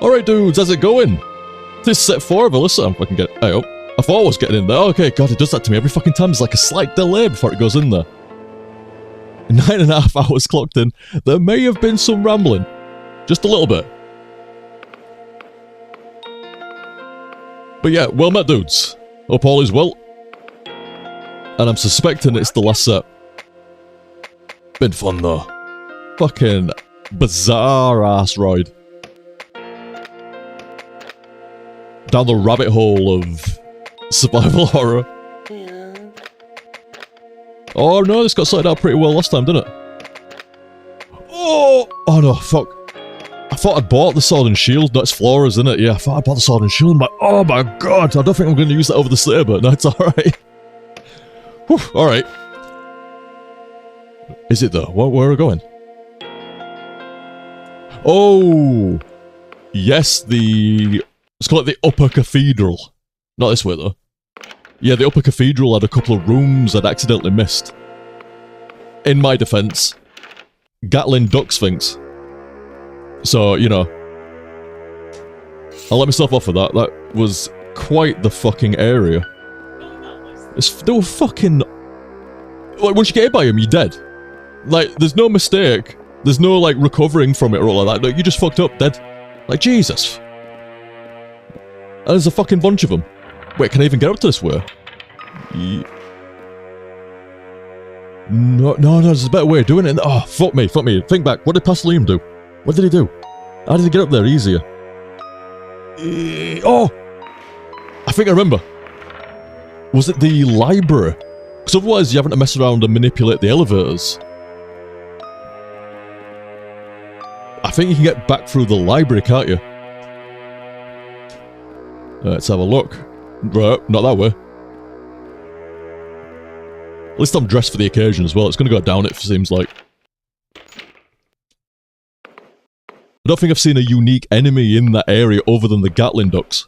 Alright dudes, how's it going? This is set 4 of Alisa. I'm fucking getting... I thought I was getting in there. Okay, god, it does that to me every fucking time. There's like a slight delay before it goes in there. 9.5 hours clocked in. There may have been some rambling. Just a little bit. But yeah, well met dudes. Hope all is well. And I'm suspecting it's the last set. Been fun though. Fucking bizarre ass ride. Down the rabbit hole of survival horror. Yeah. Oh no, this got sorted out pretty well last time, didn't it? Oh no, fuck. I thought I'd bought the sword and shield. No, it's Flora's, isn't it? Yeah, I thought I bought the sword and shield. I'm like, oh my god, I don't think I'm going to use that over the Slayer, but no, it's alright. Alright. Is it though? Where are we going? Oh! Yes, let's call it the Upper Cathedral. Not this way though. Yeah, the Upper Cathedral had a couple of rooms I'd accidentally missed. In my defense, Gatling duck sphinx. So, you know, I'll let myself off of that. That was quite the fucking area. They were fucking... Like, once you get hit by him, you're dead. Like, there's no mistake. There's no, like, recovering from it or all like that. Like, you just fucked up, dead. Like, Jesus. And there's a fucking bunch of them. Wait, can I even get up to this way? No, there's a better way of doing it. Oh, fuck me. Think back. What did Pastor Liam do? What did he do? How did he get up there easier? Oh! I think I remember. Was it the library? Because otherwise you having to mess around and manipulate the elevators. I think you can get back through the library, can't you? Let's have a look. Right, not that way. At least I'm dressed for the occasion as well. It's going to go down, it seems like. I don't think I've seen a unique enemy in that area other than the Gatling ducks.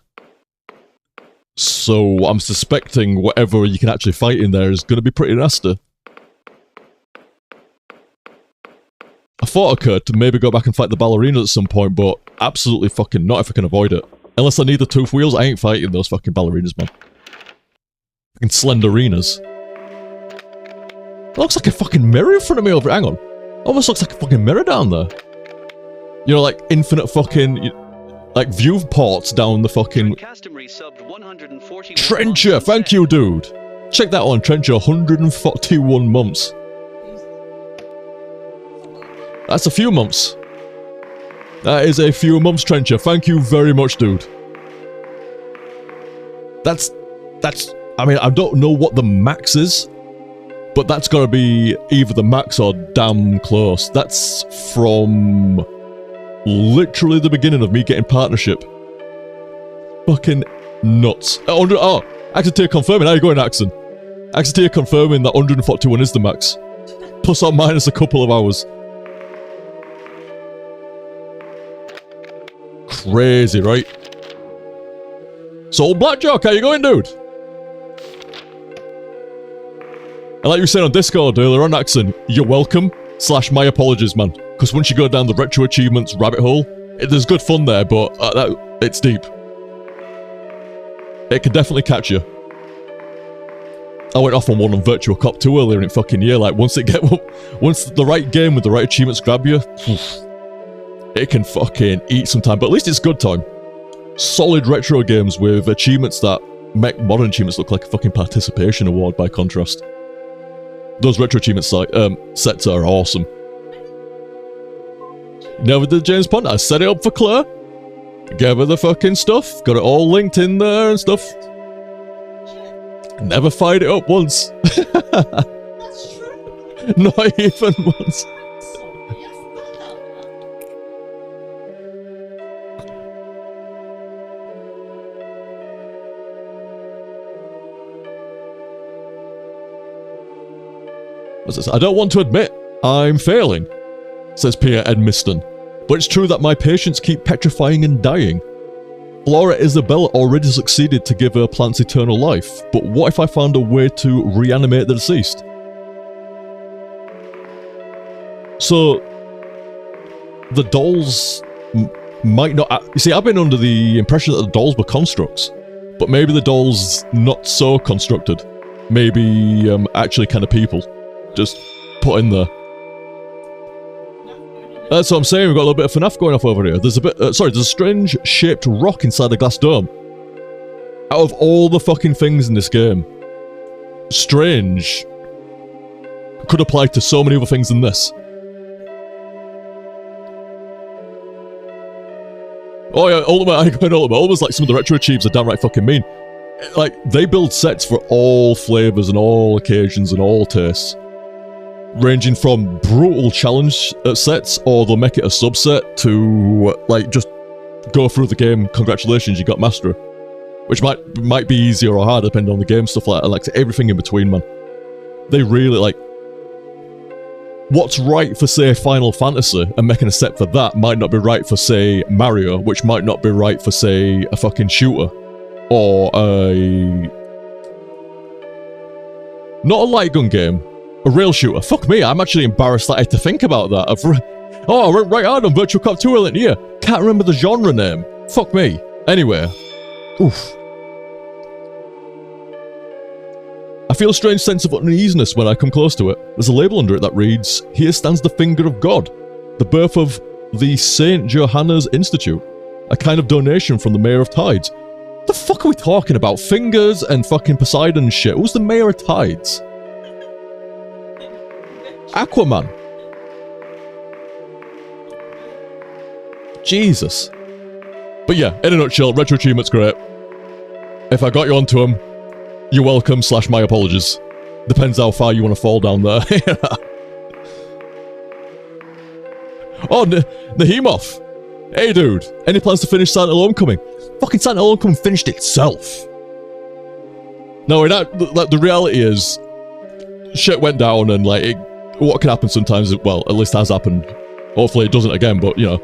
So I'm suspecting whatever you can actually fight in there is going to be pretty nasty. I thought I could maybe go back and fight the ballerinas at some point, but absolutely fucking not if I can avoid it. Unless I need the tooth wheels, I ain't fighting those fucking ballerinas, man. Fucking slenderinas. That looks like a fucking mirror in front of me over... Hang on. Almost looks like a fucking mirror down there. You know, like infinite fucking... Like viewports down the fucking... Trencher! Thank you, dude! Check that on, Trencher. 141 months. That's a few months. That is a few months, Trencher. Thank you very much, dude. That's... I mean, I don't know what the max is. But that's gotta be either the max or damn close. That's from... literally the beginning of me getting partnership. Fucking nuts. Oh, Axon confirming. How you going, Axon? Axon confirming that 141 is the max. Plus or minus a couple of hours. Crazy, right? So, old Blackjack, how you going, dude? And like you said on Discord earlier on, Axon, you're welcome, / my apologies, man. Because once you go down the retro achievements rabbit hole, there's good fun there, but it's deep. It can definitely catch you. I went off on one on Virtua Cop 2 earlier in fucking year, like once the right game with the right achievements grab you, it can fucking eat some time, but at least it's good time. Solid retro games with achievements that make modern achievements look like a fucking participation award by contrast. Those retro achievement sets are awesome. Never did James Pond. I set it up for Claire. Gave her the fucking stuff. Got it all linked in there and stuff. Never fired it up once. That's true. Not even once. I don't want to admit I'm failing, says Pierre Edmiston, but it's true that my patients keep petrifying and dying. Flora Isabella already succeeded to give her plants eternal life, but what if I found a way to reanimate the deceased? So, the dolls might not... You see, I've been under the impression that the dolls were constructs, but maybe the dolls not so constructed. Maybe actually kind of people. Just put in there. That's what I'm saying, we've got a little bit of FNAF going off over here. There's a bit... there's a strange shaped rock inside the glass dome. Out of all the fucking things in this game, strange could apply to so many other things than this. Oh yeah, Ultimate, I go in Ultimate. Almost like some of the retro achieves are downright fucking mean. Like, they build sets for all flavours and all occasions and all tastes. Ranging from brutal challenge sets, or they'll make it a subset to, like, just go through the game, congratulations, you got Mastery. Which might be easier or harder depending on the game, stuff like that. Like, everything in between, man. They really, like... What's right for, say, Final Fantasy, and making a set for that might not be right for, say, Mario, which might not be right for, say, a fucking shooter. Or a... Not a light gun game. A rail shooter. Fuck me, I'm actually embarrassed that I had to think about that. I went right hard on Virtual Cop 2 earlier in the year. Can't remember the genre name. Fuck me. Anyway. Oof. I feel a strange sense of uneasiness when I come close to it. There's a label under it that reads, "Here stands the finger of God, the birth of the St. Johanna's Institute, a kind of donation from the Mayor of Tides." What the fuck are we talking about? Fingers and fucking Poseidon shit. Who's the Mayor of Tides? Aquaman. Jesus. But yeah, in a nutshell, Retro Achievement's great. If I got you onto him, you're welcome / my apologies. Depends how far you want to fall down there. Oh, Nahimoff. Hey dude, any plans to finish Silent Hill Homecoming? Fucking Silent Hill Homecoming finished itself. No, the reality is, shit went down and like, what can happen sometimes, well, at least has happened. Hopefully it doesn't again, but you know.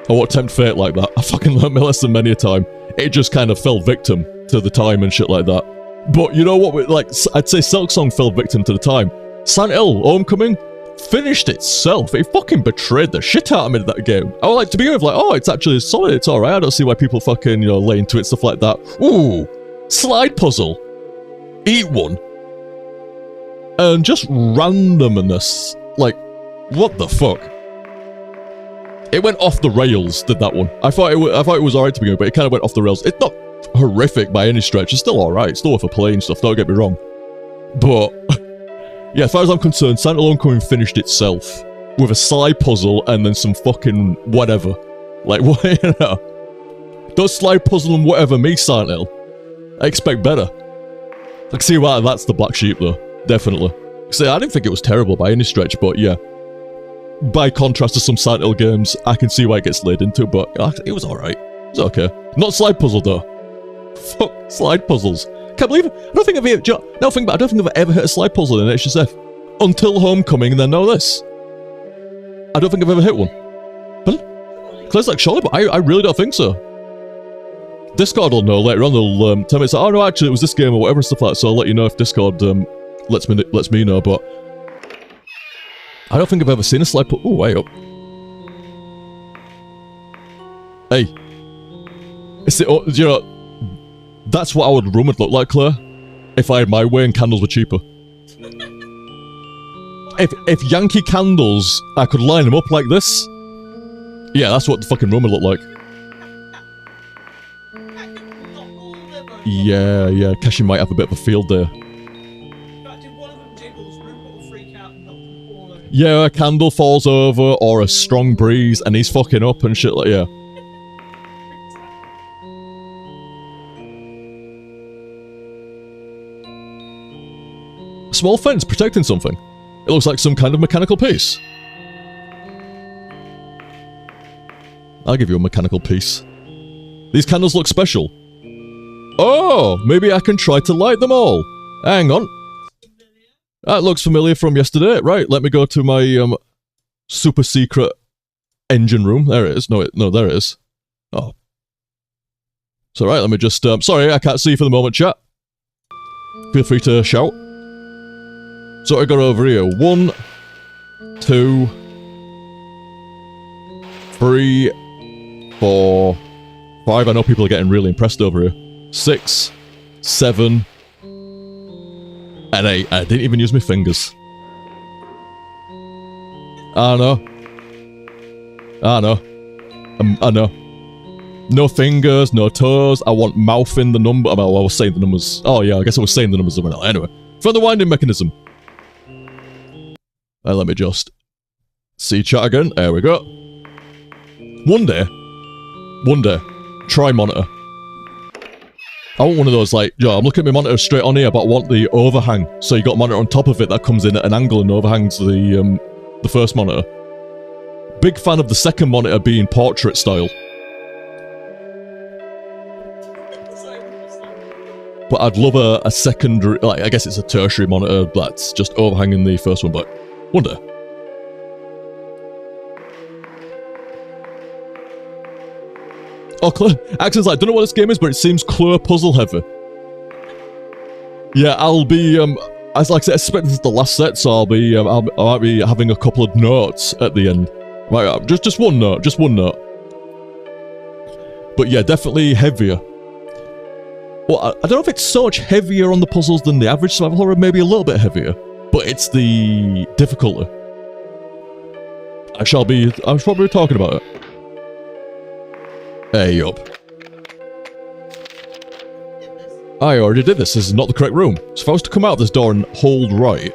I won't tempt fate like that. I fucking learned my lesson many a time. It just kind of fell victim to the time and shit like that. But you know what, like, I'd say Silk Song fell victim to the time. Silent Hill Homecoming finished itself. It fucking betrayed the shit out of me in that game. I was like, to begin with, like, oh, it's actually solid, it's alright, I don't see why people fucking, you know, lay into it, stuff like that. Ooh, slide puzzle. Eat one. And just randomness. Like, what the fuck? It went off the rails, did that one. I thought it was alright to begin with, but it kind of went off the rails. It's not horrific by any stretch. It's still alright. It's still worth a play and stuff, don't get me wrong. But, yeah, as far as I'm concerned, Silent Hill Homecoming finished itself. With a slide puzzle and then some fucking whatever. Like, what, you know? Don't slide puzzle and whatever me, Silent Hill. I expect better. I can see why that's the black sheep, though. Definitely. See, I didn't think it was terrible by any stretch, but yeah. By contrast to some Silent Hill games, I can see why it gets laid into, but it was alright. It was okay. Not slide puzzle, though. Fuck, slide puzzles. Can't believe it. I don't think I've ever hit a slide puzzle in HTSF. Until Homecoming, and then now this. I don't think I've ever hit one. But Claire's like, surely, but I really don't think so. Discord will know later on, they'll tell me, it's like, oh no, actually it was this game or whatever and stuff like that, so I'll let you know if Discord lets me know, but I don't think I've ever seen a slide puzzle. Oh, way up. Hey. You know, that's what our room would look like, Claire. If I had my way and candles were cheaper. If Yankee candles, I could line them up like this. Yeah, that's what the fucking room would look like. Yeah, Cashin might have a bit of a field day. Yeah, a candle falls over, or a strong breeze, and he's fucking up and shit like, yeah. A small fence protecting something. It looks like some kind of mechanical piece. I'll give you a mechanical piece. These candles look special. Oh, maybe I can try to light them all. Hang on. That looks familiar from yesterday. Right, let me go to my super secret engine room. There it is. No, there it is. Oh. So right, let me just... sorry, I can't see you for the moment, chat. Feel free to shout. So I got over here. 1, 2, 3, 4, 5. I know people are getting really impressed over here. 6, 7, and 8. I didn't even use my fingers. I know. I know. No fingers, no toes. I want mouth in the number. Well, I was saying the numbers. Oh, yeah, I guess I was saying the numbers of it. Anyway, from the winding mechanism. Let me just see chat again. There we go. One day, try monitor. I want one of those, like, yo, I'm looking at my monitor straight on here, but I want the overhang. So you got a monitor on top of it that comes in at an angle and overhangs the first monitor. Big fan of the second monitor being portrait style. But I'd love a secondary, like, I guess it's a tertiary monitor that's just overhanging the first one, but one day. Oh, Axel's like, don't know what this game is, but it seems clear puzzle heavy. Yeah, I'll be, as like I said, I expect this is the last set, so I'll be, I might be having a couple of notes at the end. Right, just one note, But yeah, definitely heavier. Well, I don't know if it's so much heavier on the puzzles than the average survival horror, maybe a little bit heavier, but it's the difficulty. I shall probably be talking about it. Hey up. I already did this. This is not the correct room. So if I was to come out of this door and hold right...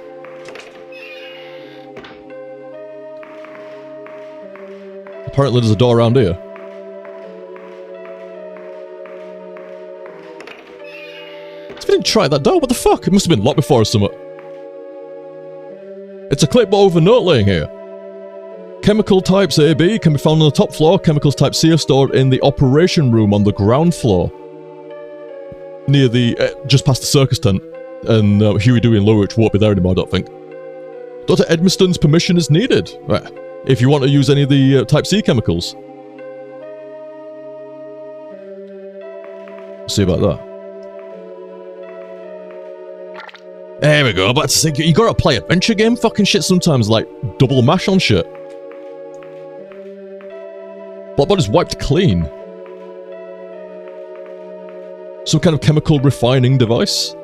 Apparently there's a door around here. If I didn't try that door, what the fuck? It must have been locked before or something. It's a clipboard with a note laying here. Chemical types A, B can be found on the top floor. Chemicals type C are stored in the operation room on the ground floor. Near the, just past the circus tent. And Huey, Dewey and Louie won't be there anymore, I don't think. Dr. Edmiston's permission is needed. Right. If you want to use any of the type C chemicals. See about that. There we go, but you gotta play adventure game fucking shit sometimes, like double mash on shit. Blood body's wiped clean. Some kind of chemical refining device.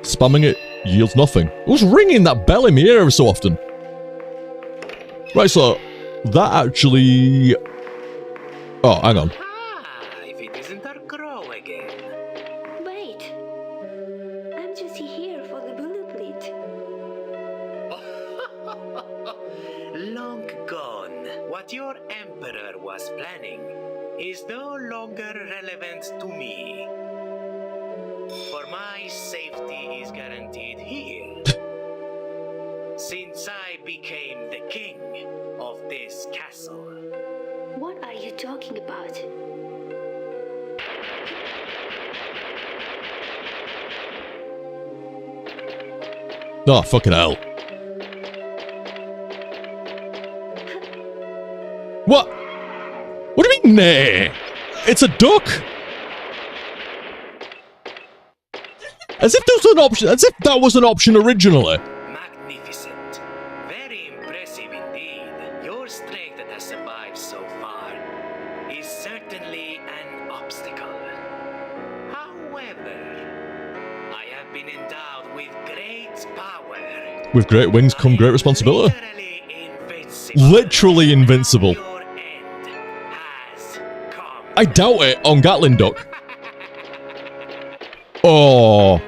Spamming it yields nothing. Who's ringing that bell in my ear every so often? Right, so that actually... Oh, hang on. If it isn't our crow again. Wait. I'm just here for the bullet plate. Long gone. What your emperor was planning is no longer relevant to me. For my safety is guaranteed here. Since I became the king of this castle. What are you talking about? Oh, fucking hell. What? What do you mean, nah? It's a duck! As if there was an option, as if that was an option originally. Magnificent. Very impressive indeed. Your strength that has survived so far is certainly an obstacle. However, I have been endowed with great power. With great wings come great responsibility. Literally invincible. Your end has come. I doubt it on Gatling Duck. Oh,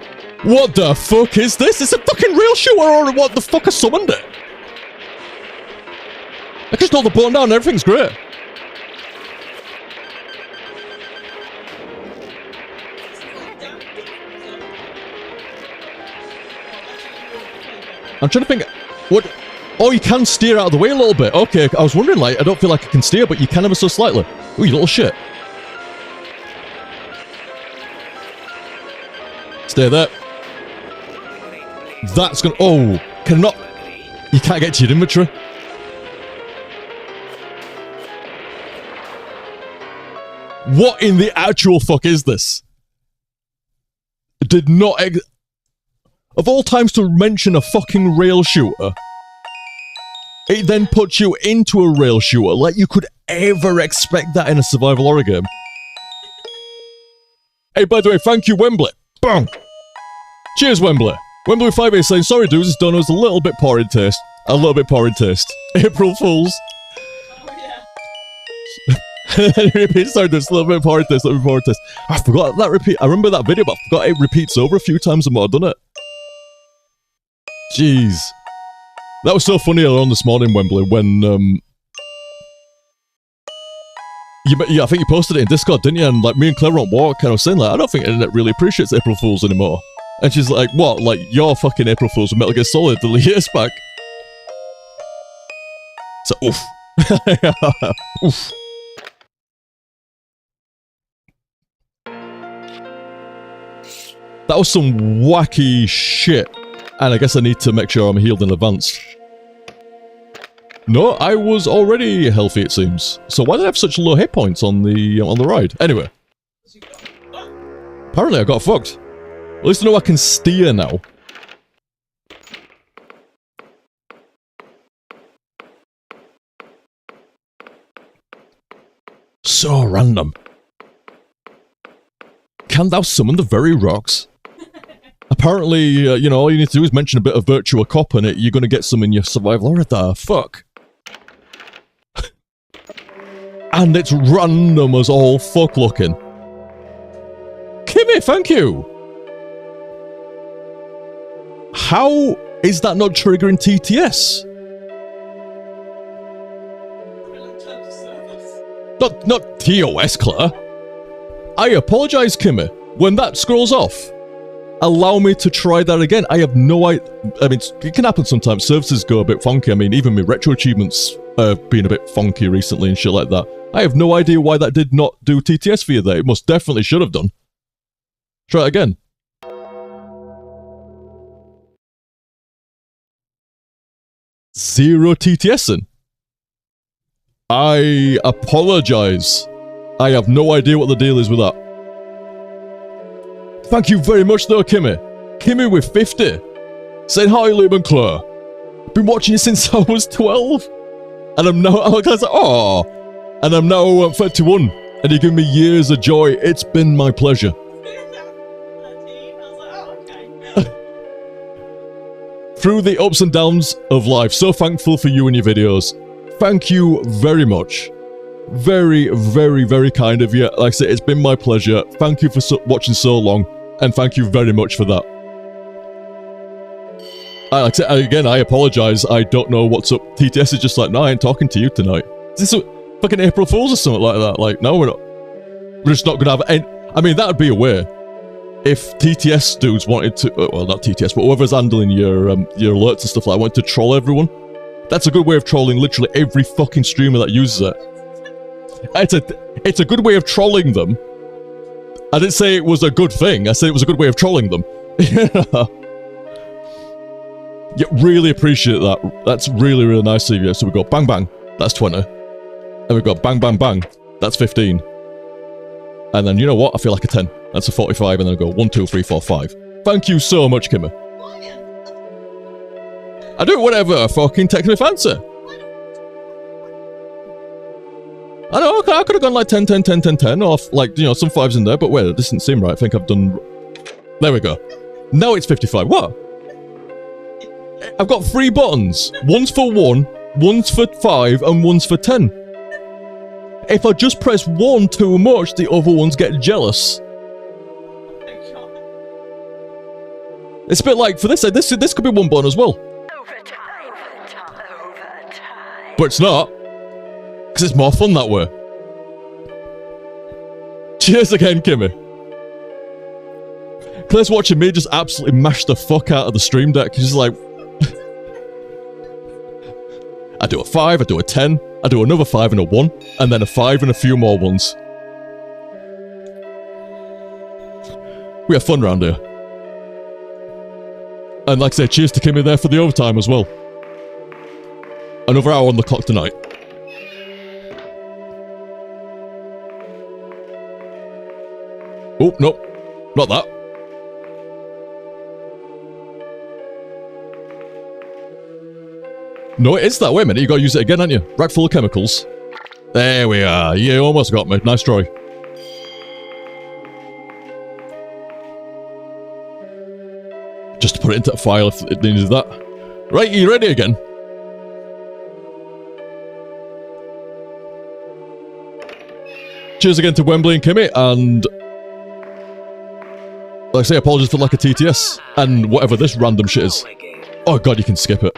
what the fuck is this? It's a fucking real shooter, or what the fuck? I summoned it. I just hold the button down and everything's great. I'm trying to think, what? Oh, you can steer out of the way a little bit. Okay, I was wondering, like, I don't feel like I can steer, but you can ever so slightly. Ooh, you little shit. Stay there. That's gonna... Oh, cannot... You can't get to your inventory. What in the actual fuck is this? Did not... Of all times to mention a fucking rail shooter. It then puts you into a rail shooter, like you could ever expect that in a survival horror game. Hey, by the way, thank you, Wembley. Bang! Cheers, Wembley. Wembley 5A saying, sorry dudes, this dono is a little bit poor in taste. A little bit poor in taste. April Fools. Repeat, sorry, there's a little bit poor in taste, a little bit poor in taste. I forgot that repeat. I remember that video, but I forgot it repeats over a few times the more I've done it. Jeez. That was so funny on this morning, Wembley, when, I think you posted it in Discord, didn't you? And, like, me and Claire were on walk, and I was saying, like, I don't think the internet really appreciates April Fools anymore. And she's like, what? Like, you're fucking April Fools with Metal Gear Solid the years back. So, oof. Oof. That was some wacky shit. And I guess I need to make sure I'm healed in advance. No, I was already healthy, it seems. So why did I have such low hit points on the ride? Anyway. Apparently I got fucked. At least I know I can steer now. So random. Can thou summon the very rocks? Apparently, all you need to do is mention a bit of Virtua Cop in it, you're gonna get some in your survival horror there. Fuck. And it's random as all fuck looking. Kimmy, thank you! How is that not triggering TTS? Not TOS, Claire. I apologise, Kimmy. When that scrolls off, allow me to try that again. I have no idea. I mean, it can happen sometimes. Services go a bit funky. I mean, even my retro achievements have been a bit funky recently and shit like that. I have no idea why that did not do TTS for you there. It most definitely should have done. Try it again. Zero TTSing. I apologise. I have no idea what the deal is with that. Thank you very much though, Kimmy. Kimmy with 50. Saying hi, Liam and Claire. Been watching you since I was 12. And I'm now, and I'm now 31. And you give me years of joy. It's been my pleasure. Through the ups and downs of life, so thankful for you and your videos. Thank you very much. Very, very, very kind of you. Like I said, it's been my pleasure. Thank you for watching so long. And thank you very much for that. Like I said, again, I apologise. I don't know what's up. TTS is just like, no, I ain't talking to you tonight. Is this a fucking April Fool's or something like that? Like, no, we're not. We're just not going to have any. I mean, that would be a way. If TTS dudes wanted to, well, not TTS, but whoever's handling your alerts and stuff like that, wanted to troll everyone, that's a good way of trolling literally every fucking streamer that uses it. It's a good way of trolling them. I didn't say it was a good thing, I said it was a good way of trolling them. Yeah, really appreciate that. That's really, really nice of you. So we go bang bang, that's 20. And we go bang bang bang, that's 15. And then, you know what, I feel like a 10. That's a 45, and then I go 1, 2, 3, 4, 5. Thank you so much, Kimmy. I do whatever a fucking text me fancy. I know, I could have gone like 10, 10, 10, 10, 10, or like, some 5s in there, but wait, it doesn't seem right. I think I've done... There we go. Now it's 55. What? I've got 3 buttons. One's for 1, one's for 5, and one's for 10. If I just press 1 too much, the other ones get jealous. It's a bit like, for this could be 1 button as well. Overtime. But it's not. Because it's more fun that way. Cheers again, Kimmy. Claire's watching me just absolutely mash the fuck out of the stream deck. She's like... I do a 5, I do a 10, I do another 5 and a 1, and then a 5 and a few more ones. We have fun round here. And like I said, cheers to Kimmy there for the overtime as well. Another hour on the clock tonight. Oh, no. Not that. No, it is that. Wait a minute, you gotta use it again, aren't you? Rack full of chemicals. There we are. You almost got me. Nice try. Just to put it into a file if it needed that. Right, you ready again? Cheers again to Wembley and Kimmy, and like I say, apologies for lack of TTS and whatever this random shit is. Oh god, you can skip it.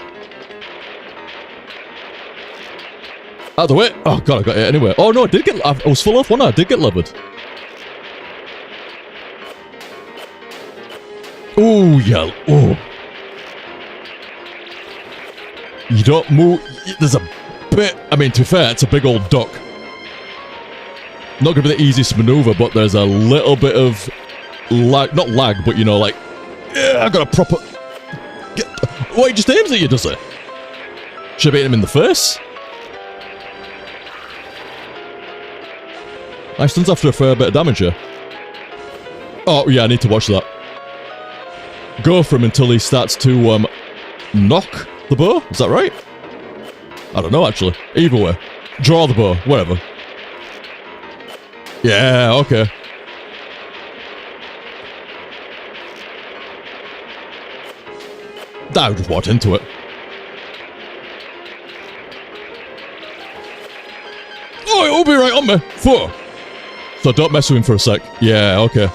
Out of the way. Oh god, I got it anyway. Oh no, I did get. I was full off, wasn't I? I did get levered. Ooh, yeah. Ooh. You don't move. There's a bit. I mean, to be fair, it's a big old duck. Not gonna be the easiest maneuver, but there's a little bit of lag. Not lag, but you know, like. Yeah, I got a proper. What, he just aims at you, does it? Should have hit him in the face. I stuns after a fair bit of damage here. Oh, yeah, I need to watch that. Go for him until he starts to, knock the bow? Is that right? I don't know, actually. Either way. Draw the bow. Whatever. Yeah, okay. I just walked into it. Oh, it'll be right on me. 4. So don't mess with him for a sec. Yeah, okay.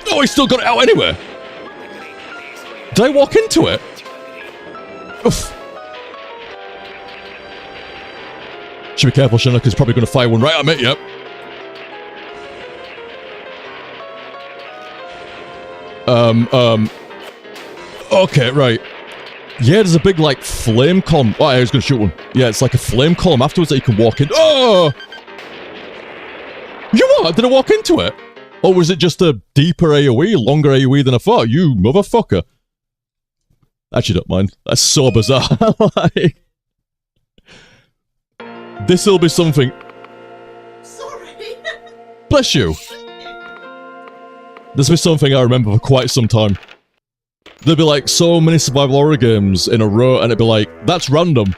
Oh, he still got it out anyway. Did I walk into it? Oof. Should be careful, Shinnock, because he's probably going to fire one right at me. Yep. Okay, right. Yeah, there's a big, like, flame column. Oh, I was going to shoot one. Yeah, it's like a flame column afterwards that you can walk in. Oh! You what? Did I walk into it? Or was it just a deeper AoE, longer AoE than I thought? You motherfucker. Actually, don't mind. That's so bizarre. Like, this'll be something. Sorry. Bless you. This'll be something I remember for quite some time. There'd be like so many survival horror games in a row, and it'd be like, that's random,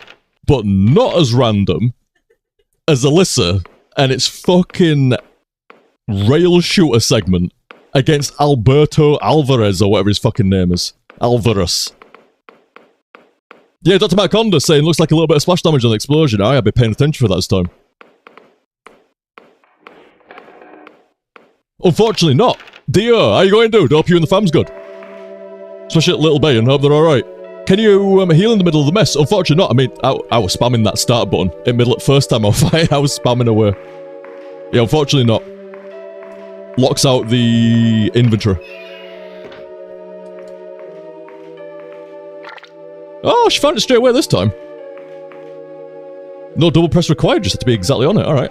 but not as random as Alisa and its fucking rail shooter segment against Alberto Alvarez, or whatever his fucking name is. Alvarez. Yeah, Dr. Maconda saying, looks like a little bit of splash damage on the explosion. I'd be paying attention for that this time. Unfortunately not. Dio, how you going, dude? Hope you and the fam's good. Especially at Little Bay, and hope they're alright. Can you heal in the middle of the mess? Unfortunately not. I mean, I was spamming that start button in the middle at first time I fight. I was spamming away. Yeah, unfortunately not. Locks out the inventory. Oh, she found it straight away this time. No double press required, just had to be exactly on it. Alright.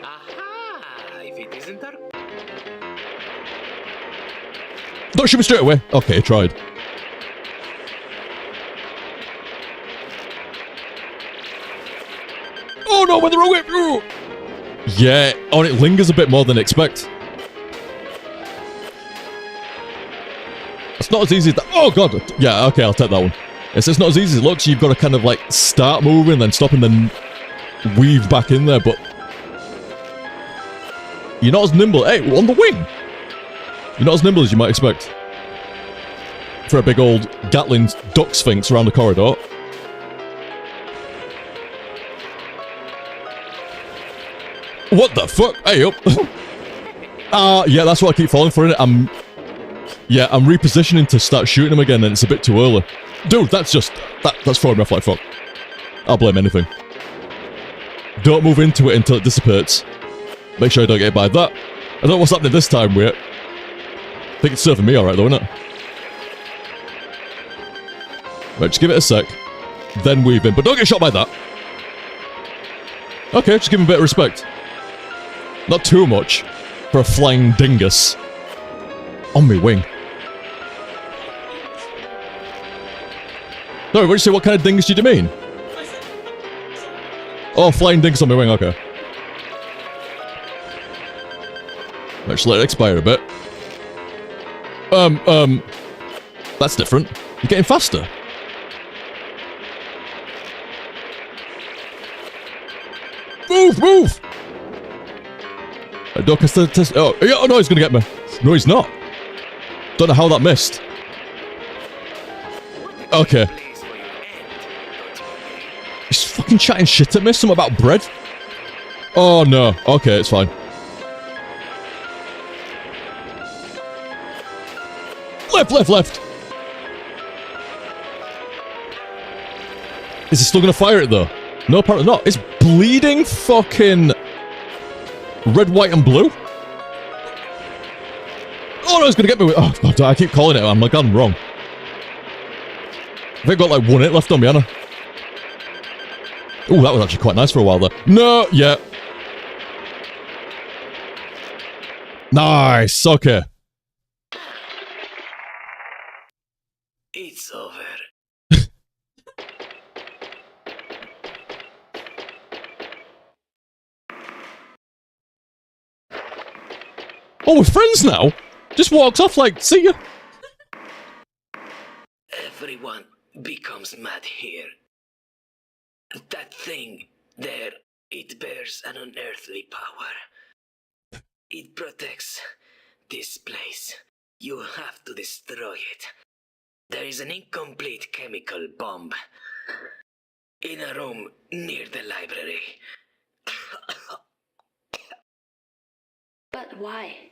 Aha! If it isn't our... Don't shoot me straight away. Okay, tried. Oh no, went the wrong way! Ooh. Yeah, oh, it lingers a bit more than I expect. It's not as easy as that. Oh god! Yeah, okay, I'll take that one. It's not as easy as it looks. You've got to kind of like start moving, then stop, and then weave back in there, but you're not as nimble. Hey, on the wing! You're not as nimble as you might expect. For a big old Gatling duck sphinx around the corridor. What the fuck? Hey up! Yeah, that's what I keep falling for, innit? I'm repositioning to start shooting him again, and it's a bit too early. Dude, that's just... That's throwing me off like fuck. I'll blame anything. Don't move into it until it dissipates. Make sure I don't get hit by that. I don't know what's happening this time, wait. I think it's serving me alright though, isn't it? Right, just give it a sec. Then weave in, but don't get shot by that. Okay, just give him a bit of respect. Not too much for a flying dingus. On me wing. Sorry, what did you say? What kind of dingus did you mean? Oh, flying dingus on my wing, okay. Let's let it expire a bit. That's different. You're getting faster. Move, move! Don't test. Oh, yeah, no, he's gonna get me. No, he's not. Don't know how that missed. Okay. He's fucking chatting shit at me. Something about bread. Oh, no. Okay, it's fine. Left, left, left. Is he still gonna fire it, though? No, apparently not. It's bleeding fucking red, white, and blue. Oh, no, he's gonna get me with... Oh, God, I keep calling it. I'm like, I'm wrong. I think I've got like 1 hit left on me, Anna. Oh, that was actually quite nice for a while there. No, yeah. Nice, okay. It's over. Oh, we're friends now? Just walks off like, see ya. Everyone becomes mad here. That thing there, it bears an unearthly power. It protects this place. You have to destroy it. There is an incomplete chemical bomb in a room near the library. But why?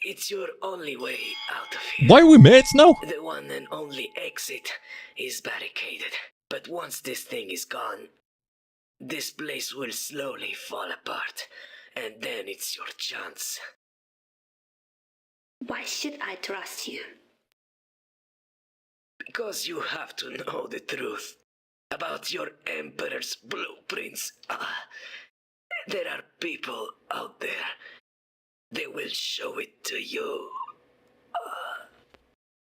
It's your only way out of here. Why are we mates now? The one and only exit is barricaded. But once this thing is gone, this place will slowly fall apart. And then it's your chance. Why should I trust you? Because you have to know the truth about your Emperor's blueprints. There are people out there. They will show it to you.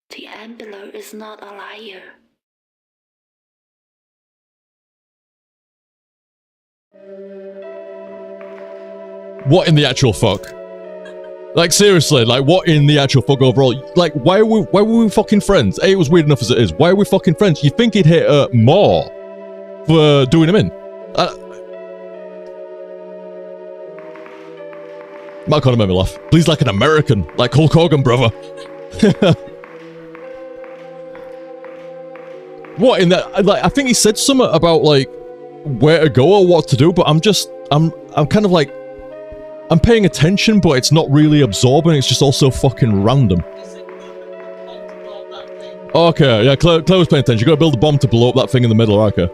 The Emperor is not a liar. What in the actual fuck? Like, seriously, like, what in the actual fuck overall? Like, why were we fucking friends? A, it was weird enough as it is. Why are we fucking friends? You'd think he'd hit her more for doing him in. That kind of made me laugh. Please, like an American. Like Hulk Hogan, brother. What in that? Like, I think he said something about, like, where to go or what to do, but I'm kind of like, I'm paying attention, but it's not really absorbing. It's just also fucking random. Okay, yeah, Claire was paying attention. You gotta build a bomb to blow up that thing in the middle, okay.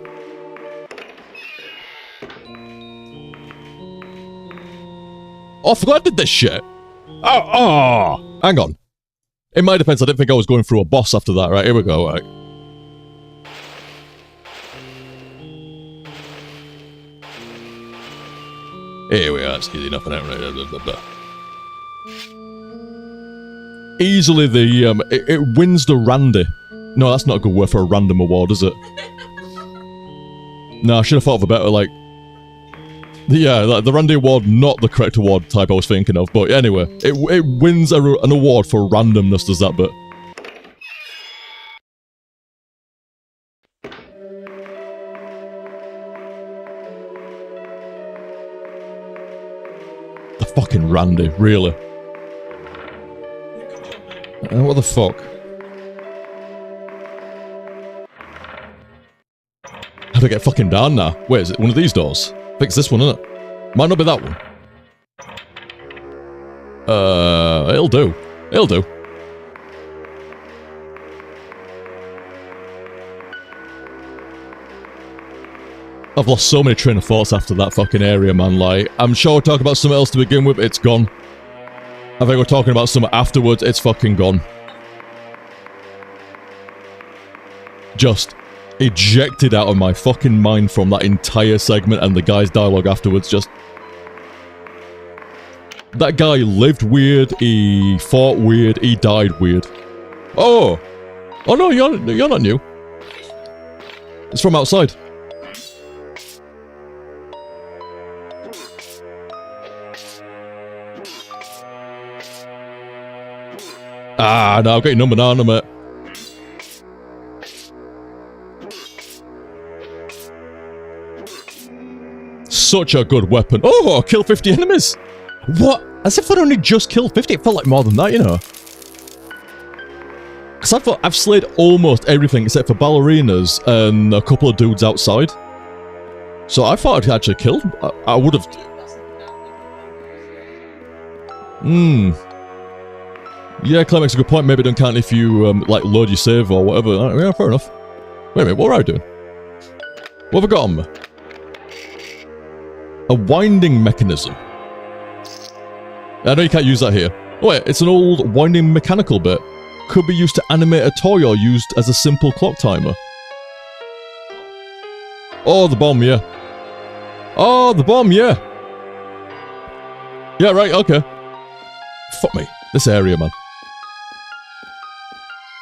Oh, I forgot I did this shit. Oh, hang on. In my defense, I didn't think I was going through a boss after that. Right, here we go, right. Here we are, it's easy enough. Easily the, it wins the Randy. No, that's not a good word for a random award, is it? No, I should have thought of a better, like... Yeah, like the Randy Award, not the correct award type I was thinking of, but anyway, it wins an award for randomness, does that bit. The fucking Randy, really? What the fuck? How do I get fucking down now? Wait, is it one of these doors? I think it's this one, isn't it? Might not be that one. It'll do. It'll do. I've lost so many train of thoughts after that fucking area, man. Like, I'm sure we're talking about something else to begin with, it's gone. I think we're talking about something afterwards, it's fucking gone. Just ejected out of my fucking mind from that entire segment and the guy's dialogue afterwards, just... That guy lived weird, he fought weird, he died weird. Oh! Oh no, you're not new. It's from outside. Ah, no, I've got your number now, mate. Such a good weapon. Oh, kill 50 enemies. What? As if I'd only just killed 50. It felt like more than that, you know. Because I thought I've slayed almost everything except for ballerinas and a couple of dudes outside. So I thought I'd actually killed. I would have. Yeah, Claire makes a good point. Maybe it don't count if you like load your save or whatever. Yeah, fair enough. Wait a minute, what are I doing? What have I got on me? A winding mechanism. I know you can't use that here. Oh wait, it's an old winding mechanical bit. Could be used to animate a toy or used as a simple clock timer. Oh, the bomb, yeah. Oh, the bomb, yeah. Yeah, right, okay. Fuck me. This area, man.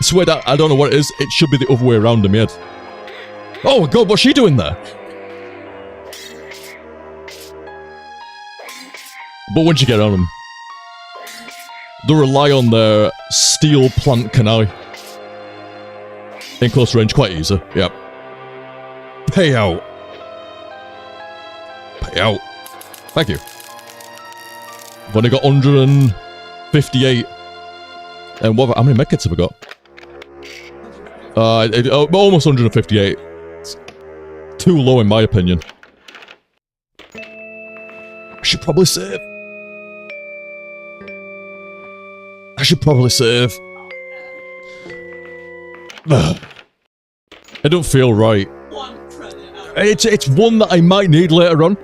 I swear that I don't know what it is. It should be the other way around in my head. Oh my god, what's she doing there? But once you get on them, they rely on their steel plant canai. In close range, quite easy. Yep. Pay out. Pay out. Thank you. I've only got 158. And what? How many medkits have I got? Almost 158. It's too low in my opinion. I should probably save. I should probably save. It don't feel right. It's one that I might need later on.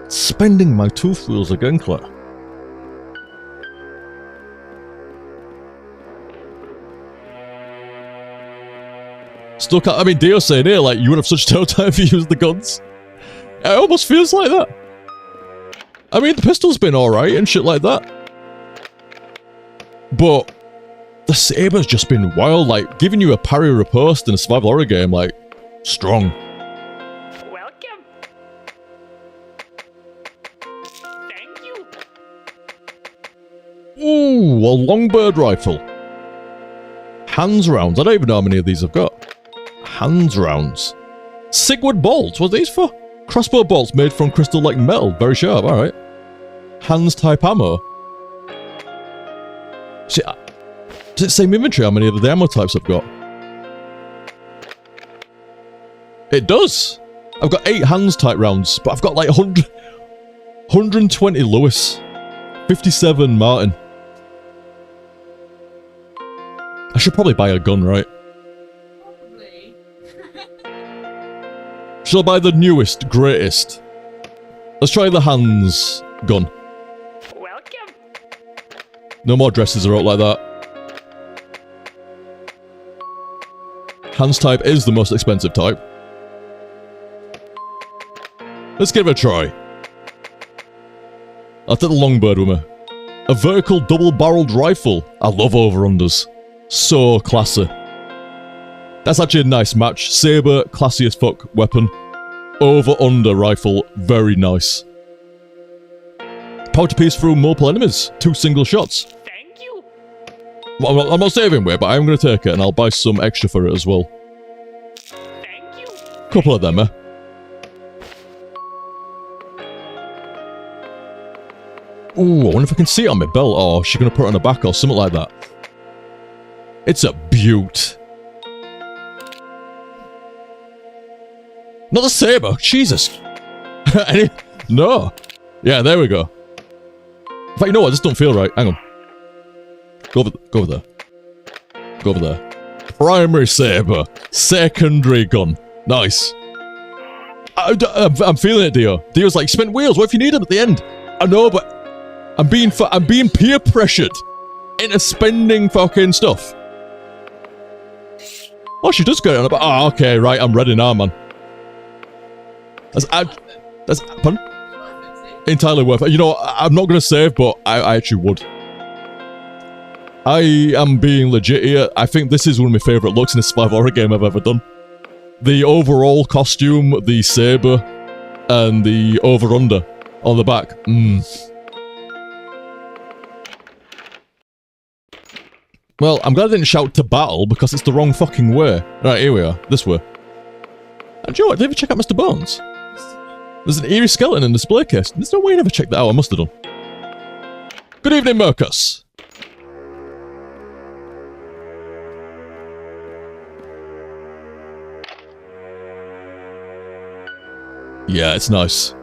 Spending my tooth wheels again, Claire. Still can't. I mean, Dio's saying here, like, you would have such no time if you use the guns. It almost feels like that. I mean, the pistol's been alright and shit like that. But the saber's just been wild, like, giving you a parry riposte in a survival horror game, like, strong. Welcome. Thank you. Ooh, a longbird rifle. Hands rounds. I don't even know how many of these I've got. Hands rounds. Sigurd bolts. What are these for? Crossbow bolts made from crystal-like metal. Very sharp. All right. Hands type ammo. See, does it say in inventory how many of the ammo types I've got? It does. I've got 8 hands type rounds, but I've got like 120 Lewis, 57 Martin. I should probably buy a gun, right? Probably. Shall I buy the newest, greatest? Let's try the hands gun. Welcome. No more dresses are out like that. Hands type is the most expensive type. Let's give it a try. I'll take the longbird with me. A vertical double-barreled rifle. I love over-unders. So classy. That's actually a nice match. Saber, classy as fuck weapon. Over-under rifle, very nice. Power to piece through multiple enemies. 2 single shots. Thank you. Well, I'm not saving it, but I'm going to take it and I'll buy some extra for it as well. Thank you. Couple of them, eh? Ooh, I wonder if I can see it on my belt, or she's going to put it on her back or something like that. It's a beaut. Not the saber, Jesus. No. Yeah, there we go. In fact, you know what? This don't feel right. Hang on. Go over there. Go over there. Primary saber. Secondary gun. Nice. I'm feeling it, Dio. Dio's like, spent wheels. What if you need them at the end? I know, but I'm being peer pressured into spending fucking stuff. Oh, she does get it on about. Oh, okay, right. I'm ready now, man. That's pardon? Entirely worth it. You know, I'm not gonna save, but I actually would. I am being legit here. I think this is one of my favourite looks in a survival horror game I've ever done. The overall costume, the saber, and the over-under on the back. Well, I'm glad I didn't shout to battle because it's the wrong fucking way. Right, here we are. This way. And do you know what? Did you ever check out Mr. Bones? There's an eerie skeleton in the display case. There's no way you never checked that out. I must have done. Good evening, Mercus. Yeah, it's nice.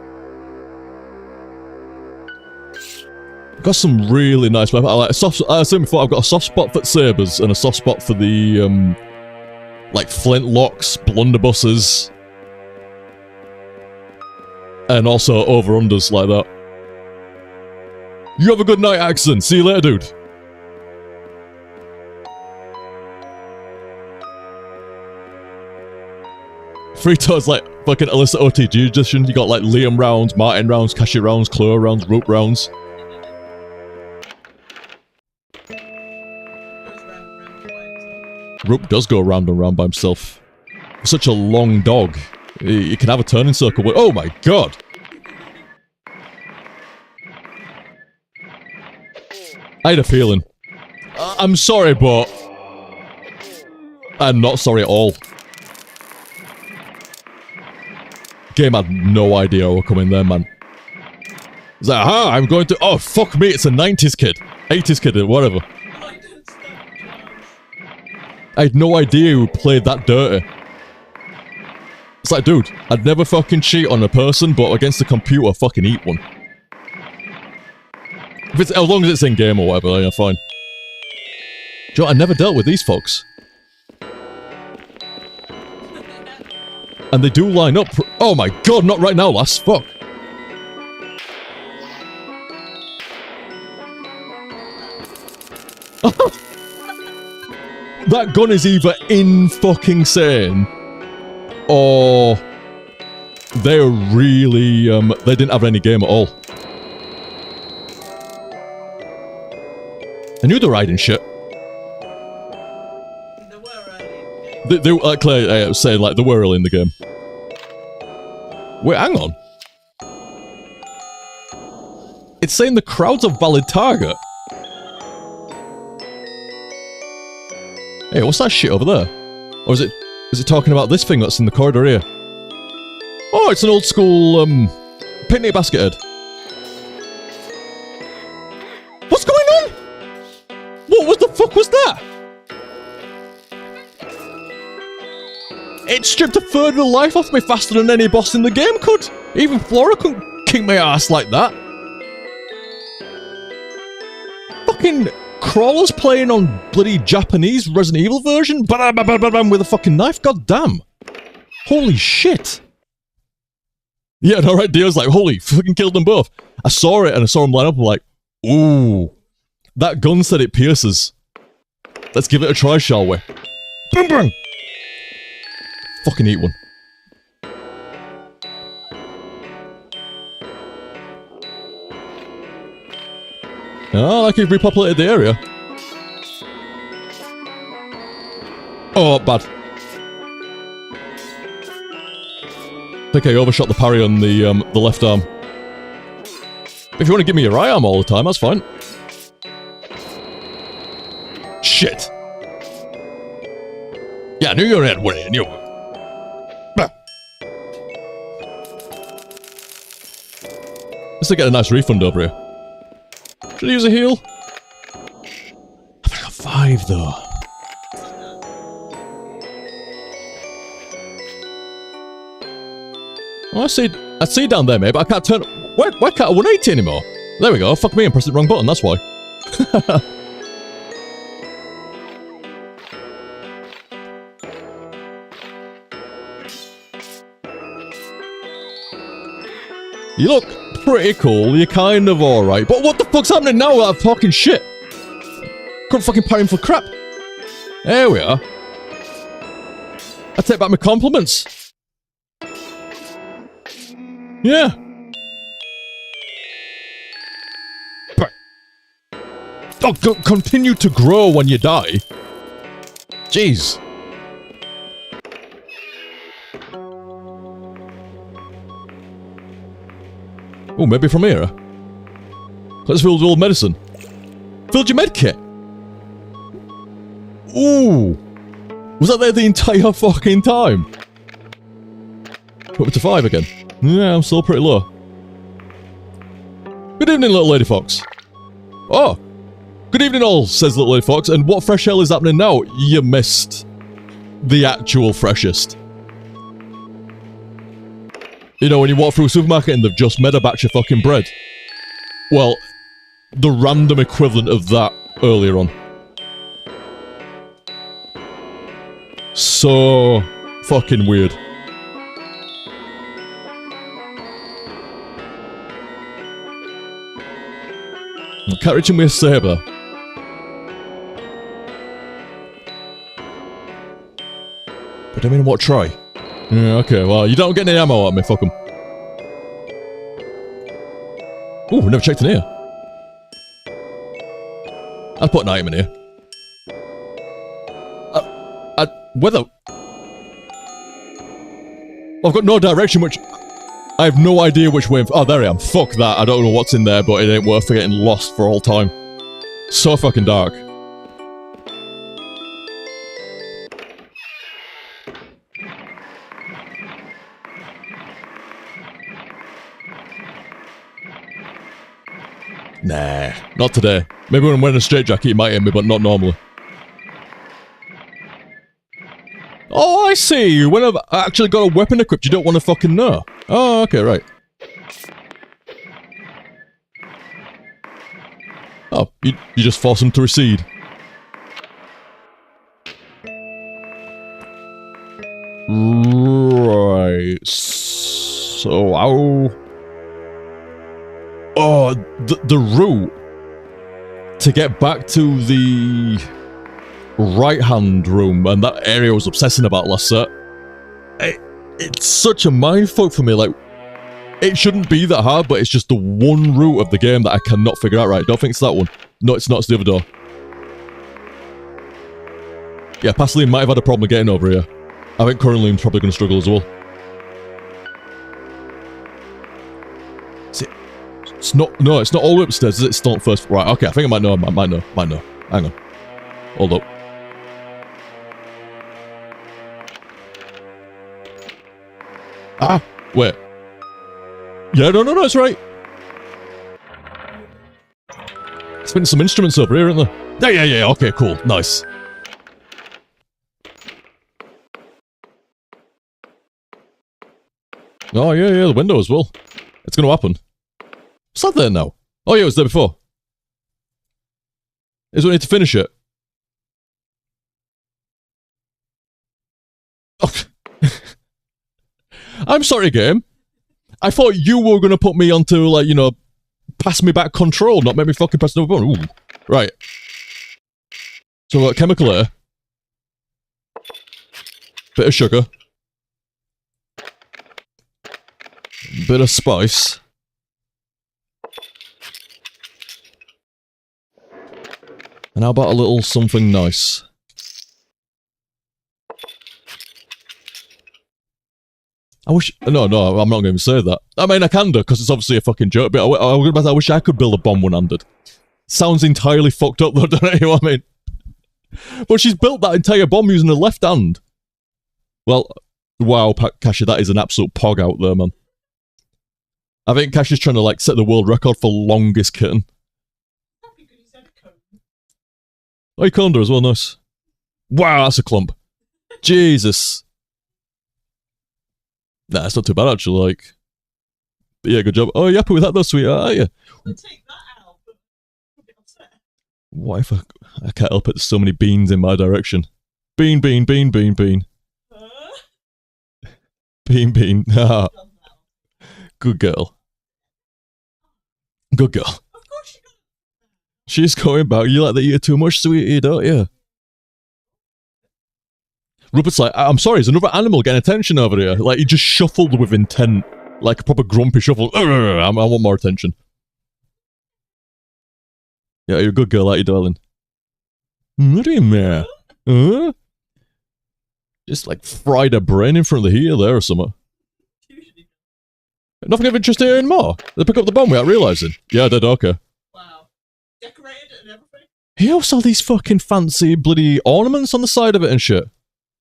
Got some really nice weapons. I like I said before, I've got a soft spot for sabers and a soft spot for the like flintlocks, blunderbusses, and also over-unders like that. You have a good night, Axon. See you later, dude. Frito's like fucking Alisa OTG edition. You got like Liam rounds, Martin rounds, Cashier rounds, Chloe rounds, Rope rounds. Rope does go round and round by himself. Such a long dog. He can have a turning circle. Oh my god! I had a feeling. I'm sorry, but I'm not sorry at all. Game had no idea what coming there, man. It's like, aha, I'm going to... Oh, fuck me, it's a 90s kid. 80s kid, whatever. I had no idea who played that dirty. It's like, dude, I'd never fucking cheat on a person, but against the computer, fucking eat one. If it's, as long as it's in-game or whatever, yeah, fine. Do you know what? I never dealt with these folks. And they do line up. Oh my god, not right now, lass. Fuck. That gun is either in-fucking-sane, or they're really, they didn't have any game at all. I knew they were riding shit. They like Claire saying, like, they were early in the game. Wait, hang on. It's saying the crowd's a valid target. Hey, what's that shit over there? Or is it talking about this thing that's in the corridor here? Oh, it's an old school, picnic basket head. What's going on? What the fuck was that? It stripped a third of the life off me faster than any boss in the game could. Even Flora couldn't kick my ass like that. Fucking crawlers playing on bloody Japanese Resident Evil version? Ba-da-ba-ba-ba-bam with a fucking knife? God damn. Holy shit. Yeah, no, right, Dio's like, holy, fucking killed them both. I saw it and I saw him line up, I'm like, ooh. That gun said it pierces. Let's give it a try, shall we? Boom, boom. Fucking eat one. Oh, like you've repopulated the area. Oh, bad. I think I overshot the parry on the left arm. If you want to give me your right arm all the time, that's fine. Shit. Yeah, I knew you were in it, I knew it. Let's get a nice refund over here. Should I use a heal? I've got 5 though. Oh, I see down there, mate, but I can't turn. Why can't I 180 anymore? There we go. Fuck me, I pressed the wrong button. That's why. You look pretty cool, you're kind of alright, but what the fuck's happening now that I'm talking shit? Couldn't fucking parry him for crap. There we are. I take back my compliments. Yeah. Oh, continue to grow when you die. Jeez. Oh, maybe from here. Let's fill all medicine. Filled your med kit. Ooh! Was that there the entire fucking time? Put me to 5 again. Yeah, I'm still pretty low. Good evening, little lady fox. Oh! Good evening all, says little lady fox, and what fresh hell is happening now? You missed the actual freshest. You know, when you walk through a supermarket and they've just made a batch of fucking bread. Well, the random equivalent of that earlier on. So fucking weird. Cat reaching me a saber. But I mean, what try? Yeah, okay, well, you don't get any ammo at me, fuck 'em. Ooh, we never checked in here. I'd put an item in here. Whether... I've got no direction, which... I have no idea which way... Oh, there I am. Fuck that. I don't know what's in there, but it ain't worth getting lost for all time. So fucking dark. Nah, not today. Maybe when I'm wearing a straitjacket, it might hit me, but not normally. Oh, I see. When I've actually got a weapon equipped, you don't want to fucking know. Oh, okay, right. Oh, you just force them to recede. Right. So, oh, the route to get back to the right-hand room, and that area I was obsessing about last set. It's such a mindfuck for me, like, it shouldn't be that hard, but it's just the one route of the game that I cannot figure out right. Don't think it's that one. No, it's not, it's the other door. Yeah, Pasolini might have had a problem getting over here. I think Currently's probably going to struggle as well. See, it's not, no, it's not all the way upstairs, is it? It's still not first. Right, okay, I think I might know, might know. Hang on. Hold up. Ah, wait. Yeah, no, it's right. There's been some instruments over here, isn't there? Yeah, okay, cool, nice. Oh, yeah, the window as well. It's gonna happen. What's that there now? Oh, yeah, it was there before. Is we need to finish it? Oh. I'm sorry, game. I thought you were gonna put me onto, like, you know, pass me back control, not make me fucking press another button. Ooh. Right. So, we've got chemical here. Bit of sugar. Bit of spice. And how about a little something nice? I wish... No, I'm not going to say that. I mean, I can do, because it's obviously a fucking joke, but I wish I could build a bomb one-handed. Sounds entirely fucked up, though, don't you know what I mean? But she's built that entire bomb using her left hand. Well, wow, Kashi, that is an absolute pog out there, man. I think Kashi's trying to, like, set the world record for longest kitten. Oh, you coned her as well, nice. Wow, that's a clump. Jesus. Nah, it's not too bad, actually, like... But yeah, good job. Oh, you happy with that, though, sweetheart, are you? I'll take that out, but I'll be upset. What if I can't help it, there's so many beans in my direction. Bean. Bean. Ah. Good girl. Good girl. Of course she got. She's going back. You like that you're too much, sweetie, don't you? Rupert's like, I'm sorry, there's another animal getting attention over here. Like, he just shuffled with intent. Like a proper grumpy shuffle. I want more attention. Yeah, you're a good girl, aren't you, darling? What do you mean? Huh? Just like fried her brain in front of the heater there or something. Nothing of interest here anymore. They pick up the bomb without realising. Yeah, I did, okay. Wow. Decorated and everything? He also had these fucking fancy bloody ornaments on the side of it and shit.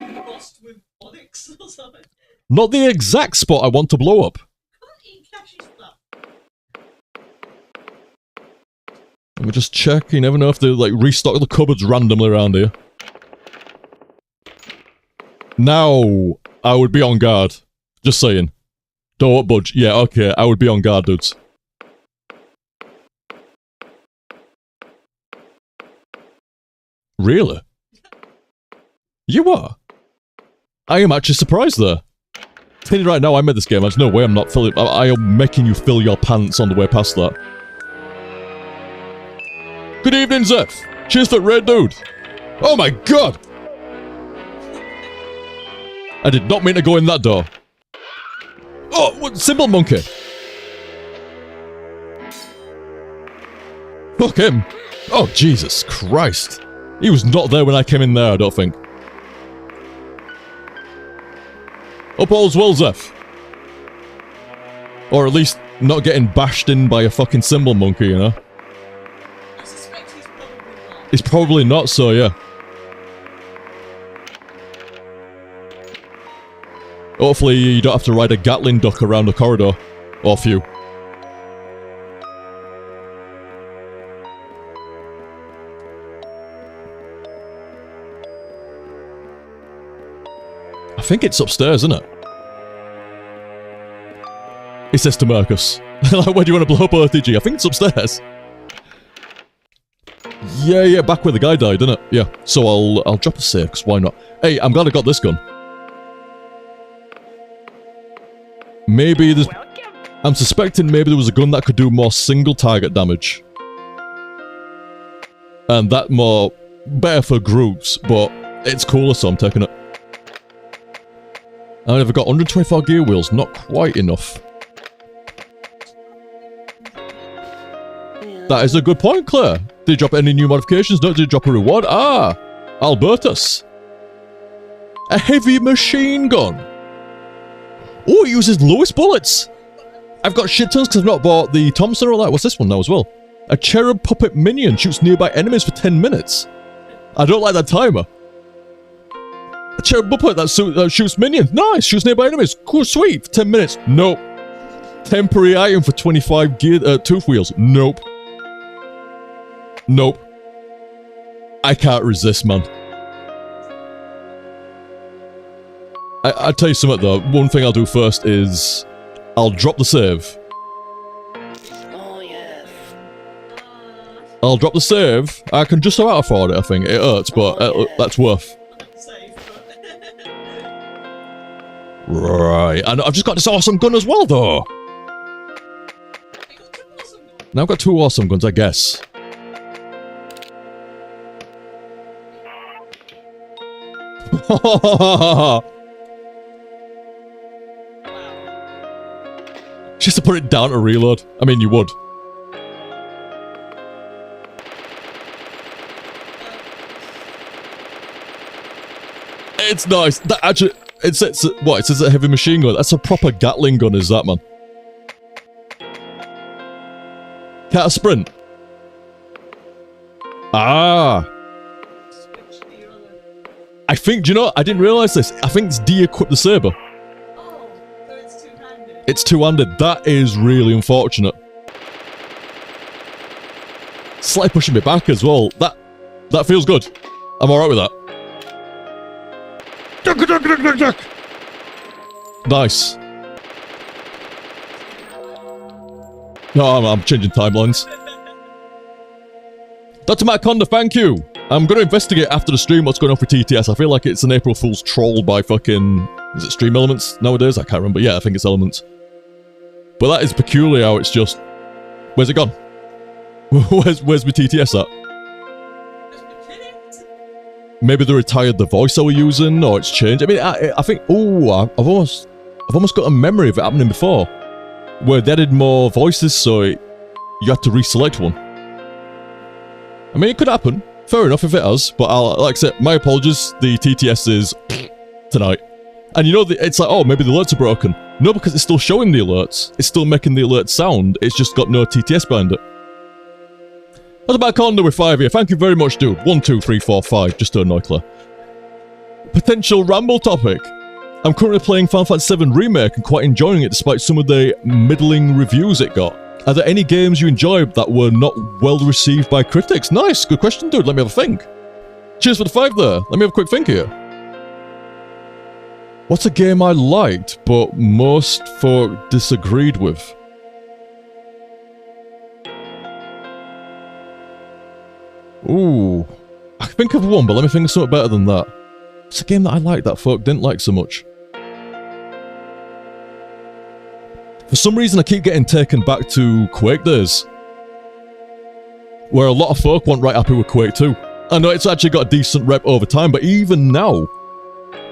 Lost with onyx or something. Not the exact spot I want to blow up. Can't eat cashews for that. Let me just check. You never know if they like restock the cupboards randomly around here. Now, I would be on guard. Just saying. Don't budge. Yeah, okay. I would be on guard, dudes. Really? You are? I am actually surprised there. Tell you right now, I made this game. There's no way I'm not filling. I am making you fill your pants on the way past that. Good evening, Zeph. Cheers for red dude. Oh my god! I did not mean to go in that door. Oh, what? Symbol monkey. Fuck him. Oh, Jesus Christ. He was not there when I came in there, I don't think. Up all's well, Zeph. Or at least not getting bashed in by a fucking symbol monkey, you know? I suspect he's probably not. He's probably not, so yeah. Hopefully you don't have to ride a Gatling duck around the corridor. Or few. I think it's upstairs, isn't it? He says to Marcus. Like, where do you want to blow up OTG? I think it's upstairs. Yeah, back where the guy died, isn't it? Yeah, so I'll drop a save, because why not? Hey, I'm glad I got this gun. Maybe there's... I'm suspecting maybe there was a gun that could do more single target damage. And that more... better for groups, but it's cooler, so I'm taking it. I've got 124 gear wheels, not quite enough. That is a good point, Claire. Did you drop any new modifications? No, did you drop a reward? Ah! Albertus. A heavy machine gun. Oh, it uses Lewis bullets. I've got shit tons because I've not bought the Thompson or all that. What's this one now as well? A cherub puppet minion shoots nearby enemies for 10 minutes. I don't like that timer. A cherub puppet that shoots minions. Nice, shoots nearby enemies. Cool, sweet. For 10 minutes. Nope. Temporary item for 25 gear tooth wheels. Nope. Nope. I can't resist, man. I'll tell you something though. One thing I'll do first is I'll drop the save. Oh, yes. I'll drop the save. I can just about afford it, I think. It hurts, but that's worth. Safe, but... Right. And I've just got this awesome gun as well, though. I got two awesome guns. Now I've got two awesome guns, I guess. Wow. Just to put it down to reload. I mean, you would. It's nice. That actually, it's what? It says a heavy machine gun. That's a proper Gatling gun, is that, man? Can't sprint. Ah. Switch the other. I think, do you know, I didn't realise this. I think it's de-equip the saber. Oh, so it's two-handed. It's two-handed. That is really unfortunate. Slightly pushing me back as well. That feels good. I'm alright with that. Nice. No, I'm changing timelines. Dr. Matt Conda, thank you. I'm going to investigate after the stream what's going on for TTS. I feel like it's an April Fool's troll by fucking... Is it Stream Elements nowadays? I can't remember. Yeah, I think it's Elements. But that is peculiar how it's just... Where's it gone? Where's my TTS at? Maybe they retired the voice I was using, or it's changed. I mean, I think... Oh, I've almost got a memory of it happening before. Where they added more voices, so you had to reselect one. I mean, it could happen. Fair enough if it has, but like I said, my apologies. The TTS is tonight. And you know, it's like, oh, maybe the alerts are broken. No, because it's still showing the alerts. It's still making the alert sound. It's just got no TTS behind it. What's about calendar with 5 here? Thank you very much, dude. 1, 2, 3, 4, 5, just to annoy Claire. Potential ramble topic. I'm currently playing Final Fantasy VII Remake and quite enjoying it despite some of the middling reviews it got. Are there any games you enjoyed that were not well received by critics? Nice, good question, dude. Let me have a think. Cheers for the 5 there. Let me have a quick think here. What's a game I liked, but most folk disagreed with? Ooh. I can think of one, but let me think of something better than that. It's a game that I liked that folk didn't like so much. For some reason, I keep getting taken back to Quake days, where a lot of folk weren't right happy with Quake 2. I know it's actually got a decent rep over time, but even now,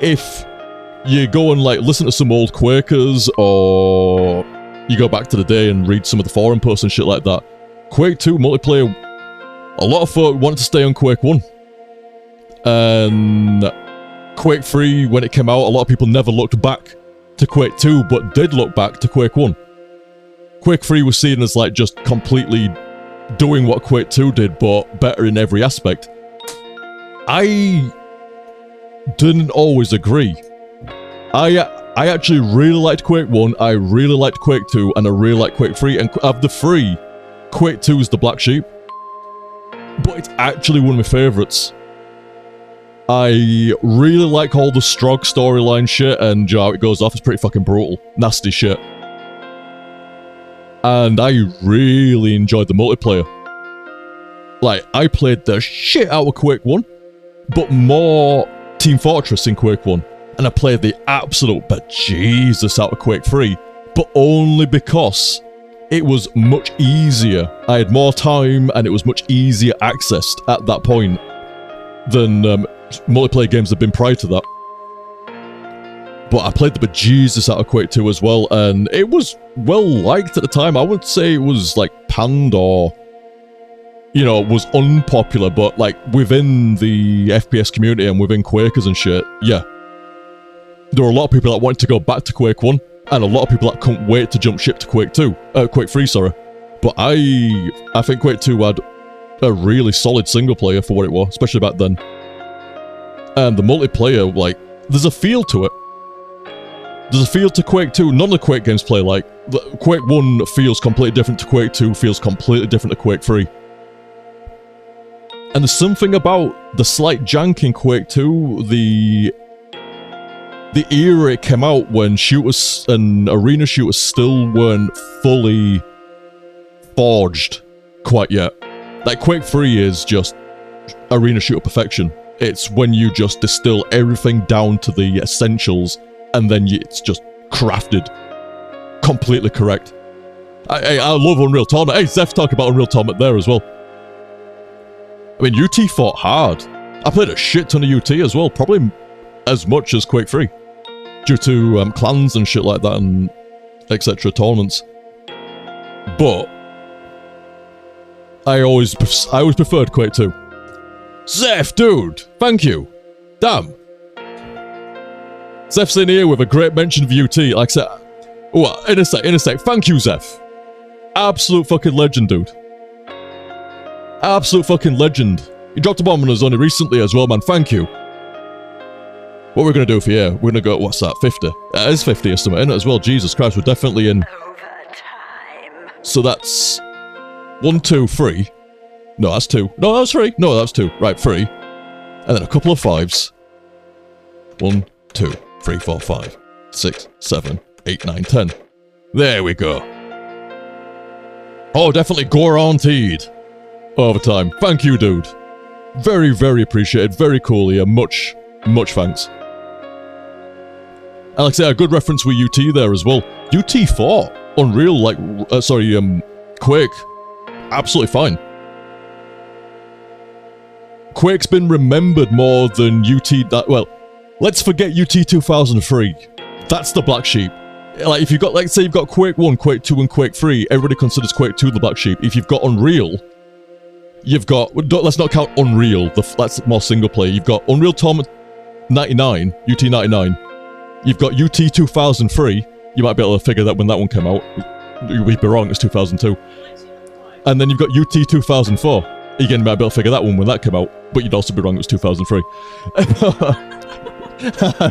if you go and like listen to some old Quakers, or you go back to the day and read some of the forum posts and shit like that, Quake 2 multiplayer, a lot of folk wanted to stay on Quake 1. And Quake 3, when it came out, a lot of people never looked back to Quake 2, but did look back to Quake 1. Quake 3 was seen as like just completely doing what Quake 2 did, but better in every aspect. I didn't always agree. I actually really liked Quake 1, I really liked Quake 2, and I really liked Quake 3, and of the 3, Quake 2 is the black sheep. But it's actually one of my favourites. I really like all the Strog storyline shit, and how it goes off. It's pretty fucking brutal. Nasty shit. And I really enjoyed the multiplayer. Like, I played the shit out of Quake 1, but more Team Fortress in Quake 1. And I played the absolute bejesus out of Quake 3, but only because it was much easier. I had more time, and it was much easier accessed at that point than multiplayer games have been prior to that. But I played the bejesus out of Quake 2 as well, and it was well liked at the time. I would say it was like panned or, you know, was unpopular, but like within the FPS community and within Quakers and shit, yeah. There were a lot of people that wanted to go back to Quake 1, and a lot of people that couldn't wait to jump ship to Quake 2. Quake 3, sorry. But I think Quake 2 had a really solid single player for what it was, especially back then. And the multiplayer, like, there's a feel to it. There's a feel to Quake 2. None of the Quake games play like. Quake 1 feels completely different to Quake 2, feels completely different to Quake 3. And there's something about the slight jank in Quake 2, the era it came out when shooters and arena shooters still weren't fully forged quite yet. Like, Quake 3 is just arena shooter perfection. It's when you just distill everything down to the essentials, and then it's just crafted. Completely correct. I love Unreal Tournament. Hey, Zeph's talking about Unreal Tournament there as well. I mean, UT fought hard. I played a shit ton of UT as well, probably as much as Quake 3. Due to clans and shit like that, and etc. tournaments. But I always preferred Quake 2. Zeph, dude, thank you. Damn. Zeph's in here with a great mention of UT. Like I said, oh, in a sec. Thank you, Zeph. Absolute fucking legend, dude. Absolute fucking legend. You dropped a bomb on us only recently as well, man. Thank you. What we're going to do for you, we're going to go, what's that, 50? It is 50 or something, isn't it, as well? Jesus Christ, we're definitely in. Overtime. So that's 1, 2, 3. No, that's 2. No, that's 3. No, that's 2. Right, 3. And then a couple of 5s. 1, 2, 3, 4, 5, 6, 7, 8, 9, 10. There we go. Oh, definitely guaranteed. Overtime. Thank you, dude. Very, very appreciated. Very cool here. Much thanks. And like I say, a good reference with UT there as well. UT 4, Unreal, like, Quake, absolutely fine. Quake's been remembered more than UT, well, let's forget UT 2003. That's the black sheep. Like, if you've got, like, say you've got Quake 1, Quake 2, and Quake 3, everybody considers Quake 2 the black sheep. If you've got Unreal, you've got, let's not count Unreal, that's more single player. You've got Unreal Tournament 99, UT 99. You've got UT 2003. You might be able to figure that when that one came out. We'd be wrong, it's 2002. And then you've got UT 2004. Again, you might be able to figure that one when that came out, but you'd also be wrong, it was 2003.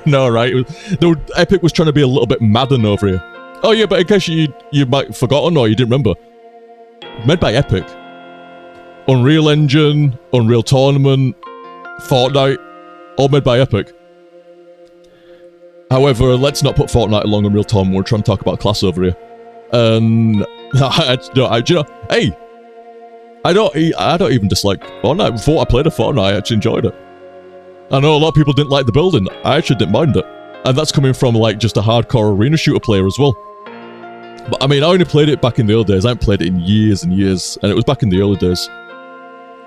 No, right? Epic was trying to be a little bit Madden over here. Oh yeah, but in case you might have forgotten or you didn't remember, made by Epic. Unreal Engine, Unreal Tournament, Fortnite, all made by Epic. However, let's not put Fortnite along Unreal Tournament. We're trying to talk about class over here. And hey, I don't even dislike Fortnite. Before I played a Fortnite, I actually enjoyed it. I know a lot of people didn't like the building. I actually didn't mind it. And that's coming from like just a hardcore arena shooter player as well. But I mean, I only played it back in the early days. I haven't played it in years and years. And it was back in the early days.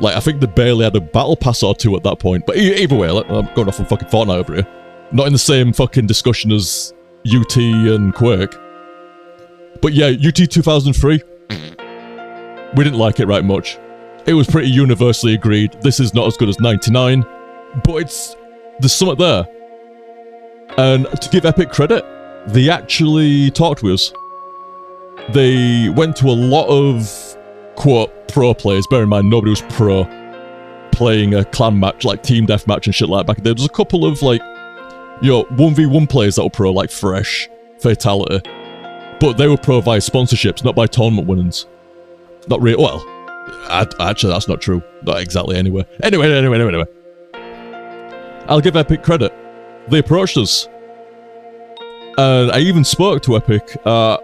Like, I think they barely had a battle pass or two at that point. But either way, I'm going off on fucking Fortnite over here. Not in the same fucking discussion as UT and Quake. But yeah, UT 2003. We didn't like it right much. It was pretty universally agreed. This is not as good as 99. But there's something there. And to give Epic credit, they actually talked with us. They went to a lot of, quote, pro players. Bear in mind, nobody was pro playing a clan match, like team deathmatch and shit like that back there. There's a couple of, like, 1v1 players that were pro, like Fresh, Fatality. But they were pro via sponsorships, not by tournament winnings. Not really. Well, actually, that's not true. Not exactly, anyway. Anyway. I'll give Epic credit. They approached us. And I even spoke to Epic at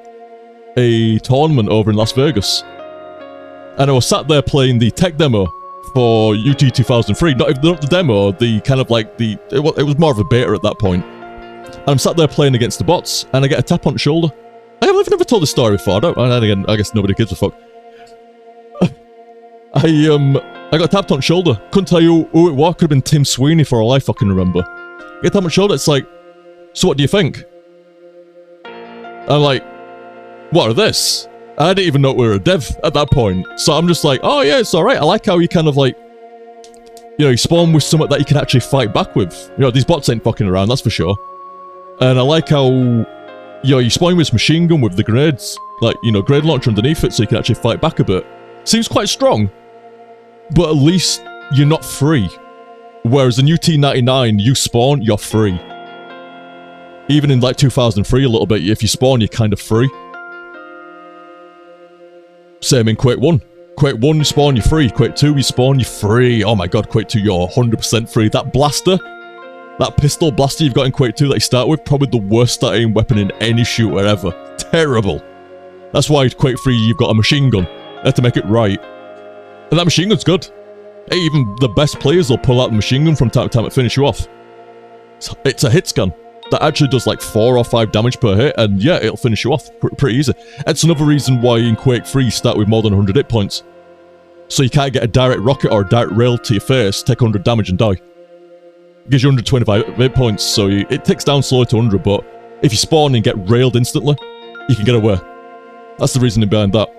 a tournament over in Las Vegas. And I was sat there playing the tech demo for UT 2003. Not the demo, the kind of like the... It was more of a beta at that point. And I'm sat there playing against the bots, and I get a tap on the shoulder. I've never told this story before. Again, I guess nobody gives a fuck. I got tapped on the shoulder. Couldn't tell you who it was. Could have been Tim Sweeney for all I fucking remember. Get tapped on the shoulder. It's like, so what do you think? I'm like, what are this? I didn't even know we were a dev at that point. So I'm just like, oh yeah, it's alright. I like how you kind of like, you spawn with something that you can actually fight back with. These bots ain't fucking around, that's for sure. And I like how, you spawn with this machine gun with the grenades. Like, grenade launcher underneath it so you can actually fight back a bit. Seems quite strong. But at least you're not free. Whereas in UT99, you spawn, you're free. Even in like 2003 a little bit, if you spawn, you're kind of free. Same in Quake 1. Quake 1, you spawn, you're free. Quake 2, you spawn, you're free. Oh my god, Quake 2, you're 100% free. That blaster, that pistol blaster you've got in Quake 2 that you start with, probably the worst starting weapon in any shooter ever. Terrible. That's why Quake 3, you've got a machine gun. You have to make it right. And that machine gun's good. Hey, even the best players will pull out the machine gun from time to time to finish you off. It's a hit scan that actually does like 4 or 5 damage per hit, and yeah, it'll finish you off pretty easy. It's another reason why in Quake 3 you start with more than 100 hit points. So you can't get a direct rocket or a direct rail to your face, take 100 damage and die. It gives you 125 hit points, so it ticks down slowly to 100, but if you spawn and get railed instantly, you can get away. That's the reasoning behind that.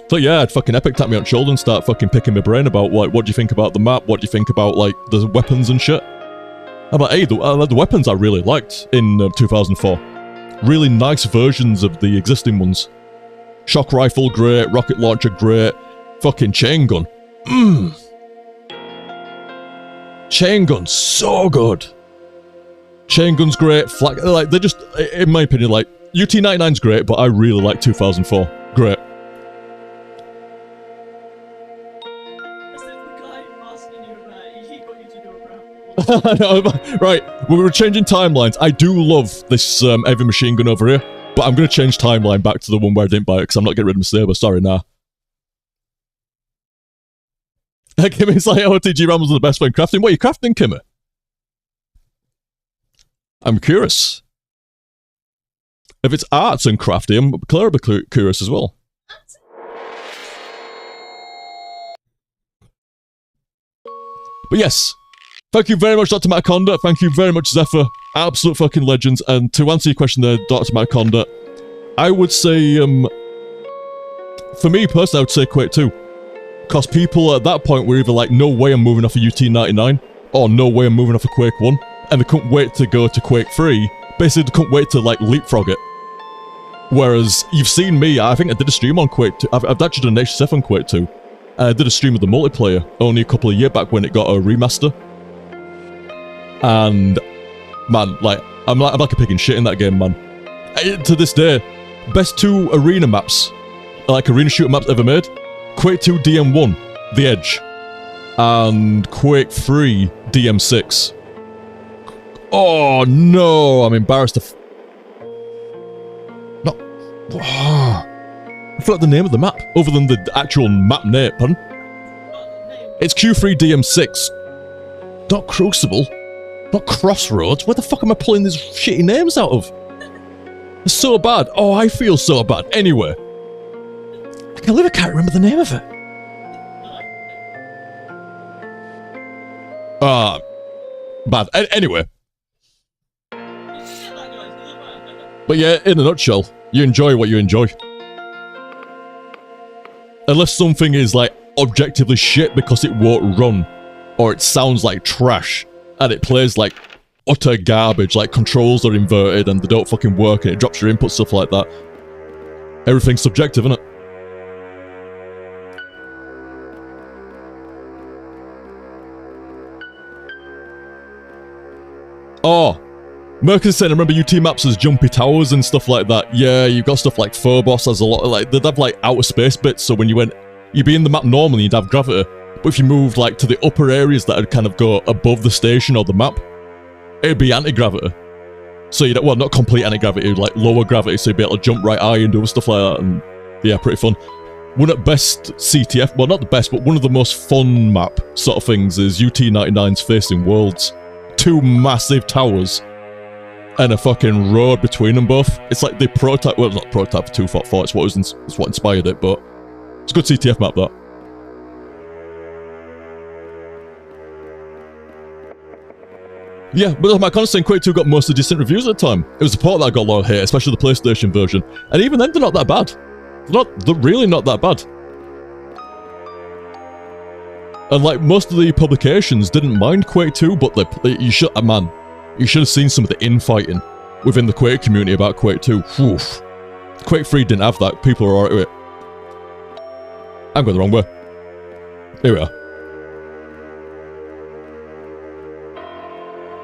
So yeah, I'd fucking Epic tap me on the shoulder and start fucking picking my brain about like, what do you think about the map, what do you think about like the weapons and shit. I'm like, hey, the weapons I really liked in 2004. Really nice versions of the existing ones. Shock rifle, great. Rocket launcher, great. Fucking chain gun. Chain gun, so good. Chain gun's great. Like, they're just, in my opinion, like, UT99's great, but I really like 2004. Great. Right, we were changing timelines. I do love this heavy machine gun over here, but I'm going to change timeline back to the one where I didn't buy it because I'm not getting rid of my saber. Sorry, nah. Kimmy's like, oh, TG Rambles are the best when crafting. What are you crafting, Kimmy? I'm curious. If it's arts and crafting, I'm clearly curious as well. But yes. Thank you very much, Dr. Mataconda. Thank you very much, Zephyr. Absolute fucking legends. And to answer your question there, Dr. Mataconda, I would say, for me personally, I would say Quake 2. Because people at that point were either like, no way I'm moving off of UT99, or no way I'm moving off of Quake 1, and they couldn't wait to go to Quake 3. Basically, they couldn't wait to, like, leapfrog it. Whereas, you've seen me, I think I did a stream on Quake 2. I've actually done an HTSFL on Quake 2. And I did a stream of the multiplayer only a couple of years back when it got a remaster. And man, like I'm like a pig in shit in that game, man. To this day, best 2 arena maps, like arena shooter maps ever made: Quake 2 DM1, The Edge, and Quake 3 DM6. Oh no, I'm embarrassed to no. I forgot the name of the map, other than the actual map name, pardon? It's Q3 DM6. Not Crucible. Not Crossroads. Where the fuck am I pulling these shitty names out of? It's so bad. Oh, I feel so bad. Anyway. I can't believe I can't remember the name of it. Bad. Anyway. But yeah, in a nutshell, you enjoy what you enjoy. Unless something is like objectively shit because it won't run, or it sounds like trash, and it plays like utter garbage, like controls are inverted and they don't fucking work and it drops your input, stuff like that. Everything's subjective, isn't it? Oh, Mercury's saying, I remember UT maps as jumpy towers and stuff like that. Yeah, you've got stuff like Phobos has a lot of, like, they'd have like outer space bits, so when you'd be in the map normally, you'd have gravity. But if you moved like to the upper areas that would kind of go above the station or the map, it'd be anti-gravity. So you'd, well, not complete anti-gravity, like lower gravity, so you'd be able to jump right high and do stuff like that, and yeah, pretty fun. One of the best CTF, well, not the best, but one of the most fun map sort of things is UT99's Facing Worlds. 2 massive towers and a fucking road between them both. It's like the prototype, well, not prototype for 244, it's what inspired it, but it's a good CTF map, that. Yeah, but my constant Quake 2 got mostly decent reviews at the time. It was the port that got a lot of hate, especially the PlayStation version. And even then, they're not that bad. They're really not that bad. And like, most of the publications didn't mind Quake 2, but you should have seen some of the infighting within the Quake community about Quake 2. Oof. Quake 3 didn't have that. People are alright with it. I'm going the wrong way. Here we are.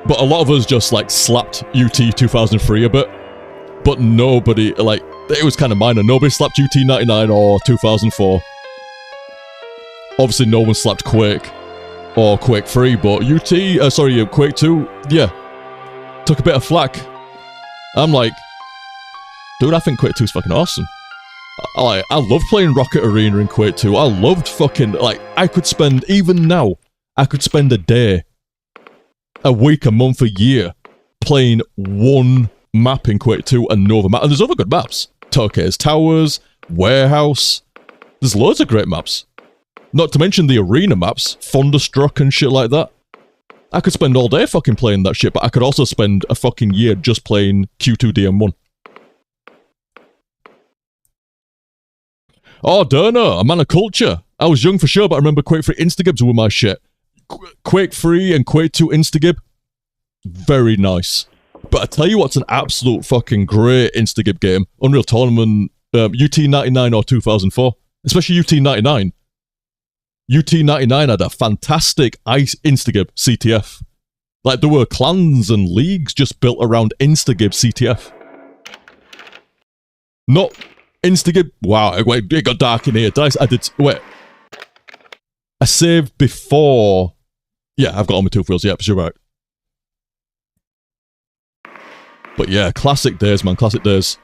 But a lot of us just like slapped UT 2003 a bit. But nobody, like, it was kind of minor. Nobody slapped UT 99 or 2004. Obviously no one slapped Quake or Quake 3, but Quake 2, yeah, took a bit of flack. I'm like, dude, I think Quake 2 is fucking awesome. I love playing Rocket Arena in Quake 2. I loved fucking, like, even now, I could spend a day, a week, a month, a year playing one map in Quake 2 and no other map. And there's other good maps. Tokyo's Towers, Warehouse. There's loads of great maps. Not to mention the arena maps, Thunderstruck and shit like that. I could spend all day fucking playing that shit, but I could also spend a fucking year just playing Q2 DM1. Oh, don't know, a man of culture. I was young for sure, but I remember Quake 3 Instagibs were my shit. Quake 3 and Quake 2 Instagib, very nice. But I tell you what's an absolute fucking great Instagib game, Unreal Tournament, UT99 or 2004, especially UT99. UT99 had a fantastic ice Instagib CTF. Like, there were clans and leagues just built around Instagib CTF. Not Instagib. Wow, it got dark in here. Wait. I saved before. Yeah, I've got all my 2 wheels. Yeah, you're right. But yeah, classic days, man. Classic days.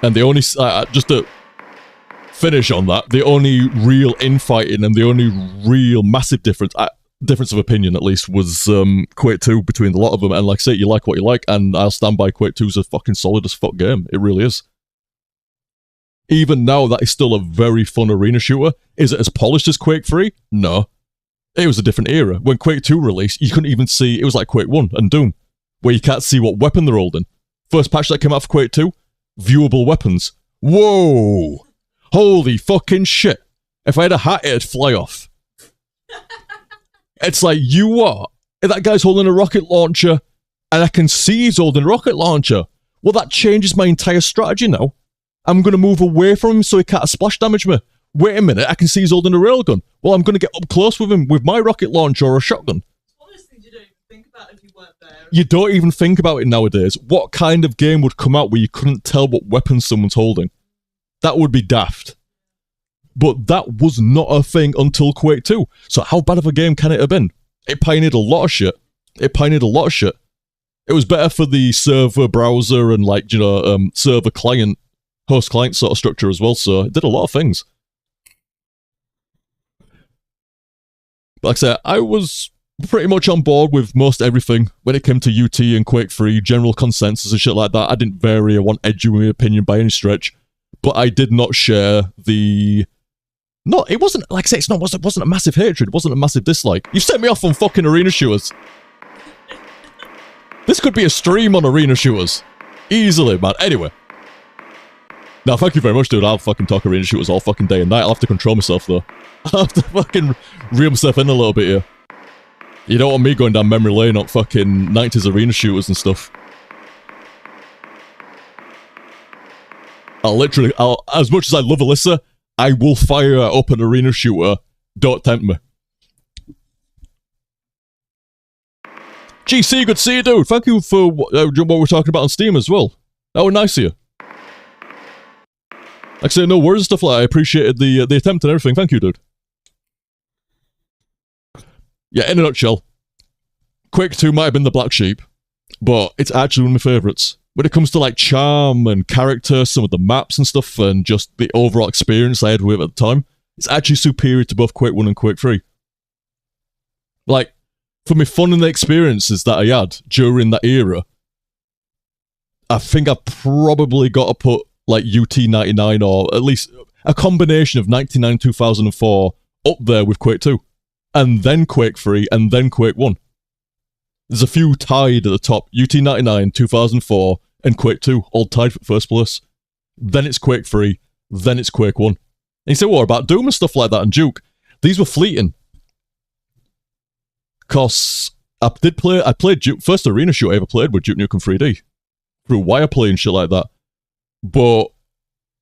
And the only, just to finish on that, the only real infighting and the only real massive difference of opinion, at least, was Quake 2 between a lot of them. And like I say, you like what you like, and I'll stand by Quake 2's a fucking solid as fuck game. It really is. Even now, that is still a very fun arena shooter. Is it as polished as Quake 3? No. It was a different era. When Quake 2 released, you couldn't even see, it was like Quake 1 and Doom, where you can't see what weapon they're holding. First patch that came out for Quake 2, viewable weapons. Whoa! Holy fucking shit. If I had a hat, it'd fly off. It's like, that guy's holding a rocket launcher, and I can see he's holding a rocket launcher. Well, that changes my entire strategy now. I'm going to move away from him so he can't splash damage me. Wait a minute, I can see he's holding a railgun. Well, I'm going to get up close with him with my rocket launcher or a shotgun. It's one of those things you don't even think about if you weren't there. You don't even think about it nowadays. What kind of game would come out where you couldn't tell what weapon someone's holding? That would be daft. But that was not a thing until Quake 2. So how bad of a game can it have been? It pioneered a lot of shit. It was better for the server browser and server client, host client sort of structure as well, so it did a lot of things. But like I said, I was pretty much on board with most everything when it came to UT and Quake 3, general consensus and shit like that. I didn't vary or want edgy with my opinion by any stretch, but I did not share the... No, it wasn't, like I say, it wasn't a massive hatred, it wasn't a massive dislike. You set me off on fucking arena shooters. This could be a stream on arena shooters. Easily, man. Anyway. Now, thank you very much, dude. I'll fucking talk arena shooters all fucking day and night. I'll have to control myself, though. I'll have to fucking reel myself in a little bit here. You don't want me going down memory lane on fucking 90s arena shooters and stuff. I'll as much as I love Alisa, I will fire up an arena shooter. Don't tempt me. GC, good to see you, dude. Thank you for what we're talking about on Steam as well. That was nice of you. Like I say, no worries and stuff like that. I appreciated the attempt and everything. Thank you, dude. Yeah, in a nutshell, Quake 2 might have been the black sheep, but it's actually one of my favourites. When it comes to like charm and character, some of the maps and stuff, and just the overall experience I had with it at the time, it's actually superior to both Quake 1 and Quake 3. Like, for me fun and the experiences that I had during that era, I think I've probably got to put like UT 99 or at least a combination of 99 2004 up there with Quake 2. And then Quake 3 and then Quake 1. There's a few tied at the top. UT 99, 2004 and Quake 2 all tied for first place. Then it's Quake 3, then it's Quake 1. And you say, what about Doom and stuff like that and Duke? These were fleeting. Cause I played Duke, first arena shooter I ever played with Duke Nukem 3D. Through wireplay and shit like that. But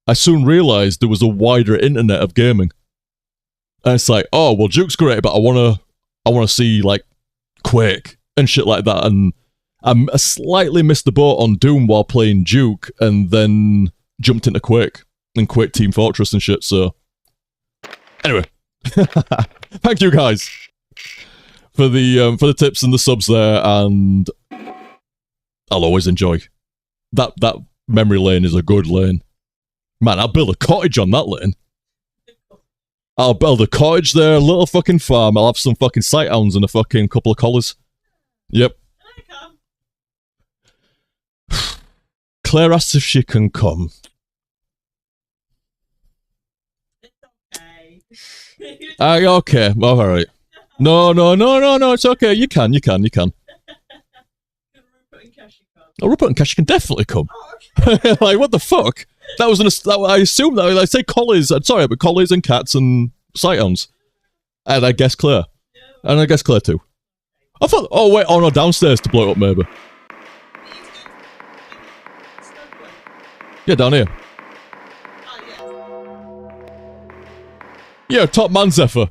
I soon realised there was a wider internet of gaming. And it's like, oh, well, Duke's great, but I wanna see, like, Quake and shit like that. And I slightly missed the boat on Doom while playing Duke, and then jumped into Quake. And Quake Team Fortress and shit, so... Anyway. Thank you, guys. For the tips and the subs there, and I'll always enjoy. That memory lane is a good lane. Man, I'll build a cottage on that lane. I'll build a cottage there, a little fucking farm. I'll have some fucking sighthounds and a fucking couple of collars. Yep. Claire asks if she can come. Okay. Alright. No, it's okay. You can. Oh, Rupert and Cash can definitely come. Oh, okay. Like, what the fuck? That was I assume that I say collies. Sorry, but collies and cats and sighthounds. And I guess Claire. And I guess Claire too. I thought, oh wait, no, downstairs to blow it up maybe. Yeah, down here. Yeah, top man Zephyr.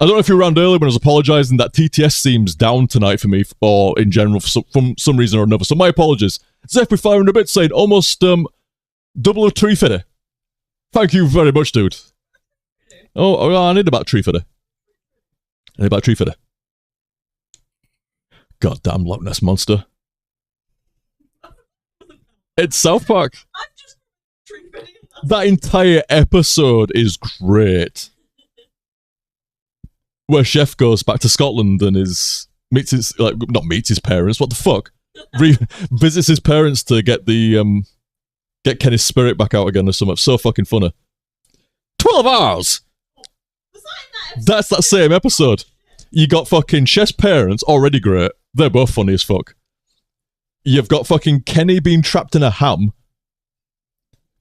I don't know if you were around earlier when I was apologising that TTS seems down tonight for me, or in general, from some reason or another. So my apologies. Zephyr 500 bits saying almost double of tree fitty. Thank you very much, dude. Oh, I need about tree fitty. Goddamn Loch Ness monster. It's South Park. I'm just tripping. That entire episode is great. Where Chef goes back to Scotland and meets his parents. What the fuck? Visits his parents to get the get Kenny's spirit back out again or something. So fucking funny. 12 hours. Was that in that That's that same episode. You got fucking Chef's parents, already great. They're both funny as fuck. You've got fucking Kenny being trapped in a ham.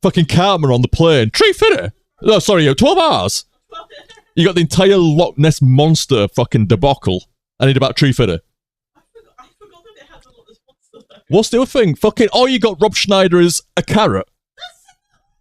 Fucking Cartman on the plane. Tree fitter. Oh, sorry, 12 hours. You got the entire Loch Ness monster fucking debacle. I need about tree fitter. I forgot that it had a lot of monster though. What's the other thing? Fucking, all you got Rob Schneider is a carrot.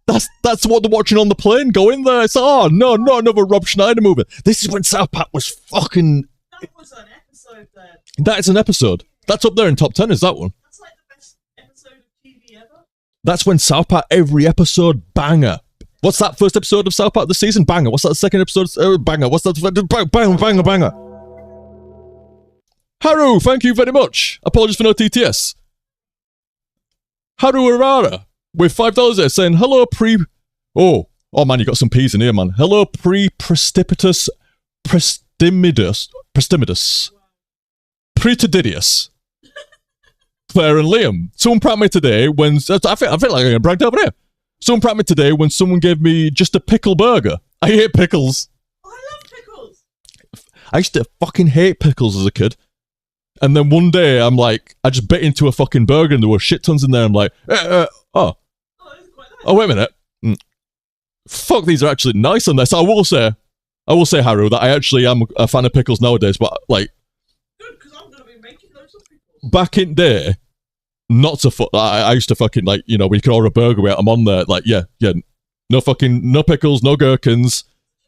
That's what they're watching on the plane. Go in there. It's oh no, not another Rob Schneider movie. This is when South Park was fucking. That was an episode then. That is an episode. That's up there in top 10. Is that one? That's like the best episode of TV ever. That's when South Park every episode banger. What's that first episode of South Park this season? Banger. What's that second episode? Banger. What's that? Banger, banger. Haru, thank you very much. Apologies for no TTS. Haru Arara with $5 there saying, hello Oh man, you got some P's in here, man. Hello precipitous Prestimitus. Pretididius. Claire and Liam. Someone pranked me today when... I feel like I'm getting pranked over here. Someone pranked me today when someone gave me just a pickle burger. I hate pickles. Oh, I love pickles. I used to fucking hate pickles as a kid. And then one day, I'm like, I just bit into a fucking burger and there were shit tons in there. I'm like, Oh, that's quite nice. oh, wait a minute. Fuck, these are actually nice on this. I will say, Haru, that I actually am a fan of pickles nowadays, but like, Good, because I'm going to be making loads of pickles. back in day, not to fuck. I used to fucking like, you know, when you could order a burger where I'm on there, like, yeah, no pickles, no gherkins.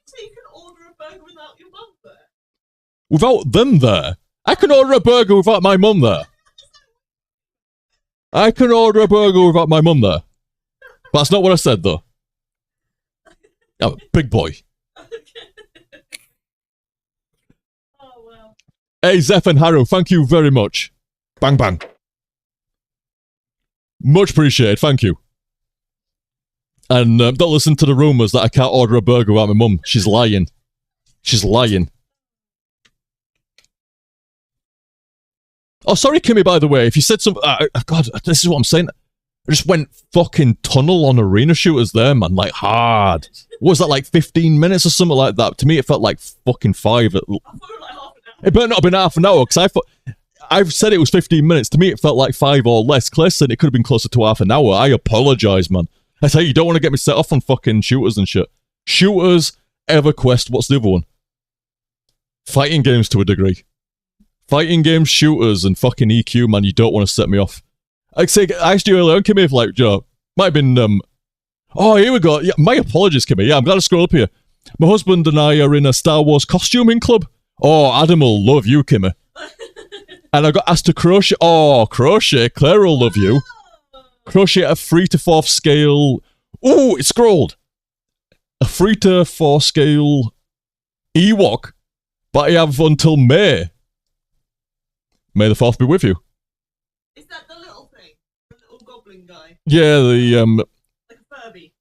So you can order a burger without your mum there? Without them there, I can order a burger without my mum there. I can order a burger without my mum there. But that's not what I said, though. I'm a big boy. Oh, well. Hey, Zeph and Haru, thank you very much. Bang, bang. Much appreciated, thank you. And don't listen to the rumours that I can't order a burger without my mum. She's lying. She's lying. Oh, sorry, Kimmy, by the way. If you said some... God, this is what I'm saying. I just went fucking tunnel on arena shooters there, man. Like, hard. What was that, like 15 minutes or something like that? To me, it felt like fucking 5. I thought it was like half an hour. It better not have been half an hour, because I've said it was 15 minutes. To me, it felt like 5 or less. Claire said it could have been closer to half an hour. I apologise, man. I tell you, you don't want to get me set off on fucking shooters and shit. Shooters, EverQuest, what's the other one? Fighting games to a degree. Fighting games, shooters, and fucking EQ, man, you don't want to set me off. I asked you earlier on, Kimmy, if like, you know, might have been, oh, here we go. Yeah, my apologies, Kimmy. Yeah, I'm glad to scroll up here. My husband and I are in a Star Wars costuming club. Oh, Adam will love you, Kimmy. And I got asked to crochet. Oh, crochet. Claire will love you. Crochet at a 3 to 4 scale. Oh, it scrolled. A 3 to 4 scale Ewok. But I have until May. May the 4th be with you. Is that the little thing? The little goblin guy? Yeah, the, Like a Furby?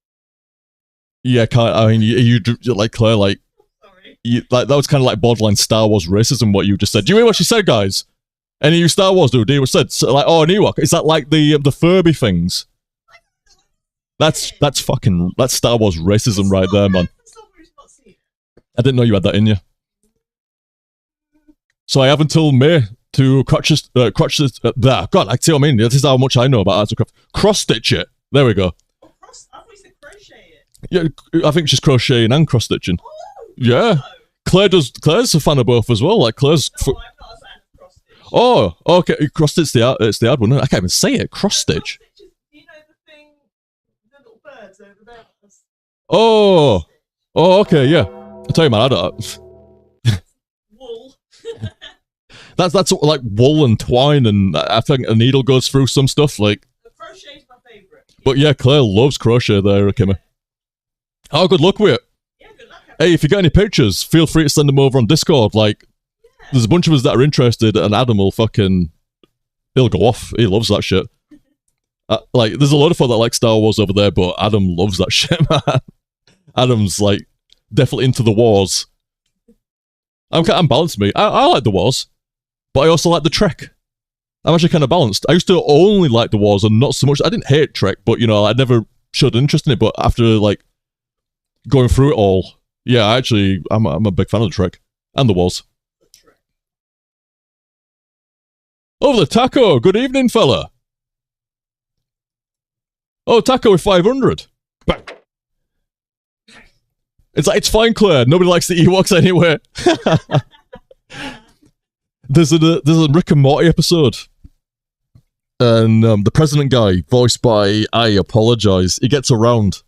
yeah, I mean, you like, Claire, like, Sorry. like that was kind of like borderline Star Wars racism, what you just said. Do you hear what she said, guys? Any of you Star Wars do you what said? So, like, oh, an Ewok. Is that like the Furby things? That's Star Wars racism right there, man. Somebody's not seen it. I didn't know you had that in you. So I have until May to God, I see what I mean. This is how much I know about arts and craft. Cross-stitch it. There we go. Oh, I thought you said crochet it. Yeah, I think she's crocheting and cross-stitching. Oh, Yeah. no. Claire's a fan of both as well. Like, Claire's... No, I'm not a fan of cross stitch. Oh, okay. Cross-stitch, it's the hard one. I can't even say it. Cross-stitch. Cross stitch is, you know the thing, the little birds over there. Oh. Oh, okay, yeah. I'll tell you, man, I don't... Wool. That's like wool and twine, and I think a needle goes through some stuff, like... The crochet is my favourite. But yeah, Claire loves crochet there, Kimmy. Oh, good luck with it. Yeah, good luck. Hey, if you got any pictures, feel free to send them over on Discord. Like, there's a bunch of us that are interested, and Adam will fucking... He'll go off. He loves that shit. Like, there's a lot of folk that like Star Wars over there, but Adam loves that shit, man. Adam's, like, definitely into the wars. I'm balanced, me. I like the wars, but I also like the Trek. I'm actually kind of balanced. I used to only like the wars and not so much... I didn't hate Trek, but, you know, I never showed interest in it, but after, like, going through it all, yeah, I'm a big fan of the Trek. And the wars. Over the Taco! Good evening, fella! Oh, Taco with 500. Bang. It's like, it's fine, Claire. Nobody likes the Ewoks anyway. There's a Rick and Morty episode. And the president guy, voiced by, I apologize, he gets around.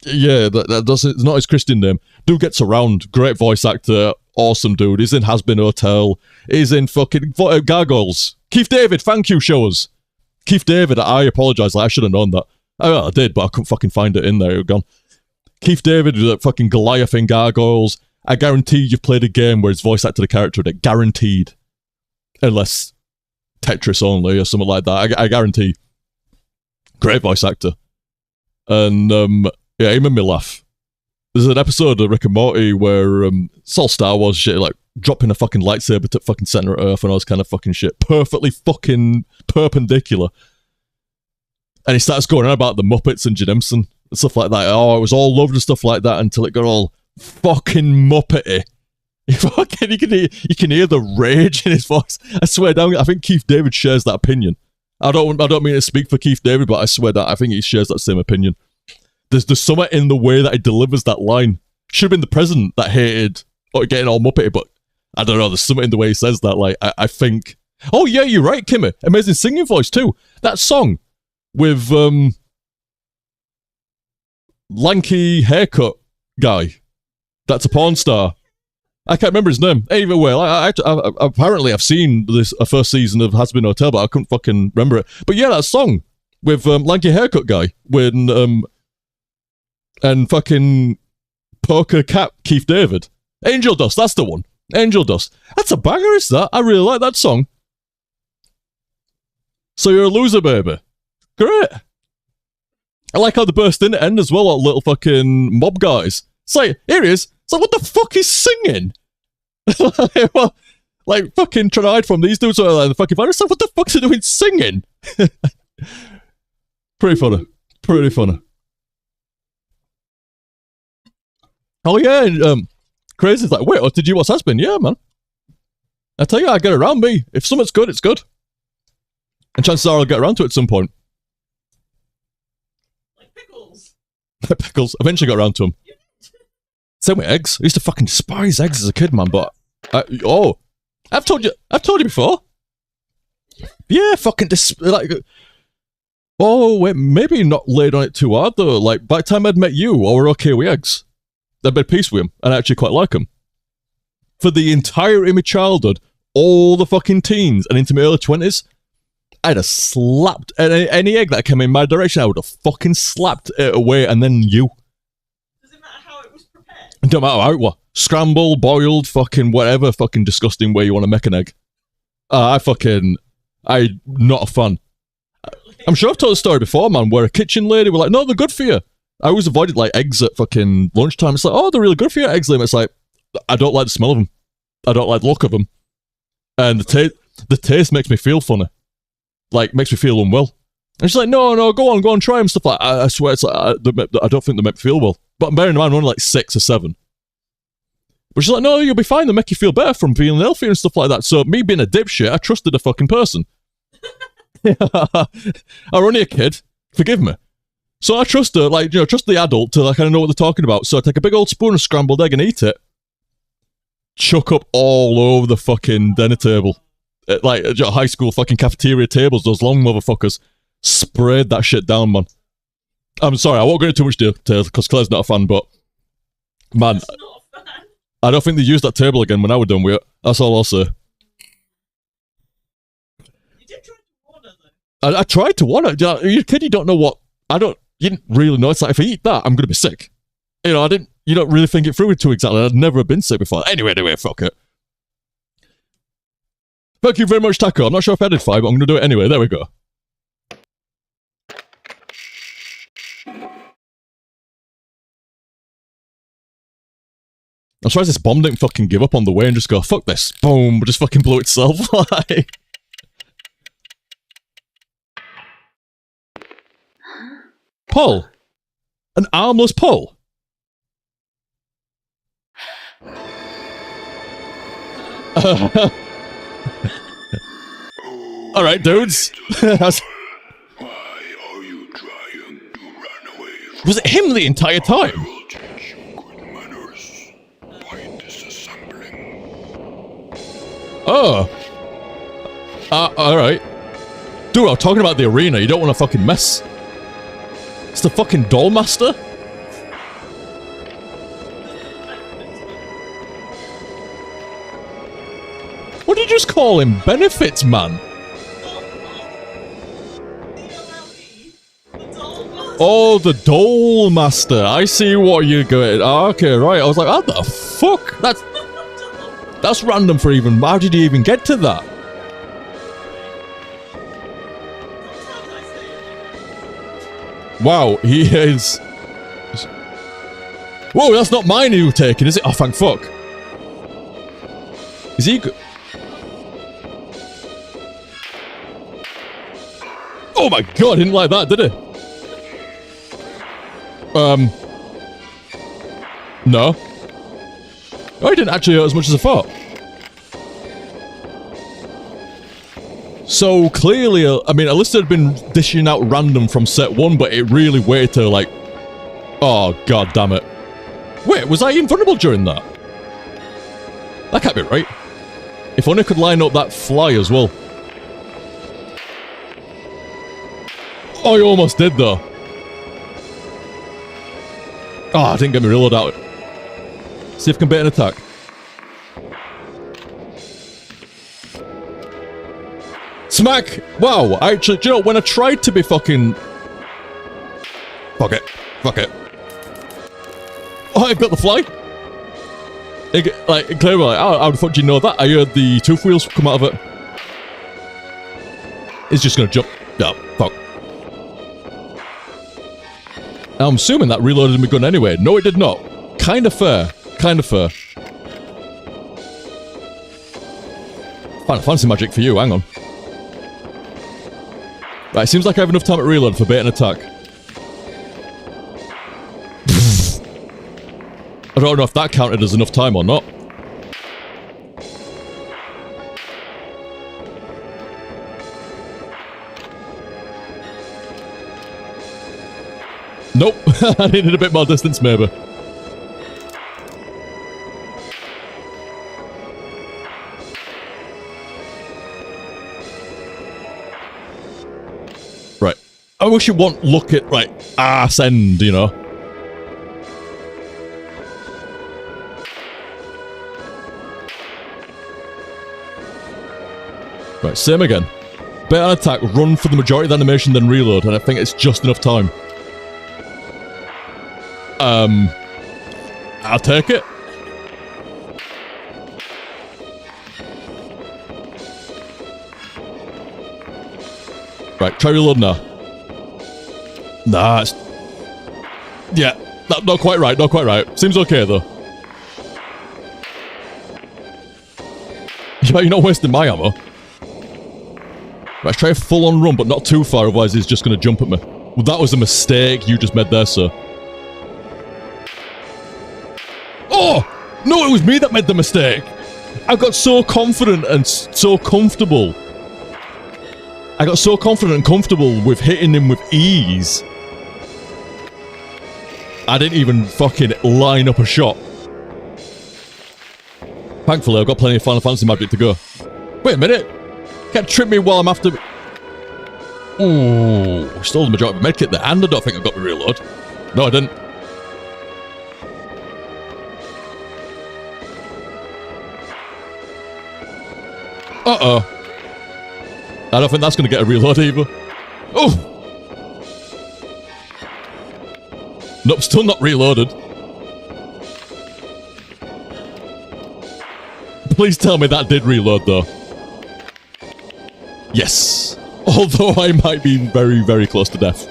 Yeah, that doesn't. It's not his Christian name. Dude gets around. Great voice actor. Awesome dude. He's in Has Been Hotel. He's in fucking Gargoyles. Keith David, thank you, shows. Keith David, I apologise. Like, I should have known that. I did, but I couldn't fucking find it in there. It was gone. Keith David, the fucking Goliath in Gargoyles. I guarantee you've played a game where he's voice acted a character in it. Guaranteed. Unless Tetris only or something like that. I guarantee. Great voice actor. And, yeah, he made me laugh. There's an episode of Rick and Morty where it's all Star Wars shit, like dropping a fucking lightsaber to fucking center of Earth and all this kind of fucking shit. Perfectly fucking perpendicular. And he starts going on about the Muppets and Jim Henson and stuff like that. Oh, it was all loved and stuff like that until it got all fucking Muppety. You can hear the rage in his voice. I swear down, I think Keith David shares that opinion. I don't mean to speak for Keith David, but I swear that I think he shares that same opinion. There's something in the way that he delivers that line. Should have been the president that hated getting all Muppety, but I don't know. There's something in the way he says that. Like I think. Oh yeah, you're right, Kimmy. Amazing singing voice too. That song with lanky haircut guy. That's a porn star. I can't remember his name. Either way, apparently I've seen a first season of Has Been Hotel, but I couldn't fucking remember it. But yeah, that song with lanky haircut guy when and fucking poker cat Keith David. Angel Dust, that's the one. Angel Dust. That's a banger, is that? I really like that song. So you're a loser, baby. Great. I like how they burst in at the end as well, like little fucking mob guys. It's like, here he is. It's like, what the fuck is singing? Like, fucking trying to hide from these dudes. Like, the fucking virus. Like, what the fuck's he doing singing? Pretty funny. Pretty funny. Oh, yeah. Crazy's like, wait, did you watch Has Been? Yeah, man. I tell you, I get around me. If something's good, it's good. And chances are I'll get around to it at some point. Like pickles. Pickles. Eventually got around to them. Same with eggs. I used to fucking despise eggs as a kid, man, but... I've told you before. Yeah, fucking oh, wait, maybe not laid on it too hard, though. Like, by the time I'd met you, I were okay with eggs. I'd made peace with them, and I actually quite like them. For the entirety of my childhood, all the fucking teens, and into my early 20s, I'd have slapped any egg that came in my direction, I would have fucking slapped it away, and then you. Does it matter how it was prepared? It don't matter how it was. Scrambled, boiled, fucking whatever fucking disgusting way you want to make an egg. I'm not a fan. I'm sure I've told the story before, man, where a kitchen lady were like, no, they're good for you. I always avoided, like, eggs at fucking lunchtime. It's like, oh, they're really good for you, eggs, Liam. It's like, I don't like the smell of them. I don't like the look of them. And the taste makes me feel funny. Like, makes me feel unwell. And she's like, no, go on, try them. Stuff like that. I swear, it's like, I don't think they make me feel well. But bearing in mind, I'm only like 6 or 7. But she's like, no, you'll be fine. They make you feel better from feeling healthy and stuff like that. So me being a dipshit, I trusted a fucking person. I'm only a kid. Forgive me. So I trust her, like, trust the adult to, like, kind of know what they're talking about. So I take a big old spoon of scrambled egg and eat it. Chuck up all over the fucking dinner table. Like, high school fucking cafeteria tables, those long motherfuckers. Sprayed that shit down, man. I'm sorry, I won't go into too much detail because Claire's not a fan, but... Man, I don't think they used that table again when I was done with it. That's all I'll say. You did try to warn her, though. I tried to warn her. You're a kid, you don't know what... You didn't really know. It's like, if I eat that, I'm going to be sick. You don't really think it through too exactly. I'd never been sick before. Anyway, fuck it. Thank you very much, Taco. I'm not sure if I did 5, but I'm going to do it anyway. There we go. I'm surprised this bomb didn't fucking give up on the way and just go, fuck this. Boom. Just fucking blew itself. Like... Paul? An armless Paul? Alright, dudes. Why are you trying to run away from Was it him the entire time? I will teach you good manners by disassembling. Oh. Alright. Dude, I'm talking about the arena. You don't want to fucking mess. It's the fucking doll master? What did you just call him? Benefits man? Oh, the Dole Master. I see what you're going. Oh, okay, right. I was like, what the fuck? That's random for even. How did you even get to that? Wow, he is. Whoa, that's not mine you were taking, is it? Oh, thank fuck. Is he good? Oh my god, he didn't like that, did he? No. Oh, he didn't actually hurt as much as I thought. So, clearly, I mean, Alisa had been dishing out random from set 1, but it really waited to, like... Oh, god damn it. Wait, was I invulnerable during that? That can't be right. If only I could line up that fly as well. Oh, you almost did, though. Oh, I didn't get me reload out. See if I can bait an attack. Smack! Wow, actually, do you know, when I tried to be fucking... Fuck it. Fuck it. Oh, I've got the fly! Like, clearly, like, how the fuck do you know that? I heard the tooth wheels come out of it. It's just gonna jump. Oh, fuck. I'm assuming that reloaded my gun anyway. No, it did not. Kinda fair. Kinda fair. Final Fantasy magic for you, hang on. Right, seems like I have enough time to reload for bait and attack. I don't know if that counted as enough time or not. Nope, I needed a bit more distance maybe. Right. I wish it won't look at, right, arse end, you know. Right, same again. Bait and attack, run for the majority of the animation, then reload, and I think it's just enough time. I'll take it. Right, try reload now. Nah, it's... Yeah, not quite right, not quite right. Seems okay, though. You're not wasting my ammo. Right, try a full-on run, but not too far, otherwise he's just going to jump at me. Well, that was a mistake you just made there, sir. Oh! No, it was me that made the mistake! I got so confident and so comfortable. I got so confident and comfortable with hitting him with ease. I didn't even fucking line up a shot. Thankfully, I've got plenty of Final Fantasy magic to go. Wait a minute! Can't trip me while I'm after... Ooh, stole the majority of the medkit there, and I don't think I got the reload. No, I didn't. Uh-oh. I don't think that's going to get a reload either. Oh! Nope, still not reloaded. Please tell me that did reload, though. Yes. Although I might be very, very close to death.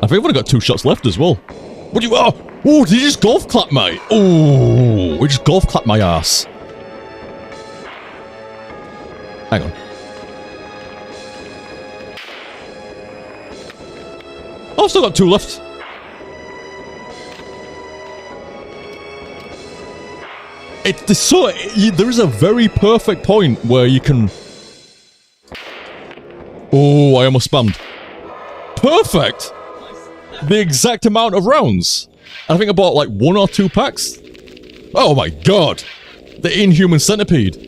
I think I've only got 2 shots left as well. What do you... Oh, did you just golf clap me? Oh, we just golf clapped my ass. Hang on. Oh, I've still got 2 left. There is a very perfect point where you can... Oh, I almost spammed. Perfect! The exact amount of rounds. I think I bought like 1 or 2 packs. Oh my god! The inhuman centipede.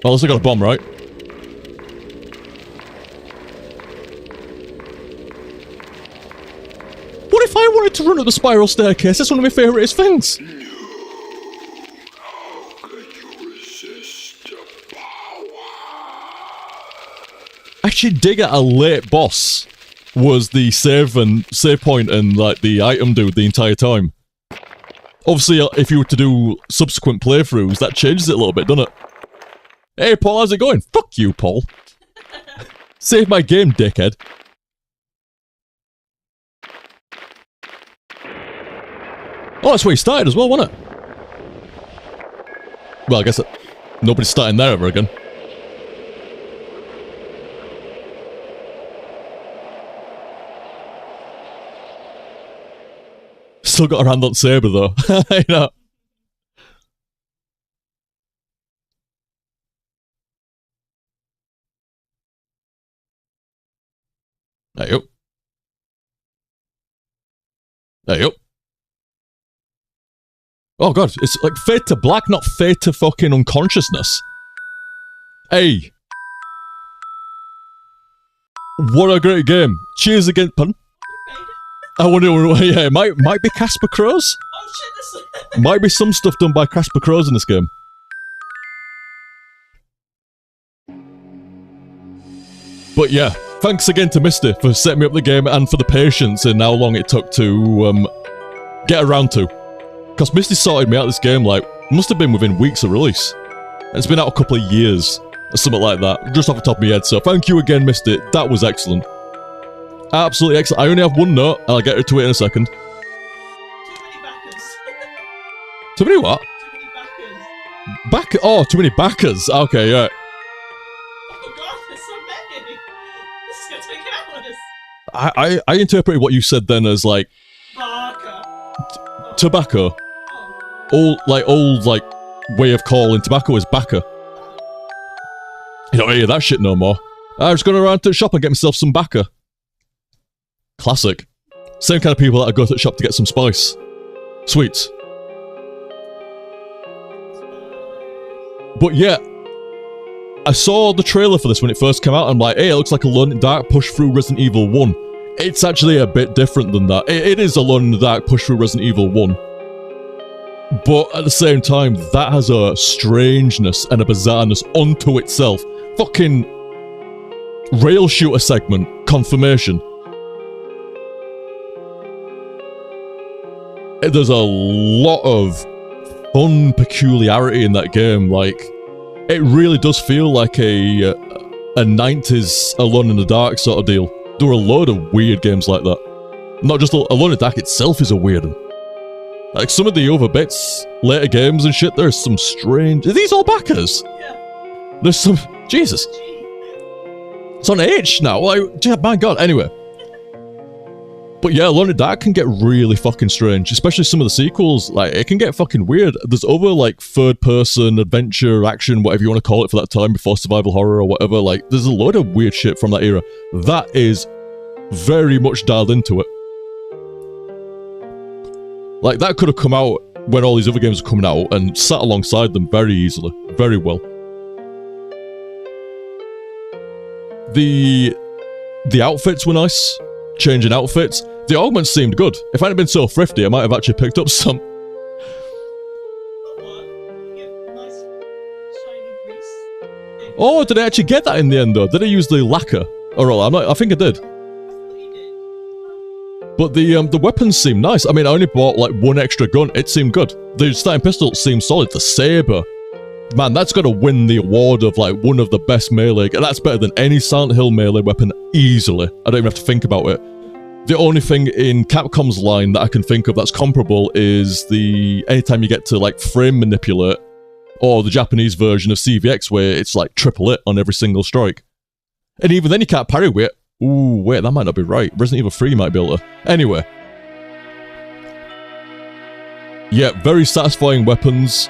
Oh, also got a bomb, right? What if I wanted to run up the spiral staircase? That's one of my favouriteest things. resist the power. I actually dig at a late boss was the save point and like the item dude the entire time. Obviously, if you were to do subsequent playthroughs, that changes it a little bit, doesn't it? Hey, Paul, how's it going? Fuck you, Paul. Save my game, dickhead. Oh, that's where you started as well, wasn't it? Well, I guess nobody's starting there ever again. Still got her hand on saber though. I know. There you go. There you go. Oh god, it's like fade to black, not fade to fucking unconsciousness. Hey. What a great game. Cheers again, pun. I wonder, yeah, it might be Casper Crows? Oh shit, this Might be some stuff done by Casper Crows in this game. But yeah, thanks again to Misty for setting me up the game and for the patience in how long it took to get around to. Because Misty sorted me out this game like, must have been within weeks of release. And it's been out a couple of years, or something like that, just off the top of my head. So thank you again, Misty, that was excellent. Absolutely excellent. I only have one note, and I'll get to it in a second. Too many backers. Too many what? Too many backers. Oh, too many backers. Okay, yeah. Oh god, there's so many. This is gonna take hours. I interpreted what you said then as like Barker. tobacco. Oh. Old way of calling tobacco is backer. You don't hear that shit no more. I'm just going around to the shop and get myself some backer. Classic. Same kind of people that go to the shop to get some spice. Sweets. But yeah, I saw the trailer for this when it first came out. I'm like, hey, it looks like Alone in the Dark push through Resident Evil 1. It's actually a bit different than that. It is Alone in the Dark push through Resident Evil 1. But at the same time, that has a strangeness and a bizarreness unto itself. Fucking rail shooter segment confirmation. There's a lot of fun peculiarity in that game. Like, it really does feel like a 90s Alone in the Dark sort of deal. There are a load of weird games like that. Not just Alone in the Dark itself is a weird one. Like, some of the other bits, later games and shit, there's some strange... Are these all backers? Yeah. There's some... Jesus. It's on H now. Like, yeah, my god. Anyway. But yeah, Alone in the Dark can get really fucking strange. Especially some of the sequels. Like, it can get fucking weird. There's other, like, third-person, adventure, action, whatever you want to call it for that time, before survival horror or whatever. Like, there's a load of weird shit from that era. That is very much dialed into it. Like, that could have come out when all these other games are coming out and sat alongside them very easily. Very well. The outfits were nice. Changing outfits. The augments seemed good. If I hadn't been so thrifty, I might have actually picked up some. Got what? You get nice shiny grease. Oh, did I actually get that in the end, though? Did I use the lacquer? Or I think I did. I thought you did. But the weapons seem nice. I mean, I only bought like one extra gun. It seemed good. The starting pistol seems solid. The saber, man, that's got to win the award of like one of the best melee. That's better than any Silent Hill melee weapon easily. I don't even have to think about it. The only thing in Capcom's line that I can think of that's comparable is the anytime you get to like frame manipulate, or the Japanese version of CVX where it's like triple it on every single strike. And even then you can't parry with it. Ooh, wait, that might not be right. Resident Evil 3 might be able to. Anyway. Yeah, very satisfying weapons.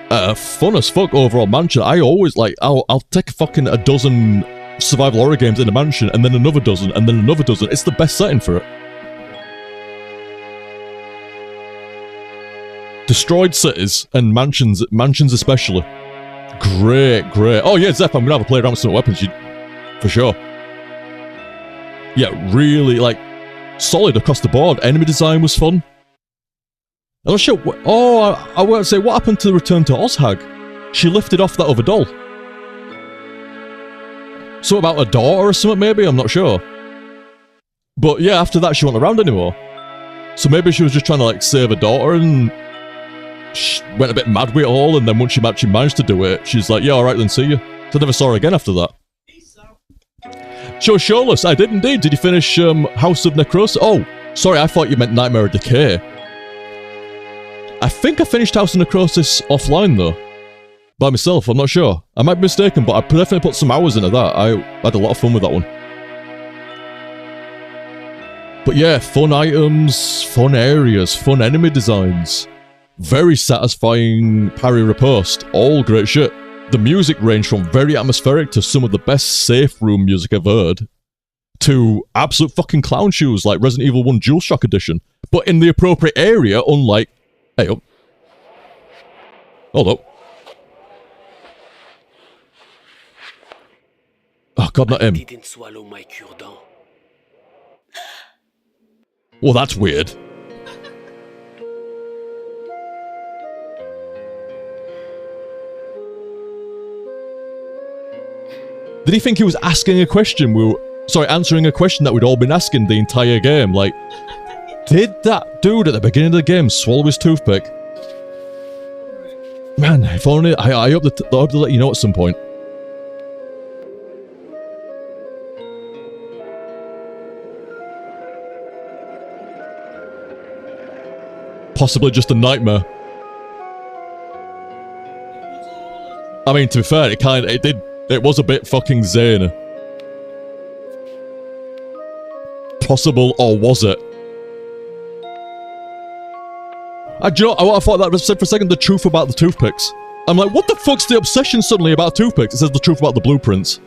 Fun as fuck overall mansion. I always like, I'll take fucking a dozen survival horror games in a mansion, and then another dozen, and then another dozen. It's the best setting for it. Destroyed cities and mansions especially. Great. Oh yeah, Zeph, I'm gonna have a play around with some weapons, for sure. Yeah, really, like, solid across the board. Enemy design was fun. I'm not sure. I won't say, what happened to the Return to Ozhag? she lifted off that other doll. Something about a daughter or something, maybe? I'm not sure. But yeah, after that, she wasn't around anymore. So maybe she was just trying to, like, save her daughter and she went a bit mad with it all, and then once she actually managed to do it, she's like, yeah, alright then, see you. So I never saw her again after that. Sure, Shawless, I did indeed. Did you finish House of Necrosis? Oh, sorry, I thought you meant Nightmare of Decay. I think I finished House of Necrosis offline, though. By myself, I'm not sure. I might be mistaken, but I definitely put some hours into that. I had a lot of fun with that one. But yeah, fun items, fun areas, fun enemy designs. Very satisfying parry riposte. All great shit. The music ranged from very atmospheric to some of the best safe room music I've heard, to absolute fucking clown shoes like Resident Evil 1 DualShock Edition, but in the appropriate area, unlike... Hey up. Hold up. Oh god, not him. Didn't swallow my cure-dent. Well, that's weird. Did he think he was asking a question? Answering a question that we'd all been asking the entire game. Like, did that dude at the beginning of the game swallow his toothpick? Man, if only I hope to let you know at some point. Possibly just a nightmare. I mean, to be fair, it was a bit fucking zany. Possible, or was it? I thought that was said for a second, the truth about the toothpicks. I'm like, what the fuck's the obsession suddenly about toothpicks? It says the truth about the blueprints.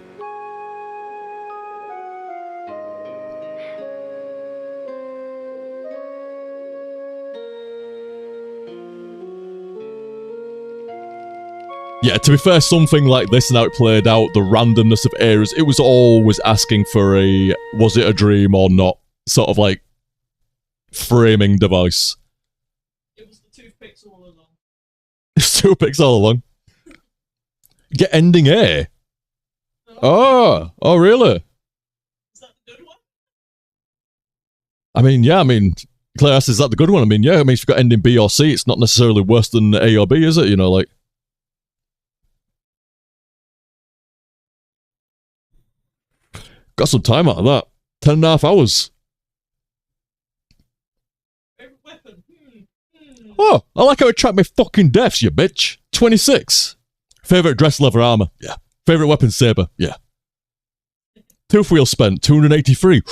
Yeah, to be fair, something like this and how it played out, the randomness of areas, it was always asking for a, was it a dream or not, sort of like, framing device. It was the toothpicks all along. It's toothpicks all along. Get ending A. Oh, really? Is that the good one? I mean, Claire asks, is that the good one? I mean, yeah, if you've got ending B or C, it's not necessarily worse than A or B, is it? You know, like... Got some time out of that. 10.5 hours. Favorite weapon? Oh, I like how it tracked my fucking deaths, you bitch. 26. Favorite dress leather armor? Yeah. Favorite weapon saber? Yeah. Tooth wheel spent 283.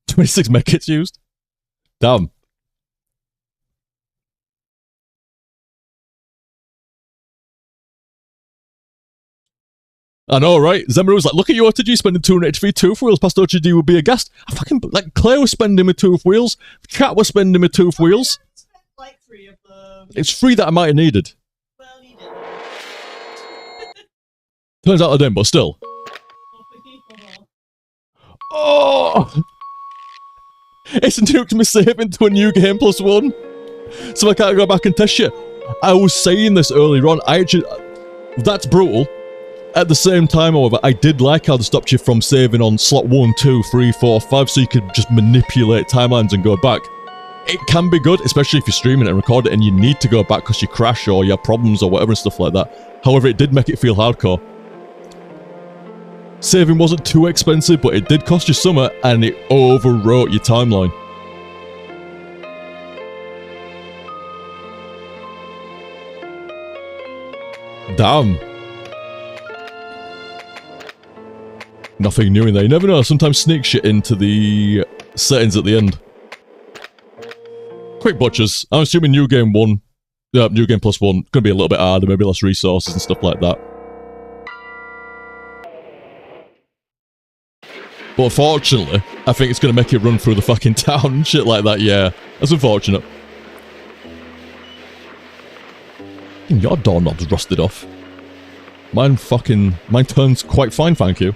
26 medkits used? Damn. I know, right? Zemmer was like, look at you, OTG spending 283 tooth wheels. Past OTG would be a guest. I fucking, like, Claire was spending my tooth wheels. Chat was spending my tooth wheels. Spent like 3 of them. It's 3 that I might have needed. Well, you did. Turns out I didn't, but still. Oh! It's nuked me save into a new game +1. So I can't go back and test shit. I was saying this earlier on. That's brutal. At the same time, however, I did like how they stopped you from saving on slot 1, 2, 3, 4, 5, so you could just manipulate timelines and go back. It can be good, especially if you're streaming it and record it and you need to go back because you crash or you have problems or whatever and stuff like that. However, it did make it feel hardcore. Saving wasn't too expensive, but it did cost you some, and it overwrote your timeline. Damn. Nothing new in there. You never know. Sometimes sneak shit into the settings at the end. Quick butchers. I'm assuming new game +1. Gonna be a little bit harder, maybe less resources and stuff like that. But unfortunately, I think it's gonna make it run through the fucking town and shit like that, yeah. That's unfortunate. Your doorknob's rusted off. Mine turns quite fine, thank you.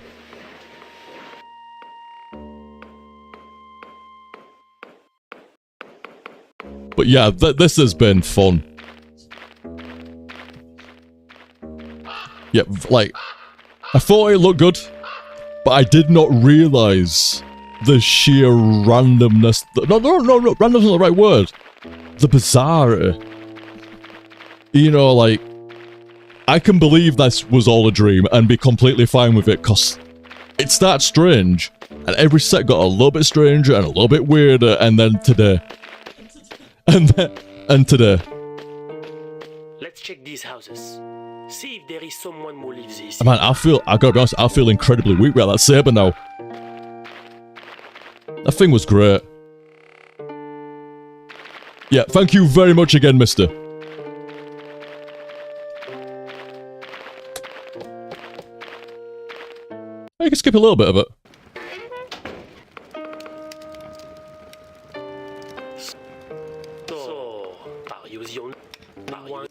But yeah, this has been fun. Yeah, like, I thought it looked good, but I did not realise the sheer randomness. No, random's not the right word. The bizarre. You know, like, I can believe this was all a dream and be completely fine with it, because it starts strange, and every set got a little bit stranger and a little bit weirder, and then today. And today. Let's check these houses. See if there is someone who lives here. Man, I gotta be honest, I feel incredibly weak about that saber now. That thing was great. Yeah, thank you very much again, mister. You can skip a little bit of it. So, are you the only one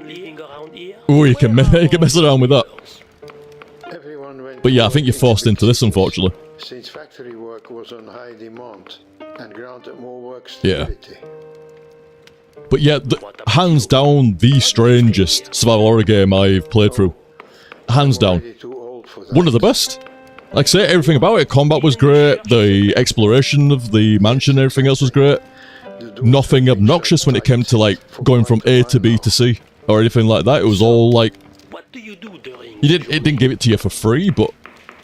living around here? Oh, you can mess around with that. But yeah, I think you're forced into this, unfortunately. Since factory work was on high demand and granted more work Yeah. stability. But yeah, hands down, the strangest survival horror game I've played through. Hands down. Already too old for that. One of the best. Like I say, everything about it. Combat was great. The exploration of the mansion and everything else was great. Nothing obnoxious when it came to, like, going from A to B to C or anything like that. It was all, like... What do you do during It didn't give it to you for free, but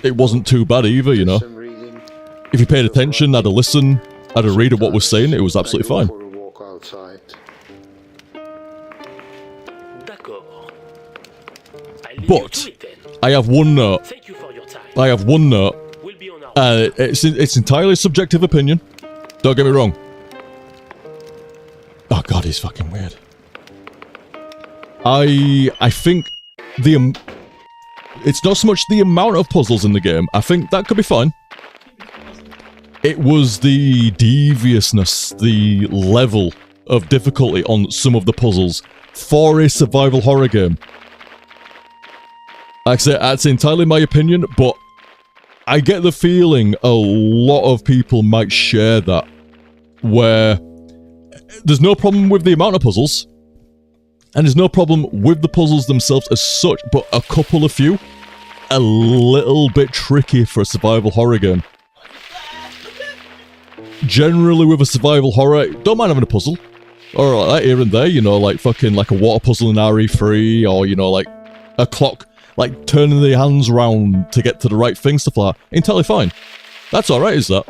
it wasn't too bad either, you know. Some reading, If you paid attention, had a listen, had a read of what was saying, it was absolutely go fine. for a walk outside. D'accord. I'll leave But- you to it then. I have one note. Thank you for your time. I have one note. We'll be on our It's entirely subjective opinion. Don't get me wrong. Oh god, he's fucking weird. I think it's not so much the amount of puzzles in the game. I think that could be fine. It was the deviousness, the level of difficulty on some of the puzzles for a survival horror game. Like I say, that's entirely my opinion, but I get the feeling a lot of people might share that, where there's no problem with the amount of puzzles, and there's no problem with the puzzles themselves as such, but a few, a little bit tricky for a survival horror game. Generally with a survival horror, don't mind having a puzzle, or like that here and there, you know, like fucking like a water puzzle in RE3, or you know, like a clock, like turning the hands round to get to the right thing, stuff like that. Entirely fine. That's alright, is that?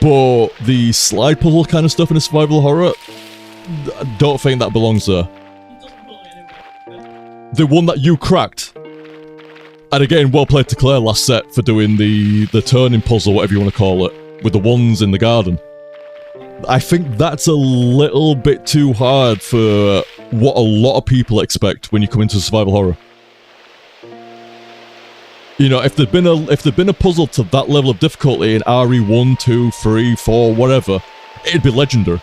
But the slide puzzle kind of stuff in a survival horror, I don't think that belongs there. The one that you cracked, and again, well played to Claire last set for doing the turning puzzle, whatever you want to call it, with the ones in the garden. I think that's a little bit too hard for what a lot of people expect when you come into survival horror. You know, if there'd been a puzzle to that level of difficulty in RE1, 2, 3, 4, whatever, it'd be legendary.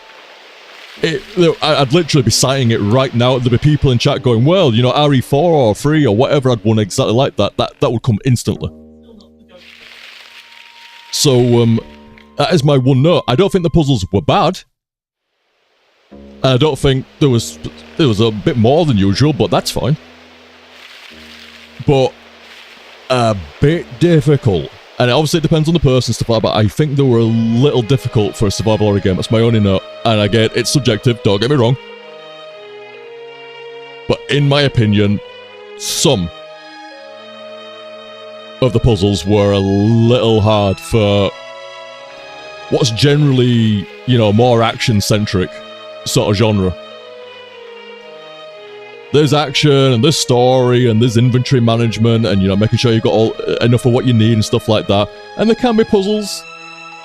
I'd literally be citing it right now. There'd be people in chat going, well, you know, RE4 or 3 or whatever had one exactly like that. That would come instantly. So, that is my one note. I don't think the puzzles were bad. I don't think there was a bit more than usual, but that's fine. But a bit difficult. And obviously it depends on the person, stuff like that, but I think they were a little difficult for a survival horror game. That's my only note. And again, it's subjective, don't get me wrong. But in my opinion, some of the puzzles were a little hard for what's generally, you know, more action-centric sort of genre. There's action, and there's story, and there's inventory management, and, you know, making sure you've got enough of what you need and stuff like that. And there can be puzzles.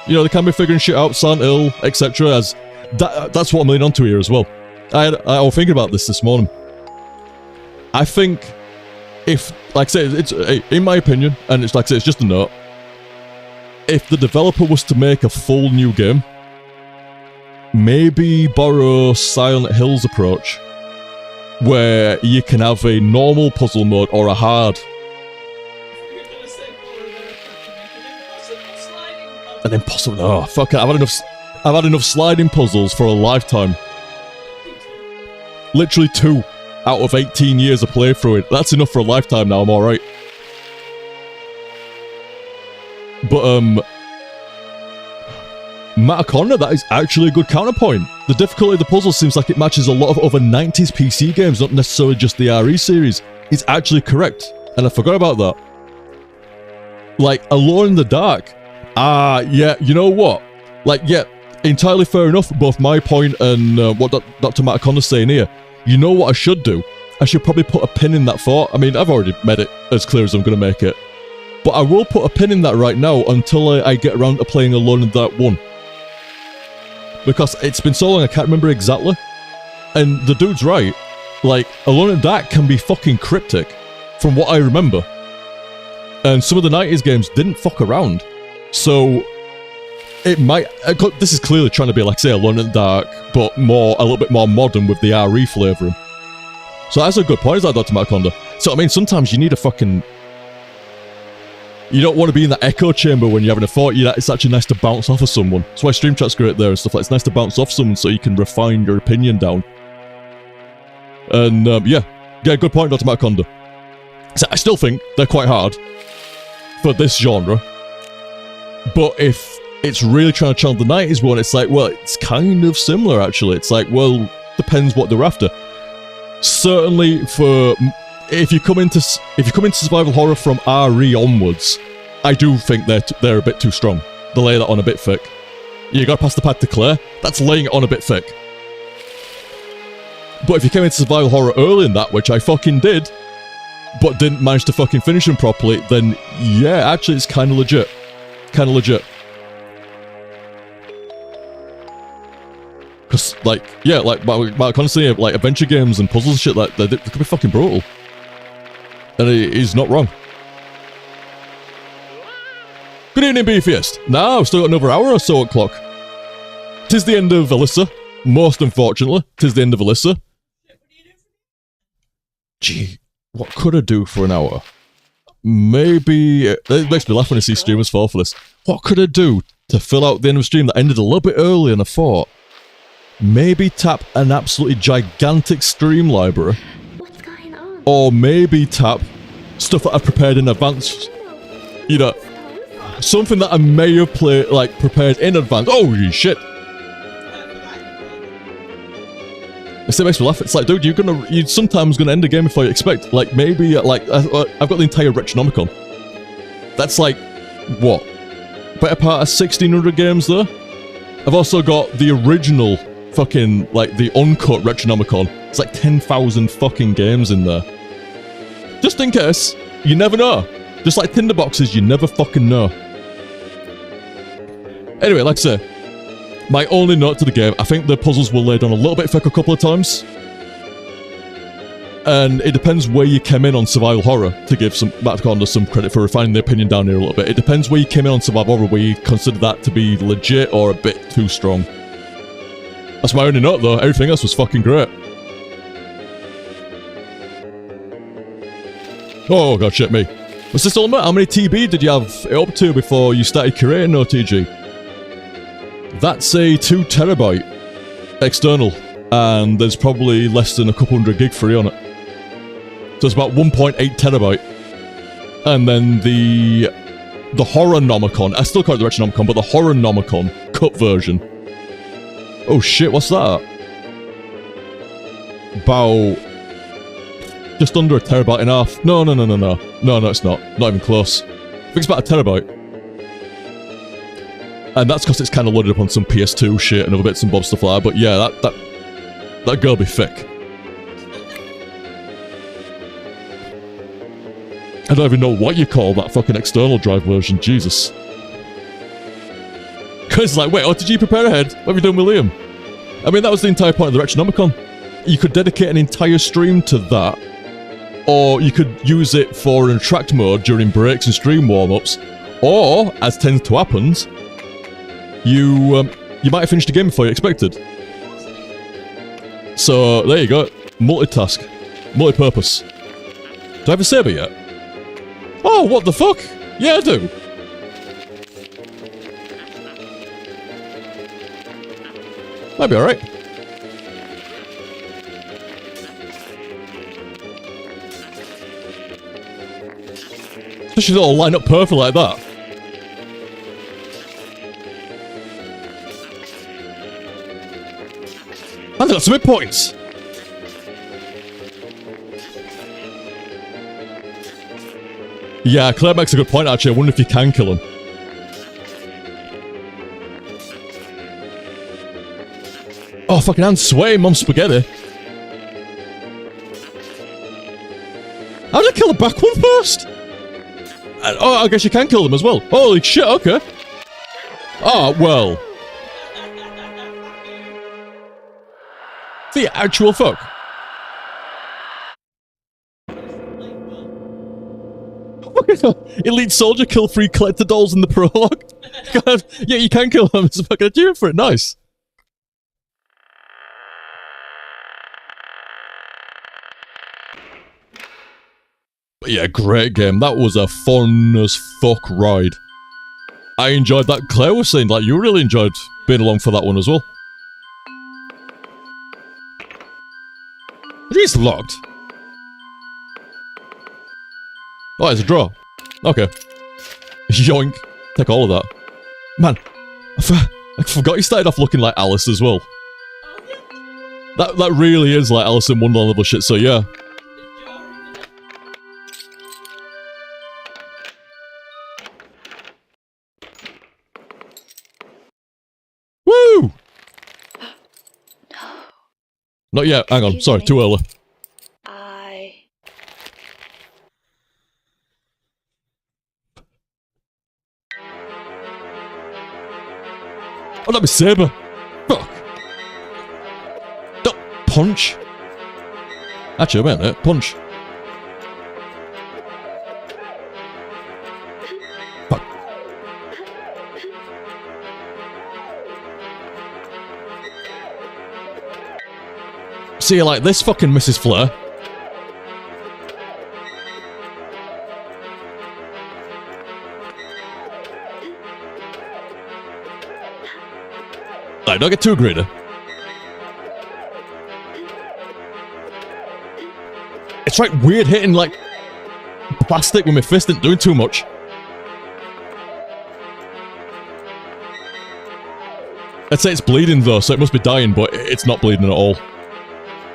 You know, they can be figuring shit out, Silent Hill, etc. As that's what I'm leaning onto here as well. I was thinking about this morning. I think if, like I say, it's in my opinion, and it's like I say, it's just a note. If the developer was to make a full new game, maybe borrow Silent Hill's approach, where you can have a normal puzzle mode or a hard. You're gonna say impossible sliding An impossible. Oh fuck it! I've had enough sliding puzzles for a lifetime. Literally 2. out of 18 years of playthrough. That's enough for a lifetime now, I'm alright. But, Mataconda, that is actually a good counterpoint. The difficulty of the puzzle seems like it matches a lot of other 90s PC games, not necessarily just the RE series. It's actually correct, and I forgot about that. Like, Alone in the Dark. Yeah, you know what? Like, yeah, entirely fair enough, both my point and what Dr. Mataconda's saying here. You know what I should do? I should probably put a pin in that thought. I mean, I've already made it as clear as I'm going to make it. But I will put a pin in that right now until I get around to playing Alone in the Dark 1. Because it's been so long, I can't remember exactly. And the dude's right. Like, Alone in the Dark can be fucking cryptic, from what I remember. And some of the 90s games didn't fuck around. So, it might... This is clearly trying to be, like, say, Alone in the Dark, but a little bit more modern with the RE flavouring. So that's a good point, is that, Dr. Mataconda? So, I mean, sometimes you need a fucking... You don't want to be in that echo chamber when you're having a thought. It's actually nice to bounce off of someone. That's why Stream Chat's great there and stuff like that. It's nice to bounce off someone so you can refine your opinion down. And, yeah, good point, Dr. Mataconda. So I still think they're quite hard for this genre. But if it's really trying to channel the 90s one, it's like, well, it's kind of similar, actually. It's like, well, depends what they're after. Certainly for... If you come into survival horror from RE onwards, I do think they're a bit too strong. They lay that on a bit thick. You gotta pass the pad to Claire. That's laying it on a bit thick. But if you came into survival horror early in that, which I fucking did, but didn't manage to fucking finish them properly, then yeah, actually it's kind of legit. Kind of legit. Because, like, yeah, like, constantly, like, adventure games and puzzles and shit, like, they could be fucking brutal. And he's not wrong. Good evening, Beefiest. Now, I've still got another hour or so at clock. 'Tis the end of Alisa. Most unfortunately, 'tis the end of Alisa. Gee, what could I do for an hour? Maybe... It makes me laugh when I see streamers fall for this. What could I do to fill out the end of the stream that ended a little bit earlier than I thought? Maybe tap an absolutely gigantic stream library. What's going on? Or maybe tap stuff that I've prepared in advance. You know, something that I may have prepared in advance. Oh, shit. It still makes me laugh. It's like, dude, you're sometimes gonna end a game before you expect. Like, maybe, I've got the entire Retronomicon. That's like, what? Better part of 1,600 games there? I've also got the original fucking, like, the uncut Retronomicon. It's like 10,000 fucking games in there. Just in case. You never know. Just like tinderboxes, you never fucking know. Anyway, like I say, my only note to the game, I think the puzzles were laid on a little bit thick a couple of times. And it depends where you came in on survival horror, to give Mataconda some credit for refining the opinion down here a little bit. It depends where you came in on survival horror, where you consider that to be legit or a bit too strong. That's my only note though, everything else was fucking great. Oh god, shit me. Was this all about how many TB did you have it up to before you started curating OTG? That's a 2 terabyte external, and there's probably less than a couple hundred gig free on it. So it's about 1.8 terabyte. And then the Horror-nomicon, I still call it the Retronomicon, but the Horror-nomicon cut version. Oh shit, what's that? About just under a terabyte and a half. No, it's not. Not even close. I think it's about a terabyte. And that's because it's kind of loaded up on some PS2 shit and other bits and bobs stuff like that. But yeah, that girl be thick. I don't even know what you call that fucking external drive version. Jesus. Because it's like, wait, did you prepare ahead? What have you done with Liam? I mean, that was the entire point of the Retronomicon. You could dedicate an entire stream to that. Or you could use it for an attract mode during breaks and stream warm-ups. Or, as tends to happen, you might have finished the game before you expected. So, there you go. Multitask. Multi-purpose. Do I have a saber yet? Oh, what the fuck? Yeah, I do. Might be alright. Especially if they all line up perfect like that. And they got some hit points. Yeah, Claire makes a good point actually. I wonder if you can kill him. Oh, fucking hands sway, Mom Spaghetti. How did I kill the back one first? Oh, I guess you can kill them as well. Holy shit, okay. Oh, well. The actual fuck. Elite soldier kill 3 collector dolls in the prologue. God, yeah, you can kill them. It's a fucking achievement for it. Nice. But yeah, great game. That was a fun as fuck ride. I enjoyed that. Claire was saying, like, you really enjoyed being along for that one as well. It's locked. Oh, it's a draw. Okay. Yoink. Take all of that. Man, I forgot you started off looking like Alice as well. That really is like Alice in Wonderland level shit, so yeah. Woo! Not yet. Hang on. Sorry, too early. Oh, that was Saber. Fuck. No, punch. Actually, wait a minute. Punch. Fuck. See you like this, fucking Mrs. Flair. Right, don't get too greedy. It's like weird hitting like plastic with my fist and doing too much. I'd say it's bleeding though, so it must be dying, but it's not bleeding at all.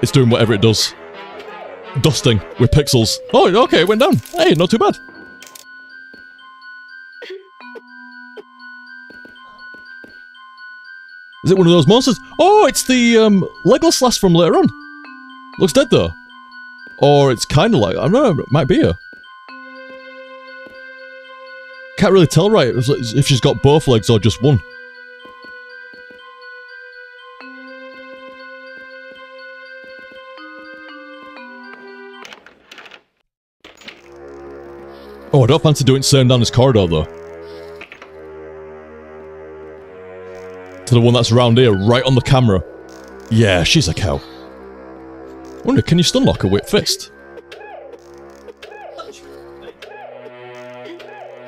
It's doing whatever it does. Dusting with pixels. Oh, okay, it went down. Hey, not too bad. Is it one of those monsters? Oh, it's the Legolas lass from later on. Looks dead though. Or it's kind of like, I don't know, it might be her. Can't really tell right if she's got both legs or just one. Oh, I don't fancy doing same down this corridor though. To the one that's around here, right on the camera. Yeah, she's a cow. Wonder, can you stun lock her with fist?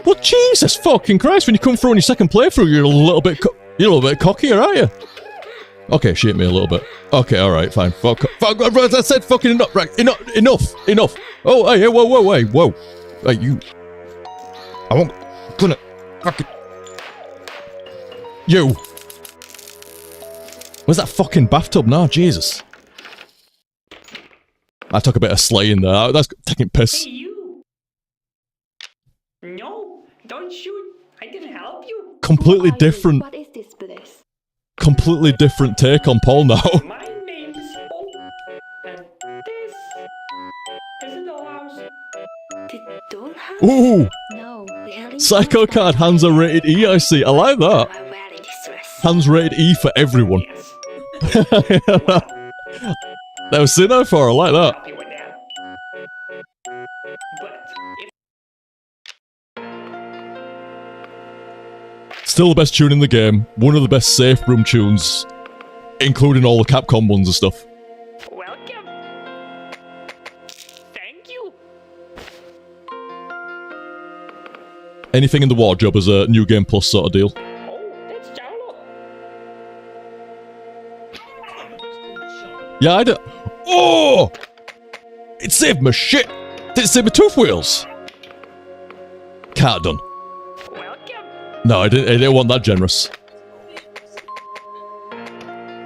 Well, Jesus fucking Christ! When you come through on your second playthrough, you're a little bit cockier, aren't you? Okay, she hit me a little bit. Okay, all right, fine. Fuck! I said fucking enough. Right, enough. Oh, hey, whoa! Hey, you! I won't. Gonna fucking you. Where's that fucking bathtub now? Jesus. I took a bit of slaying there. That's taking piss. Hey, you! No, don't shoot. I can help you. Completely different. What is this place? Completely different take on Paul now. My name is Paul, and this is a dollhouse. The dollhouse? Ooh! No, really? Psycho card hands are rated E, I see. I like that. I'm wearing distress. Hands rated E for everyone. Yes. Never seen that before, I like that. Help you with that. But if Still the best tune in the game. One of the best safe room tunes. Including all the Capcom ones and stuff. welcome. Thank you. Anything in the wardrobe is a New Game Plus sort of deal. Oh, that's Charlotte. Yeah, I did. Oh! It saved my shit! Did it save my tooth wheels? Can't done. Welcome. No, I didn't want that generous.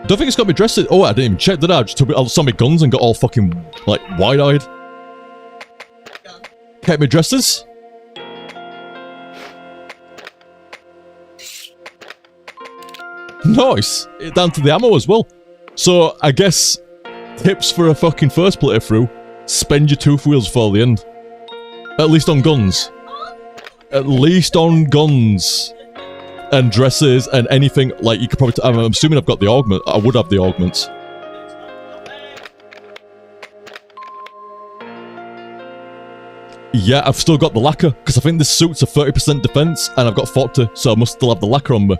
Don't think it's got me dressed. Oh, I didn't even check that out. Just I saw my guns and got all fucking, like, wide-eyed. Kept me dressed as? Nice. Down to the ammo as well. So, I guess, tips for a fucking first playthrough, spend your tooth wheels for the end. At least on guns. At least on guns. And dresses and anything, like, you could probably... I'm assuming I've got the augment. I would have the augments. Yeah, I've still got the lacquer, because I think this suit's a 30% defense, and I've got 40, so I must still have the lacquer on me.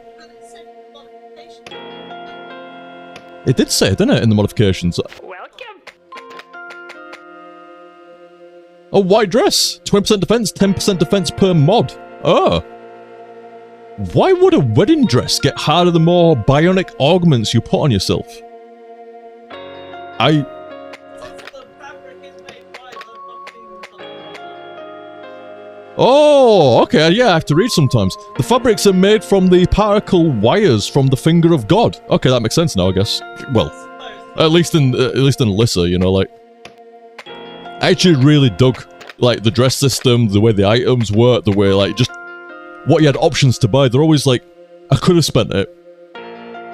It did say, didn't it, in the modifications? Welcome. A white dress! 20% defense, 10% defense per mod. Oh. Why would a wedding dress get harder the more bionic augments you put on yourself? Oh, okay, yeah, I have to read sometimes. The fabrics are made from the particle wires from the finger of God. Okay, that makes sense now, I guess. Well, at least in Alisa, you know, like... I actually really dug, like, the dress system, the way the items work, the way, like, just... what you had options to buy. They're always like, I could have spent it.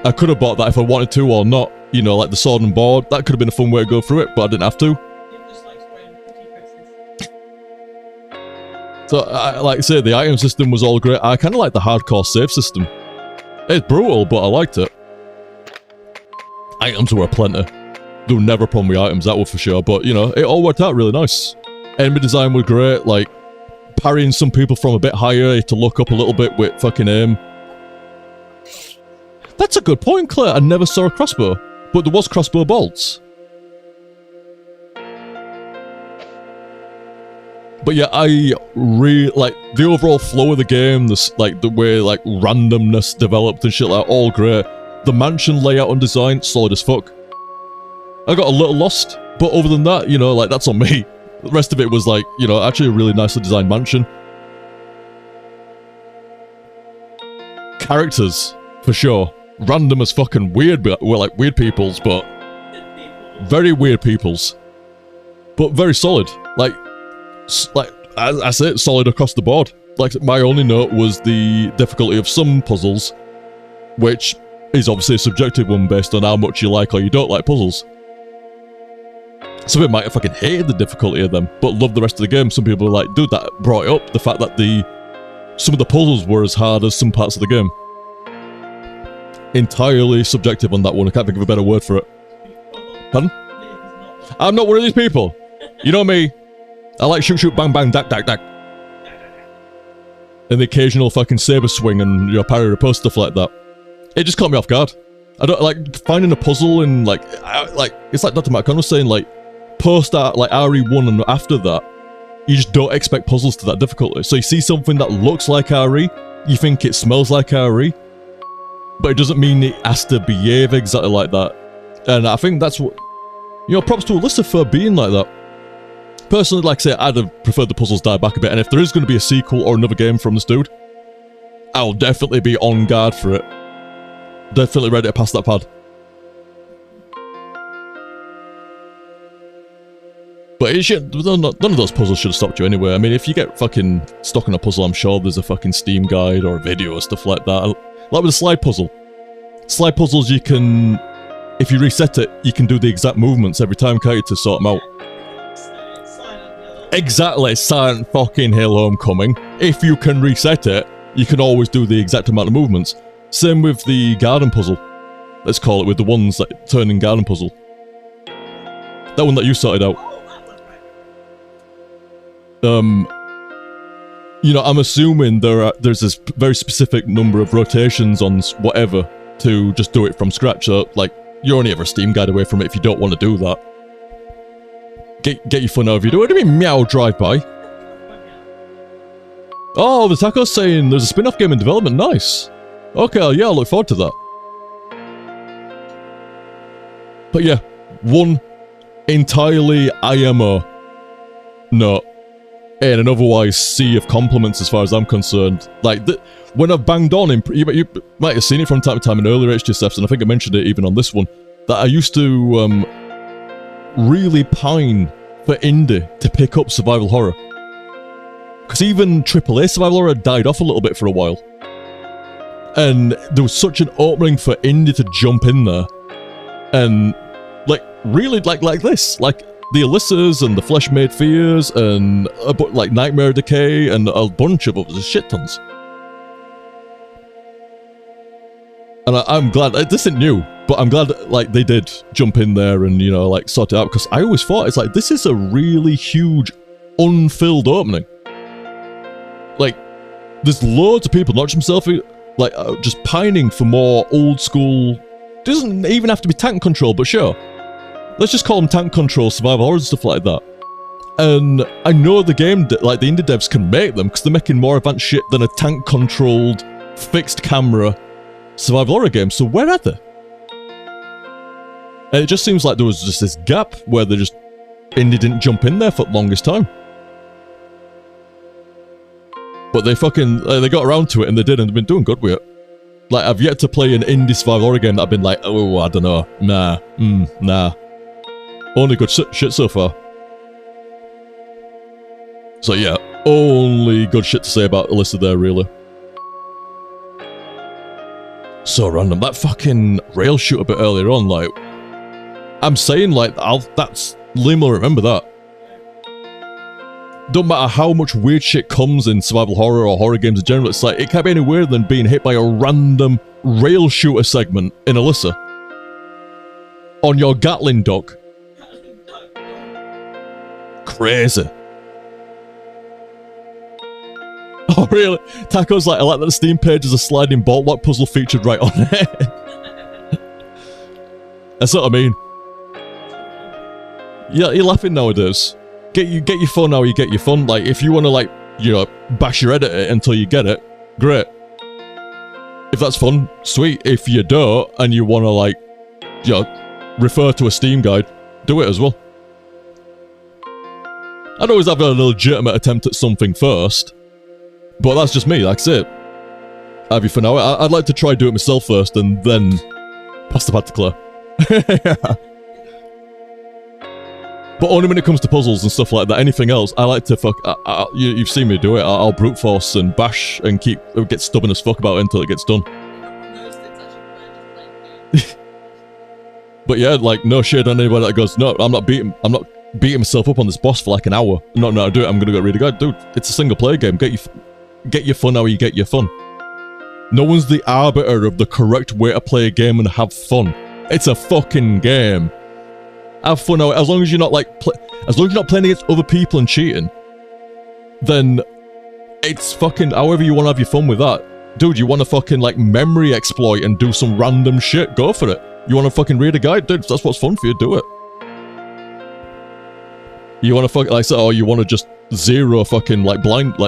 I could have bought that if I wanted to or not. You know, like the sword and board. That could have been a fun way to go through it, but I didn't have to. So, like I say, the item system was all great. I kind of like the hardcore save system. It's brutal, but I liked it. Items were plenty. There were never a problem with items, that was for sure. But, you know, it all worked out really nice. Enemy design was great, like, parrying some people from a bit higher to look up a little bit with fucking aim. That's a good point, Claire. I never saw a crossbow, but there was crossbow bolts. But yeah, I really like the overall flow of the game. This, like, the way like randomness developed and shit, like, all great. The mansion layout and design, solid as fuck. I got a little lost, but other than that, you know, like, that's on me. The rest of it was like, you know, actually a really nicely designed mansion. Characters, for sure. Random as fucking weird, but we're like weird peoples, but very weird peoples. But very solid. Like as I say, solid across the board. Like, my only note was the difficulty of some puzzles, which is obviously a subjective one based on how much you like or you don't like puzzles. Some people might have fucking hated the difficulty of them, but loved the rest of the game. Some people are like, dude, that brought it up. The fact that some of the puzzles were as hard as some parts of the game. Entirely subjective on that one. I can't think of a better word for it. Pardon? I'm not one of these people. You know me. I like shoot, shoot, bang, bang, dack, dack, dack. And the occasional fucking saber swing and your parry riposte, stuff like that. It just caught me off guard. I don't like finding a puzzle and like it's like Dr. Matt was saying, like, post like RE1 and after that, you just don't expect puzzles to that difficulty. So you see something that looks like RE, you think it smells like RE, but it doesn't mean it has to behave exactly like that. And I think that's what, you know, props to Alisa for being like that. Personally, like I say, I'd have preferred the puzzles die back a bit, and if there is going to be a sequel or another game from this dude, I'll definitely be on guard for it. Definitely ready to pass that pad. But it should, none of those puzzles should have stopped you anyway. I mean, if you get fucking stuck on a puzzle, I'm sure there's a fucking Steam guide or a video or stuff like that. Like with the slide puzzle. Slide puzzles, you can, if you reset it, you can do the exact movements every time, can't you, to sort them out. Exactly, Silent fucking Hill Homecoming. If you can reset it, you can always do the exact amount of movements. Same with the garden puzzle. Let's call it, with the ones that turning garden puzzle. That one that you sorted out. You know, I'm assuming there's this very specific number of rotations on whatever to just do it from scratch. So, like, you're only ever a Steam guide away from it if you don't want to do that. Get your fun over you. What do you mean, meow drive-by? Oh, the Taco's saying there's a spin-off game in development. Nice. Okay, yeah, I look forward to that. But yeah, one entirely IMO. No. in an otherwise sea of compliments as far as I'm concerned. Like, when I've banged on, you might have seen it from time to time in earlier HTSFs, and I think I mentioned it even on this one, that I used to really pine for indie to pick up survival horror. Because even AAA survival horror died off a little bit for a while. And there was such an opening for indie to jump in there. And, like, really, like this. Like, the Alisas and the Flesh Made Fears and like Nightmare Decay and a bunch of others, shit tons. And I'm glad, this isn't new, but I'm glad like they did jump in there and, you know, like sort it out, because I always thought it's like, this is a really huge unfilled opening. Like, there's loads of people, not just myself, like just pining for more old school, doesn't even have to be tank control, but sure. Let's just call them tank control, survival horror and stuff like that. And I know the game, like the indie devs can make them, because they're making more advanced shit than a tank controlled, fixed camera survival horror game, so where are they? And it just seems like there was just this gap where indie didn't jump in there for the longest time. But they fucking, they got around to it and they did, and they've been doing good with it. Like, I've yet to play an indie survival horror game that I've been like, oh, I don't know, nah. Only good shit so far. So yeah, only good shit to say about Alisa there, really. So random. That fucking rail shoot a bit earlier on, like, I'm saying, like, Liam will remember that. Don't matter how much weird shit comes in survival horror or horror games in general, it's like, it can't be any weirder than being hit by a random rail shooter segment in Alisa. On your Gatling dock. Crazy. Oh, really? Taco's like, I like that the Steam page is a sliding bolt lock puzzle featured right on it. That's what I mean. Yeah, you're laughing nowadays. Get your fun how you get your fun. Like, if you want to, like, you know, bash your head at it until you get it, great. If that's fun, sweet. If you don't, and you want to, like, you know, refer to a Steam guide, do it as well. I'd always have a legitimate attempt at something first. But that's just me, that's it. Have you for now? I'd like to try do it myself first and then pass the pad to Claire. But only when it comes to puzzles and stuff like that. Anything else, I like to you've seen me do it. I'll brute force and bash and get stubborn as fuck about it until it gets done. But yeah, like, no shade on anybody that goes, no, I'm not beating myself up on this boss for like an hour. No, I do it. I'm gonna go read a guide. Dude, it's a single player game. Get your fun how you get your fun. No one's the arbiter of the correct way to play a game and have fun. It's a fucking game. Have fun now. As long as you're not like, as long as you're not playing against other people and cheating, then it's fucking however you want to have your fun with that. Dude, you want to fucking like memory exploit and do some random shit? Go for it. You want to fucking read a guide? Dude, if that's what's fun for you, do it. You want to fucking, like, or you want to just zero fucking like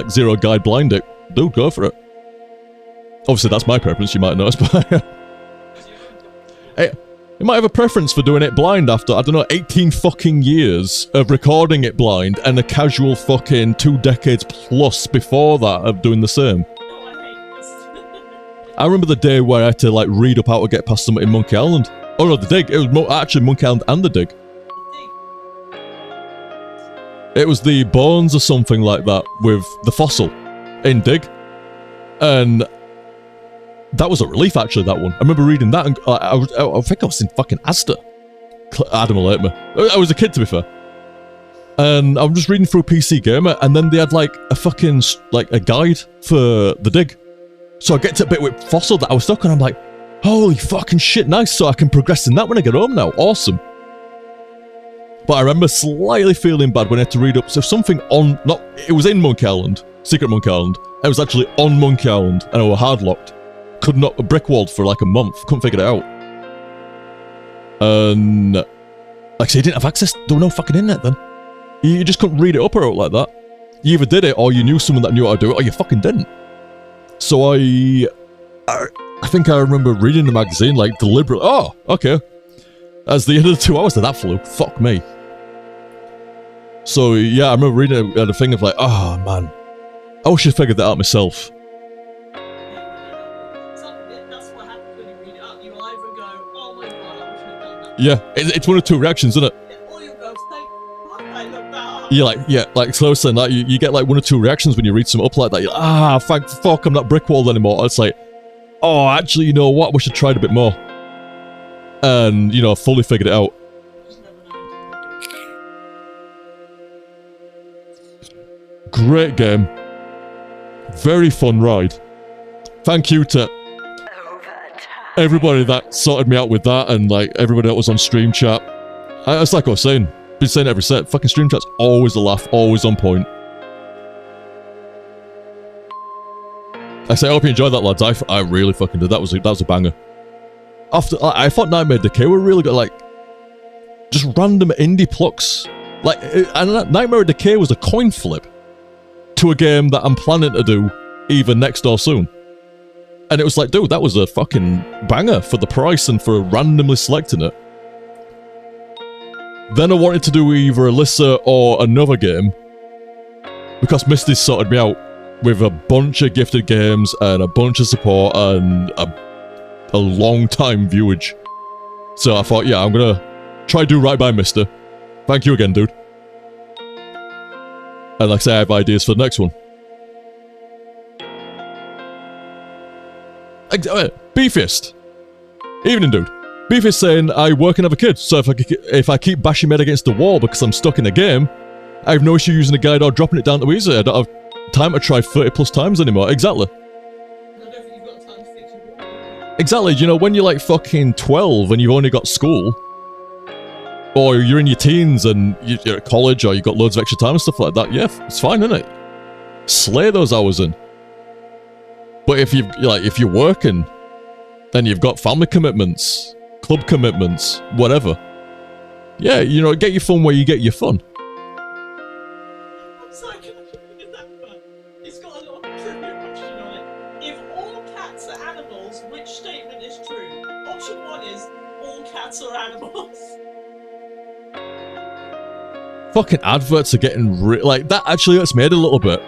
zero guide blind it? Dude, go for it. Obviously, that's my preference. You might notice, but hey. You might have a preference for doing it blind after, I don't know, 18 fucking years of recording it blind and a casual fucking 2 decades plus before that of doing the same. No, I hate this. I remember the day where I had to, like, read up how to get past something in Monkey Island. Oh no, the dig. It was actually Monkey Island and the dig. It was the bones or something like that with the fossil in dig. And that was a relief, actually, that one. I remember reading that, and I think I was in fucking Asda. Adam will hate me. I was a kid, to be fair. And I'm just reading through PC Gamer, and then they had, like, a fucking, like, a guide for the dig. So I get to a bit with Fossil that I was stuck on, and I'm like, holy fucking shit, nice, so I can progress in that when I get home now. Awesome. But I remember slightly feeling bad when I had to read up, so something on, it was in Monkey Island, Secret Monkey Island. It was actually on Monkey Island, and I was hard-locked. Could not, brick-walled for like a month, couldn't figure it out. And, like I say, you didn't have access, there was no fucking internet then. You just couldn't read it up or out like that. You either did it, or you knew someone that knew how to do it, or you fucking didn't. So I think I remember reading the magazine, like, deliberately, oh, okay. As the end of the 2 hours that flew, fuck me. So yeah, I remember reading the thing of like, oh man, I wish I figured that out myself. That's what happens when you read it up. You either go, oh my god, I wish I'd done that. Yeah, it's one of two reactions, isn't it? Or you go, thank God I looked that up. You're like, yeah, like Slow was saying that, you get like one or two reactions when you read something up like that. You're like, thank fuck I'm not brickwalled anymore. It's like, oh, actually, you know what? We should try it a bit more. And, you know, fully figured it out. Great game. Very fun ride. Thank you to everybody that sorted me out with that and like everybody that was on stream chat. It's like I was saying, been saying it every set, fucking stream chat's always a laugh, always on point. I say I hope you enjoyed that, lads. I really fucking did. That was a banger. After I thought Nightmare Decay were really good, like just random indie plucks. Like and Nightmare Decay was a coin flip to a game that I'm planning to do either next or soon. And it was like, dude, that was a fucking banger for the price and for randomly selecting it. Then I wanted to do either Alisa or another game because Misty sorted me out with a bunch of gifted games and a bunch of support and a long time viewage. So I thought, yeah, I'm gonna try to do right by Mister. Thank you again, dude. And like I say, I have ideas for the next one. Beefist. Evening, dude. Beefist saying, I work and have a kid, so if I keep bashing my head against the wall because I'm stuck in a game, I have no issue using a guide or dropping it down to easy. I don't have time to try 30 plus times anymore. Exactly. Exactly, you know, when you're like fucking 12 and you've only got school, or you're in your teens and you're at college or you've got loads of extra time and stuff like that, yeah, it's fine, isn't it? Slay those hours in. But if you're working, then you've got family commitments, club commitments, whatever. Yeah, you know, get your fun where you get your fun. I'm sorry, can I look at that one? It's got a little trivia question on it. If all cats are animals, which statement is true? Option 1 is all cats are animals. Fucking adverts are getting like that. Actually, hurts me head a little bit.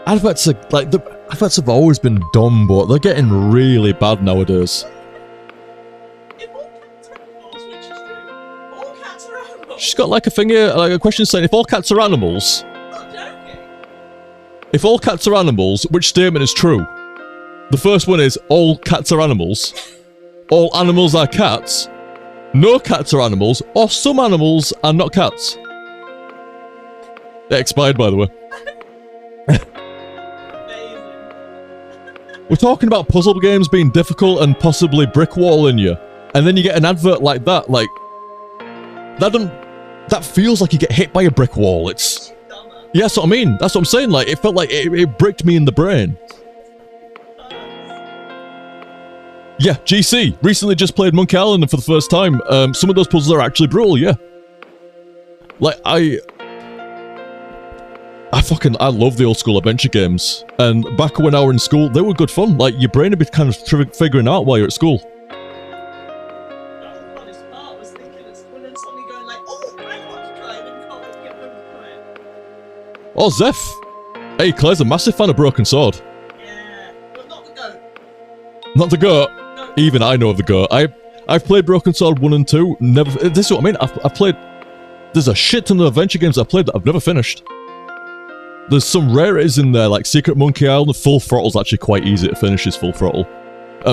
Adverts are like adverts have always been dumb, but they're getting really bad nowadays. If all cats are animals, which is true? All cats are animals. She's got like a thing here, like a question saying, if all cats are animals, I'm not joking. if all cats are animals, which statement is true? The first one is all cats are animals, all animals are cats, no cats are animals, or some animals are not cats. It expired, by the way. We're talking about puzzle games being difficult and possibly brickwalling you, and then you get an advert like that, like that feels like you get hit by a brick wall. It's yeah, that's what I mean. That's what I'm saying. Like it felt like it bricked me in the brain. Yeah, GC recently just played Monkey Island for the first time. Some of those puzzles are actually brutal. Yeah, like I love the old school adventure games, and back when I were in school, they were good fun. Like your brain would be kind of figuring out while you're at school. That was the funnest part. I was thinking it's when I'm suddenly going like, oh, I want to try it, and you can't wait to get home to try it. Oh, Zeph! Hey, Claire's a massive fan of Broken Sword. Yeah, but not the goat. Not the goat. No. Even I know of the goat. I've played Broken Sword 1 and 2. Never. This is what I mean. I've played. There's a shit ton of adventure games I've played that I've never finished. There's some rarities in there, like Secret Monkey Island. Full Throttle's actually quite easy to finish, is Full Throttle.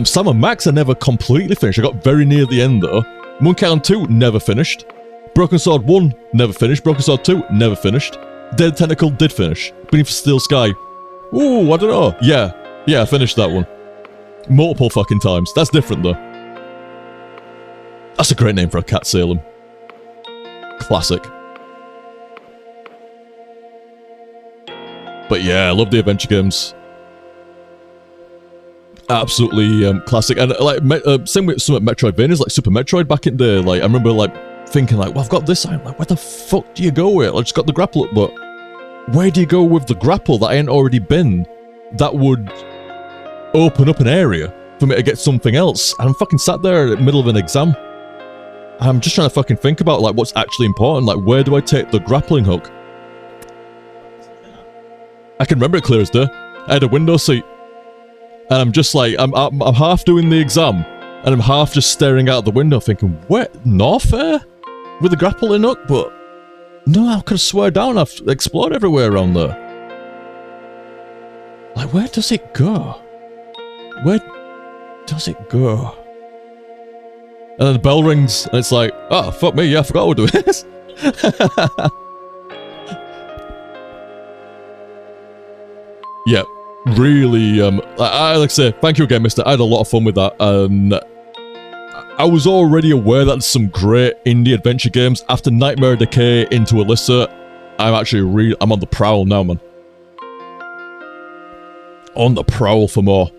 Sam & Max I never completely finished. I got very near the end though. Monkey Island 2, never finished. Broken Sword 1, never finished. Broken Sword 2, never finished. Dead Tentacle did finish. Beneath Steel Sky. Ooh, I don't know. Yeah, I finished that one. Multiple fucking times. That's different though. That's a great name for a cat, Salem. Classic. But yeah, I love the adventure games. Absolutely classic. And like same with some Metroidvanias, like Super Metroid back in the day. Like I remember like thinking like, well, I've got this. I'm like, where the fuck do you go with it? I just got the grapple up, but where do you go with the grapple that I ain't already been? That would open up an area for me to get something else. And I'm fucking sat there in the middle of an exam. I'm just trying to fucking think about, like, what's actually important. Like, where do I take the grappling hook? I can remember it clear as day. I had a window seat. And I'm just like, I'm half doing the exam, and I'm half just staring out the window thinking, where? Norfair? With the grappling hook? But, no, I could have swear down I've explored everywhere around there. Like, where does it go? Where does it go? And then the bell rings, and it's like, oh, fuck me, yeah, I forgot we're doing this. Yeah, really, like I say, thank you again, mister. I had a lot of fun with that, and I was already aware that there's some great indie adventure games. After Nightmare Decay into Alisa, I'm on the prowl now, man. On the prowl for more.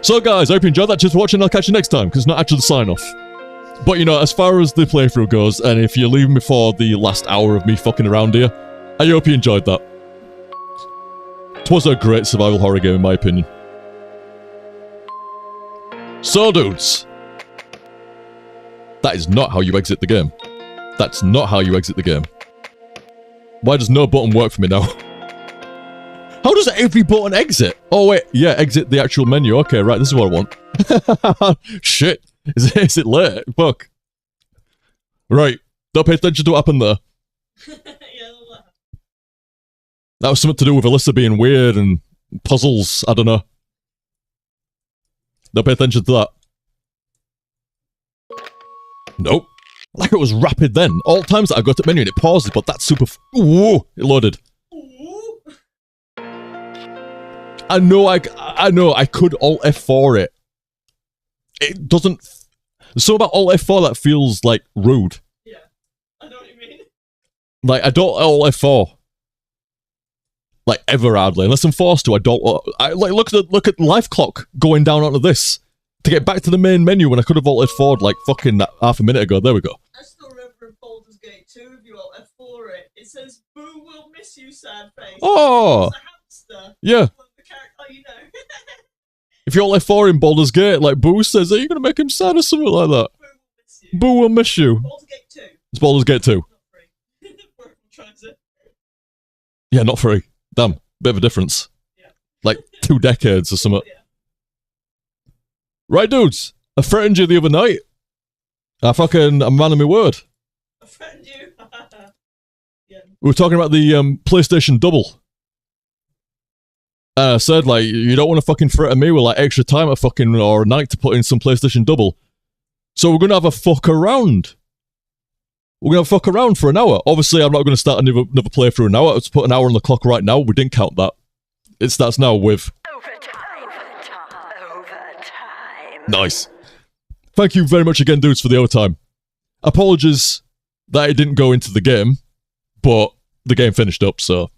So guys, I hope you enjoyed that. Cheers for watching, I'll catch you next time, because it's not actually the sign-off. But you know, as far as the playthrough goes, and if you're leaving before the last hour of me fucking around here, I hope you enjoyed that. It was a great survival horror game in my opinion. So dudes, that is not how you exit the game. That's not how you exit the game. Why does no button work for me now? How does every button exit? Oh wait, yeah, exit the actual menu. Okay, right, this is what I want. Shit, is it late? Fuck. Right, don't pay attention to what happened there. That was something to do with Alisa being weird and puzzles, I don't know. Don't pay attention to that. Nope. Like it was rapid then. All times that I got to menu and it pauses, but that's super ooh, it loaded. I know I could Alt F4 it. It doesn't... There's something about Alt F4 that feels, like, rude. Yeah, I know what you mean. Like, I don't Alt F4. Like, ever hardly. Unless I'm forced to, I don't... like, look at life clock going down onto this. To get back to the main menu when I could have Alt F4'd, like, fucking half a minute ago. There we go. I still remember in Baldur's Gate 2, if you Alt F4 it, it says, "Boo will miss you, sad face." Oh! It's a hamster. Yeah. Oh, you know. If you Alt F4 in Baldur's Gate, like, Boo says, are you going to make him sad or something like that? Boo will miss you. Baldur's Gate 2. It's Baldur's Gate 2. Yeah, not free. Damn, bit of a difference. Yeah. Like 2 decades or something. Yeah. Right, dudes. I threatened you the other night. I'm a man of my word. I threatened you. Yeah. We were talking about the PlayStation Double. I said, like, you don't want to fucking threaten me with, like, extra time or a night to put in some PlayStation Double. So we're going to have a fuck around. We're going to fuck around for an hour. Obviously, I'm not going to start another playthrough an hour. Let's put an hour on the clock right now. We didn't count that. It starts now with... Overtime. Nice. Thank you very much again, dudes, for the overtime. Apologies that it didn't go into the game, but the game finished up, so...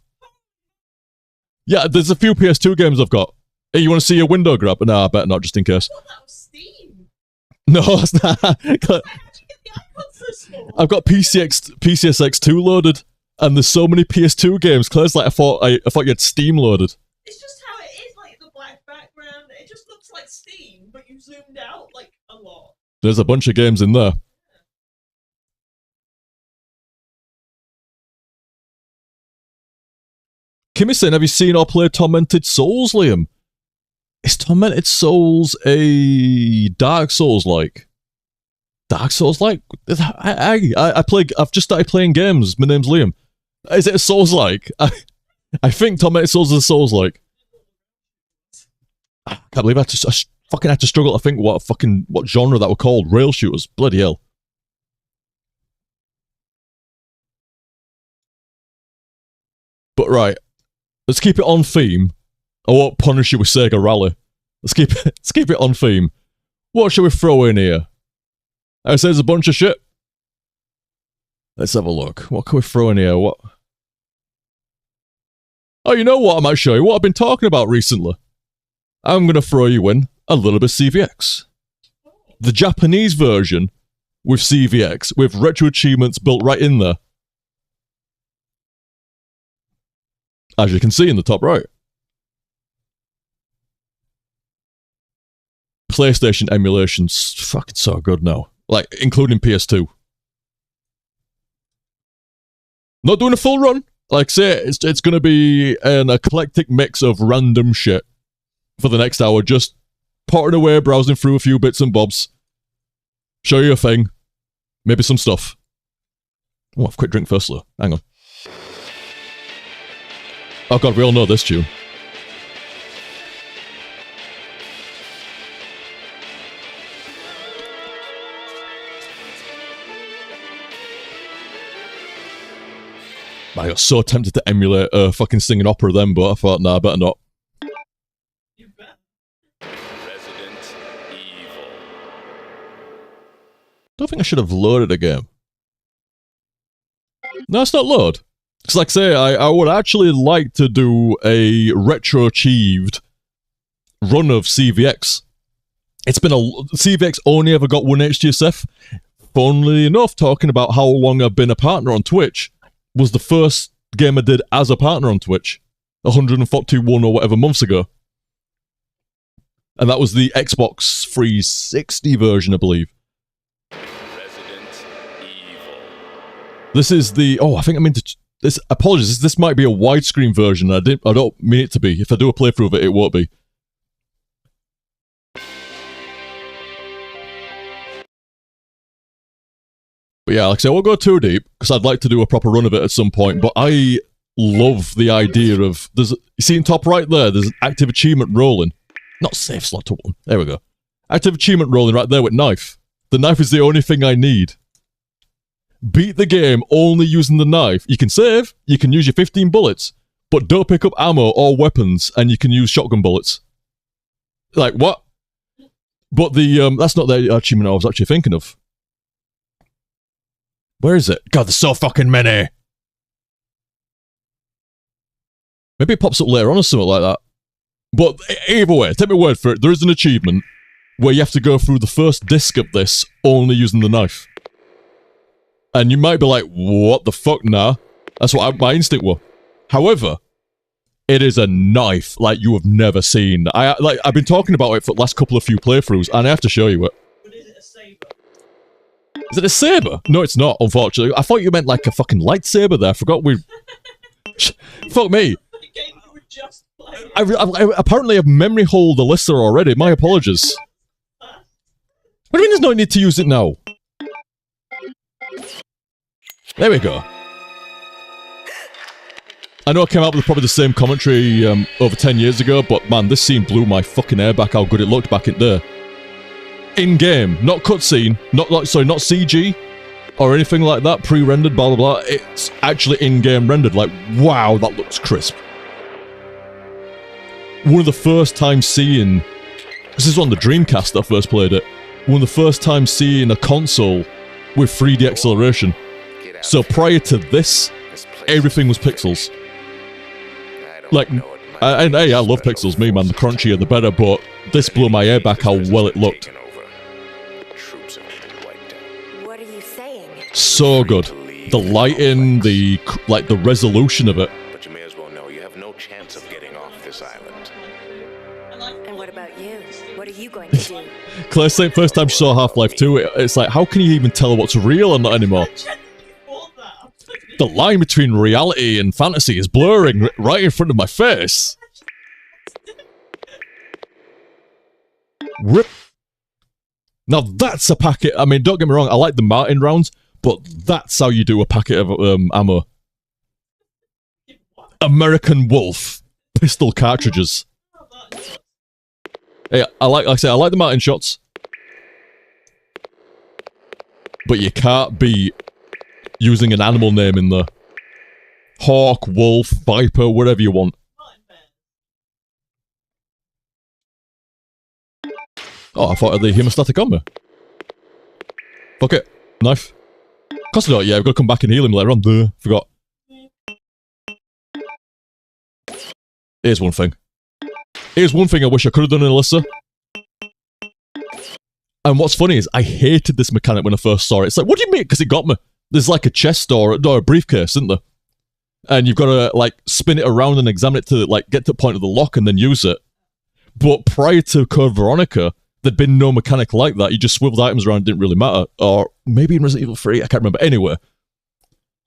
Yeah, there's a few PS2 games I've got. Hey, you want to see a window grab? No, I better not, just in case. I thought that was Steam. No, it's not. I've got PCSX2 loaded, and there's so many PS2 games. Claire's like, I thought you had Steam loaded. It's just how it is, like the black background. It just looks like Steam, but you zoomed out like a lot. There's a bunch of games in there. Kimmy's saying, have you seen or played Tormented Souls, Liam? Is Tormented Souls a Dark Souls-like? Dark Souls-like? I've just started playing games. My name's Liam. Is it a Souls-like? I think Tormented Souls is a Souls-like. I can't believe I fucking had to struggle to think what genre that were called. Rail shooters. Bloody hell. But right. Let's keep it on theme. I won't punish you with Sega Rally. Let's keep it on theme. What should we throw in here? I say there's a bunch of shit. Let's have a look. What can we throw in here? What? Oh, you know what I might show you? What I've been talking about recently. I'm going to throw you in a little bit of CVX. The Japanese version with CVX, with retro achievements built right in there. As you can see in the top right. PlayStation emulation's fucking so good now. Like, including PS2. Not doing a full run. Like I say, it's going to be an eclectic mix of random shit for the next hour. Just potting away, browsing through a few bits and bobs. Show you a thing. Maybe some stuff. Oh, I've quick drink first, though. Hang on. Oh god, we all know this tune. I got so tempted to emulate fucking singing opera then, but I thought, nah, better not. You bet. Resident Evil. Don't think I should have loaded a game. No, it's not load. Because like I say, I would actually like to do a retro-achieved run of CVX. It's been CVX only ever got one HTSF. Funnily enough, talking about how long I've been a partner on Twitch, was the first game I did as a partner on Twitch. 141 or whatever months ago. And that was the Xbox 360 version, I believe. Resident Evil. This is the... Oh, I think I mean to... This, apologies, this might be a widescreen version. I don't mean it to be. If I do a playthrough of it, it won't be. But yeah, like I said, we'll go too deep, because I'd like to do a proper run of it at some point, but I love the idea of... You see in top right there, there's an active achievement rolling. Not save slot to one. There we go. Active achievement rolling right there with knife. The knife is the only thing I need. Beat the game only using the knife. You can save, you can use your 15 bullets, but don't pick up ammo or weapons, and you can use shotgun bullets. Like, what? But that's not the achievement I was actually thinking of. Where is it? God, there's so fucking many! Maybe it pops up later on or something like that. But either way, take my word for it, there is an achievement where you have to go through the first disc of this only using the knife. And you might be like, what the fuck, nah? That's what my instinct was. However, it is a knife like you have never seen. I've been talking about it for the last couple of few playthroughs, and I have to show you it. But is it a saber? Is it a saber? No, it's not, unfortunately. I thought you meant like a fucking lightsaber there. I forgot we... Fuck me. The game you were just playing. I apparently have memory hold Alisa already. My apologies. What do you mean there's no need to use it now? There we go. I know I came out with probably the same commentary over 10 years ago, but man, this scene blew my fucking hair back how good it looked back in there. In-game, not cutscene, not CG, or anything like that, pre-rendered, blah blah blah. It's actually in-game rendered, like, wow, that looks crisp. One of the first times seeing... This is on the Dreamcast that I first played it. One of the first times seeing a console with 3D acceleration. So prior to this, everything was pixels. Like, and hey, I love pixels, me man, the crunchier the better, but this blew my hair back how well it looked. What are you saying? So good. The lighting, the resolution of it. But you may as well know you have no chance of getting off this island. And what about you? What are you going to do? Claire said first time she saw Half-Life 2, it's like, how can you even tell what's real and not anymore? The line between reality and fantasy is blurring right in front of my face. Rip. Now that's a packet. I mean, don't get me wrong, I like the Martin rounds, but that's how you do a packet of ammo. American Wolf pistol cartridges. Hey, like I say, I like the Martin shots, but you can't beat using an animal name in there. Hawk, wolf, viper, whatever you want. Oh, I thought of the hemostatic on me. Fuck it. Knife. Of course I don't, yeah, we've got to come back and heal him later on. Duh, forgot. Here's one thing. Here's one thing I wish I could have done in Alisa. And what's funny is, I hated this mechanic when I first saw it. It's like, what do you mean? Because it got me. There's like a chest or a briefcase, isn't there? And you've got to, like, spin it around and examine it to, like, get to the point of the lock and then use it. But prior to Code Veronica, there'd been no mechanic like that. You just swiveled items around, it didn't really matter. Or maybe in Resident Evil 3, I can't remember. Anyway.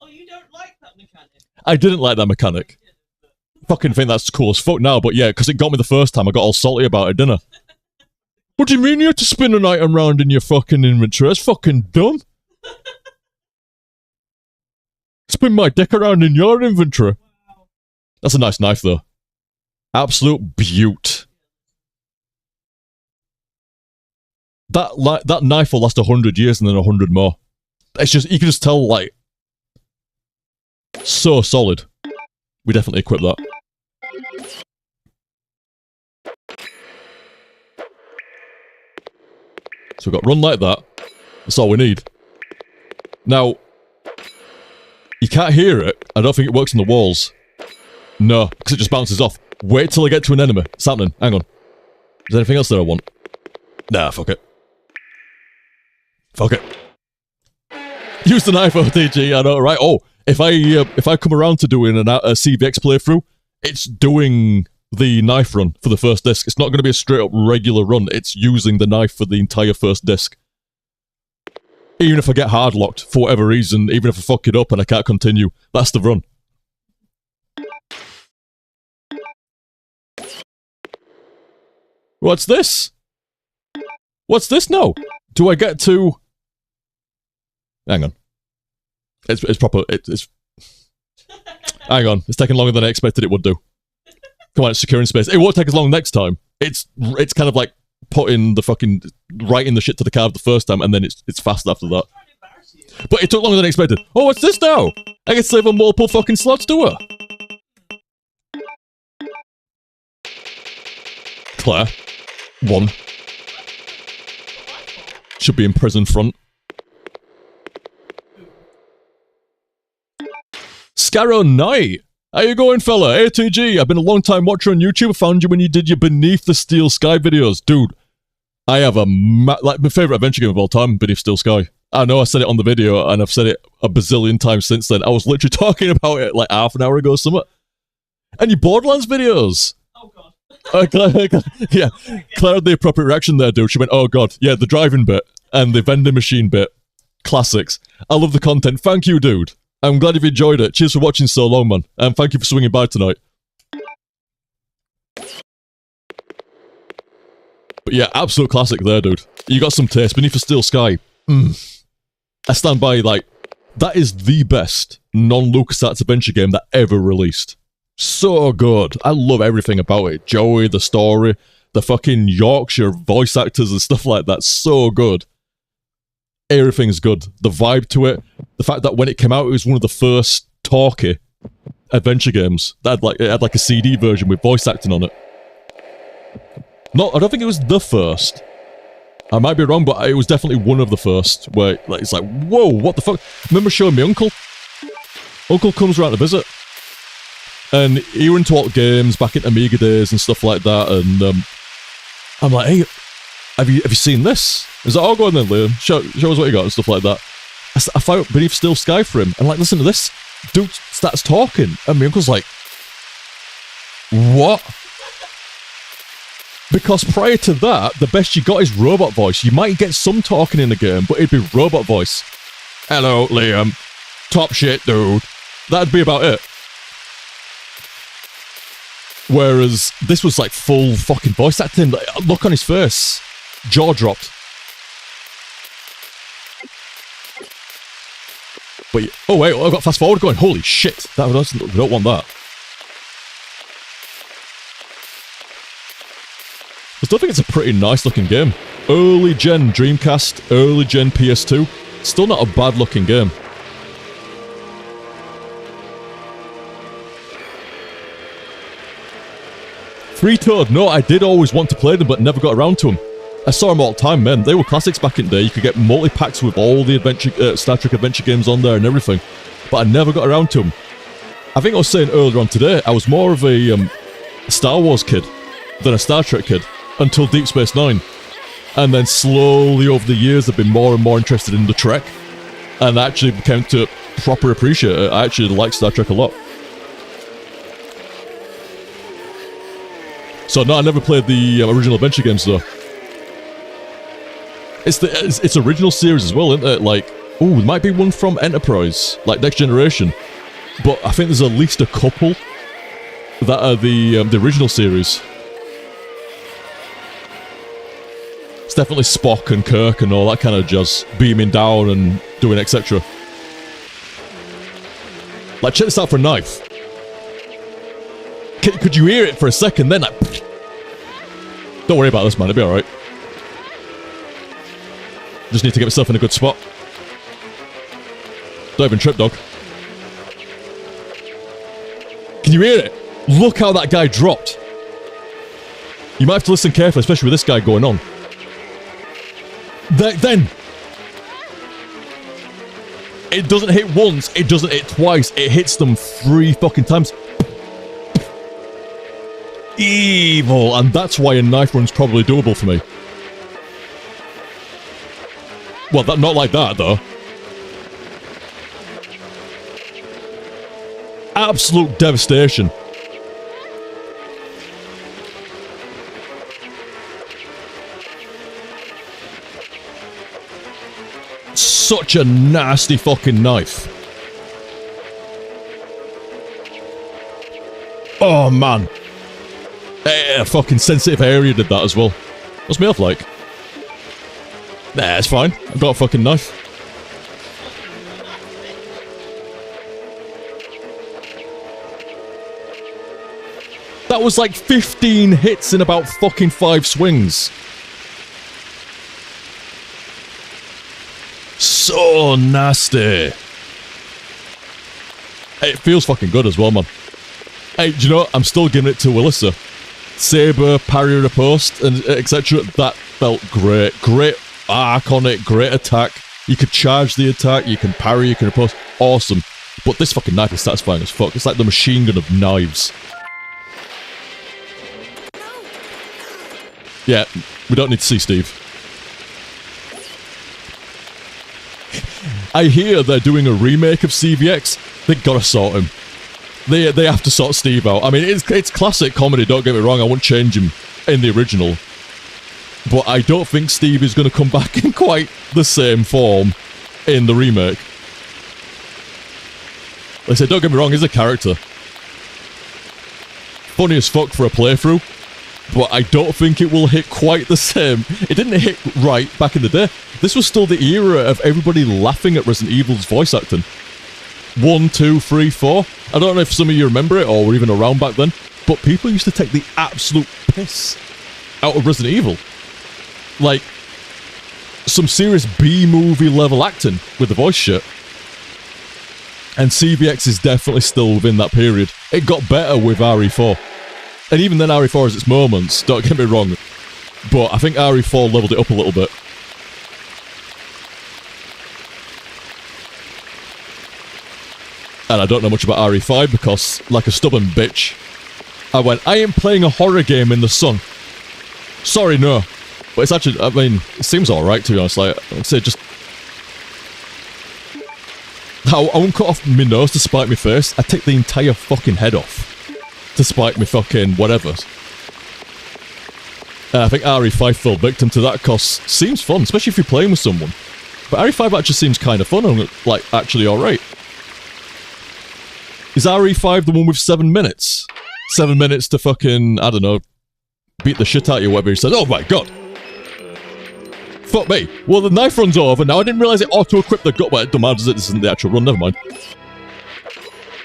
Oh, you don't like that mechanic? I didn't like that mechanic. Fucking think that's cool as fuck now, but yeah, because it got me the first time, I got all salty about it, didn't I? What do you mean you have to spin an item around in your fucking inventory? That's fucking dumb. Spin my deck around in your inventory. Wow. That's a nice knife, though. Absolute beaut. That knife will last 100 years and then 100 more. It's just, you can just tell, like, so solid. We definitely equip that. So we've got run like that. That's all we need. Now, you can't hear it. I don't think it works on the walls. No, because it just bounces off. Wait till I get to an enemy. It's happening. Hang on. Is there anything else that I want? Nah, fuck it. Fuck it. Use the knife, OTG, I know, right? Oh, if I come around to doing a CVX playthrough, it's doing the knife run for the first disc. It's not going to be a straight up regular run. It's using the knife for the entire first disc. Even if I get hard locked for whatever reason, even if I fuck it up and I can't continue, that's the run. What's this? What's this now? Do I get to... Hang on. It's proper... It's... Hang on. It's taking longer than I expected it would do. Come on, it's securing space. It won't take as long next time. It's kind of like putting the fucking... writing the shit to the card the first time, and then it's fast after that. But it took longer than I expected. Oh, what's this now? I can save on multiple fucking slots, do I? Claire. 1. Should be in prison front. Scarrow Knight! How you going, fella? ATG, I've been a long time watcher on YouTube. I found you when you did your Beneath the Steel Sky videos. Dude, I have like my favourite adventure game of all time, Beneath Steel Sky. I know I said it on the video, and I've said it a bazillion times since then. I was literally talking about it like half an hour ago or something. And your Borderlands videos! Oh god. Yeah, Claire had the appropriate reaction there, dude. She went, oh god, yeah, the driving bit and the vending machine bit. Classics. I love the content. Thank you, dude. I'm glad you've enjoyed it. Cheers for watching so long, man. And thank you for swinging by tonight. But yeah, absolute classic there, dude. You got some taste. Beneath the Steel Sky. I stand by, like, that is the best non-LucasArts adventure game that ever released. So good. I love everything about it. Joey, the story, the fucking Yorkshire voice actors and stuff like that. So good. Everything's good. The vibe to it. The fact that when it came out, it was one of the first talkie adventure games. That had like a CD version with voice acting on it. No, I don't think it was the first. I might be wrong, but it was definitely one of the first where it's like, whoa, what the fuck? I remember showing my uncle. Uncle comes around to visit. And he were into alt games back in Amiga days and stuff like that. And I'm like, hey, have you seen this? He's like, oh, go on then, Liam. Show us what you got and stuff like that. I found Beneath Steel Sky for him. And like, listen to this. Dude starts talking. And my uncle's like, what? Because prior to that, the best you got is robot voice. You might get some talking in the game, but it'd be robot voice. Hello, Liam. Top shit, dude. That'd be about it. Whereas this was like full fucking voice acting. Look on his face. Jaw dropped. But, oh wait, I've got fast forward going. Holy shit. We don't want that. I still think it's a pretty nice looking game. Early gen Dreamcast, early gen PS2. Still not a bad looking game. Free Toad, no, I did always want to play them, but never got around to them. I saw them all the time, man. They were classics back in the day. You could get multi-packs with all the adventure, Star Trek adventure games on there and everything. But I never got around to them. I think I was saying earlier on today, I was more of a Star Wars kid than a Star Trek kid until Deep Space Nine. And then slowly over the years, I've been more and more interested in the Trek. And I actually became to proper appreciate it. I actually like Star Trek a lot. So no, I never played the original adventure games though. It's original series as well, isn't it? Like, ooh, there might be one from Enterprise, like Next Generation. But I think there's at least a couple that are the original series. It's definitely Spock and Kirk and all that kind of jazz, beaming down and doing etc. Like, check this out for a knife. Could you hear it for a second then? Like, don't worry about this, man. It'll be alright. Just need to get myself in a good spot. Don't even trip, dog. Can you hear it? Look how that guy dropped. You might have to listen carefully, especially with this guy going on. Then it doesn't hit once, it doesn't hit twice, it hits them 3 fucking times. Evil, and that's why a knife run's probably doable for me. Well, not like that though. Absolute devastation. Such a nasty fucking knife. Oh man. A fucking sensitive area did that as well. What's my health like? Nah, it's fine. I've got a fucking knife. That was like 15 hits in about fucking 5 swings. So nasty. It feels fucking good as well, man. Hey, do you know what? I'm still giving it to Alisa. Saber, parry at a post, and etc. That felt great. Great arc on it, great attack. You could charge the attack, you can parry, you can riposte. Awesome. But this fucking knife is satisfying as fuck. It's like the machine gun of knives. Yeah, we don't need to see Steve. I hear they're doing a remake of CVX. They gotta sort him. They have to sort Steve out. I mean, it's classic comedy, don't get me wrong. I wouldn't change him in the original. But I don't think Steve is going to come back in quite the same form in the remake. Like I said, don't get me wrong, he's a character. Funny as fuck for a playthrough. But I don't think it will hit quite the same. It didn't hit right back in the day. This was still the era of everybody laughing at Resident Evil's voice acting. 1, 2, 3, 4. I don't know if some of you remember it or were even around back then, but people used to take the absolute piss out of Resident Evil. Like, some serious B-movie level acting with the voice shit. And CVX is definitely still within that period. It got better with RE4. And even then RE4 has its moments, don't get me wrong. But I think RE4 leveled it up a little bit. And I don't know much about RE5 because, like a stubborn bitch, I went, I ain't playing a horror game in the sun. Sorry, no. But it's actually, I mean, it seems alright to be honest. Like, I'd say just... I won't cut off my nose to spite my face. I take the entire fucking head off to spite me fucking whatever. I think RE5 fell victim to that because seems fun, especially if you're playing with someone. But RE5 actually seems kind of fun and, like, actually alright. Is RE5 the one with 7 minutes? 7 minutes to fucking, I don't know, beat the shit out of you, whatever he says. Oh my god! Fuck me. Well, the knife runs over now. I didn't realise it auto-equipped the gun. Well, it don't matter, does it? This isn't the actual run, never mind.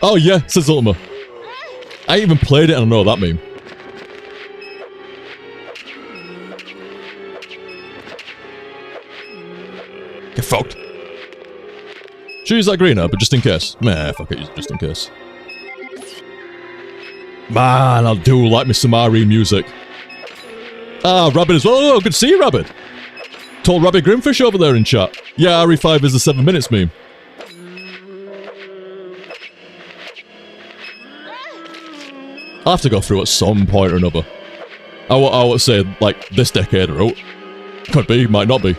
Oh yeah, says Ultima. I ain't even played it and I know that meme. Get fucked. Should use that green herb, but just in case. Meh, fuck it, just in case. Man, I do like me some RE music. Ah, Rabbit as well. Oh, good to see you, Rabbit. Told Rabbit Grimfish over there in chat. Yeah, RE5 is the 7 minutes meme. I'll have to go through at some point or another. I would say, like, this decade or out. Could be, might not be.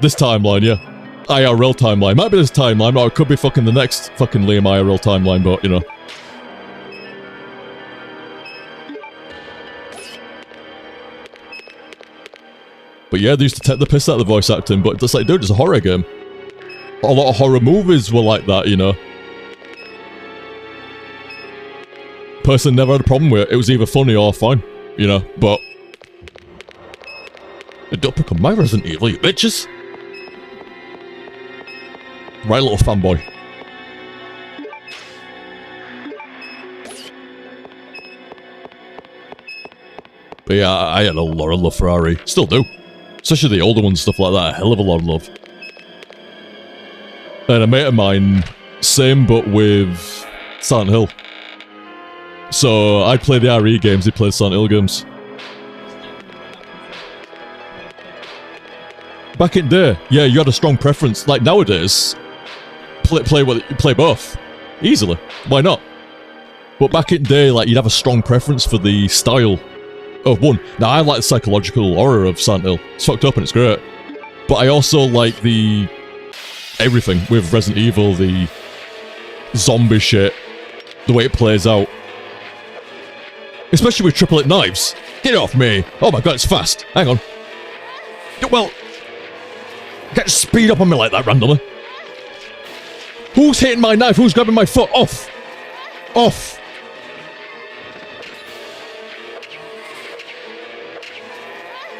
This timeline, yeah. IRL timeline. Might be this timeline, or it could be fucking the next fucking Liam IRL timeline, but, you know. But yeah, they used to take the piss out of the voice acting, but it's like, dude, it's a horror game. A lot of horror movies were like that, you know. Personally, never had a problem with it. It was either funny or fine, you know, but... Don't pick on my Resident Evil, you bitches! Right, little fanboy. But yeah, I had a lot of love for RE. Still do. Especially the older ones, stuff like that. A hell of a lot of love. And a mate of mine, same but with Silent Hill. So I'd play the RE games, he'd play Silent Hill games. Back in the day, yeah, you had a strong preference. Like nowadays, play both. Easily. Why not? But back in the day, like, you'd have a strong preference for the style of one. Now, I like the psychological horror of Silent Hill. It's fucked up and it's great. But I also like the... everything with Resident Evil, the zombie shit, the way it plays out. Especially with triplet knives. Get off me! Oh my god, it's fast. Hang on. Well... can't just speed up on me like that randomly. Who's hitting my knife? Who's grabbing my foot? Off! Off!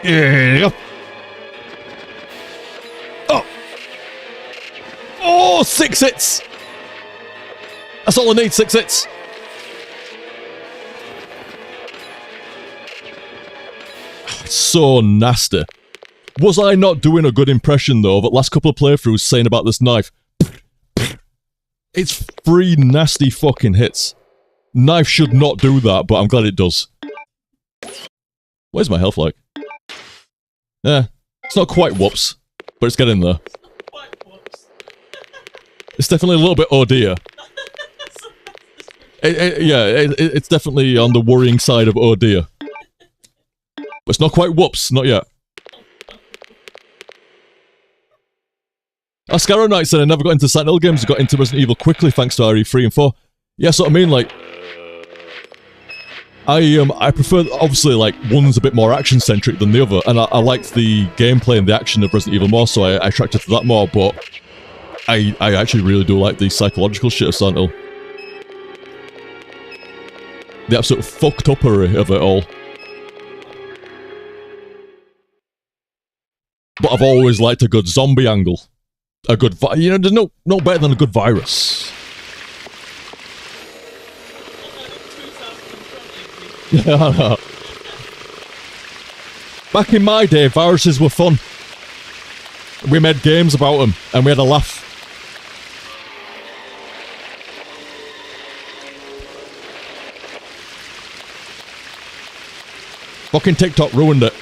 Yeah. Oh! Oh, 6 hits! That's all I need, 6 hits. It's so nasty. Was I not doing a good impression, though, of the last couple of playthroughs saying about this knife? It's 3 nasty fucking hits. Knife should not do that, but I'm glad it does. Where's my health like? Yeah, it's not quite whoops, but it's getting there. It's definitely a little bit oh-dear. It's definitely on the worrying side of oh-dear. But it's not quite whoops, not yet. Ascaro Knight said I never got into Silent Hill games, I got into Resident Evil quickly thanks to RE3 and 4. Yeah, that's what I mean, like... I prefer, obviously, like, one's a bit more action-centric than the other, and I liked the gameplay and the action of Resident Evil more, so I attracted to that more, but... I actually really do like the psychological shit of Silent Hill. The absolute fucked-uppery of it all. But I've always liked a good zombie angle. A good you know, there's no better than a good virus. Yeah, I know. Back in my day, viruses were fun. We made games about them, and we had a laugh. Fucking TikTok ruined it.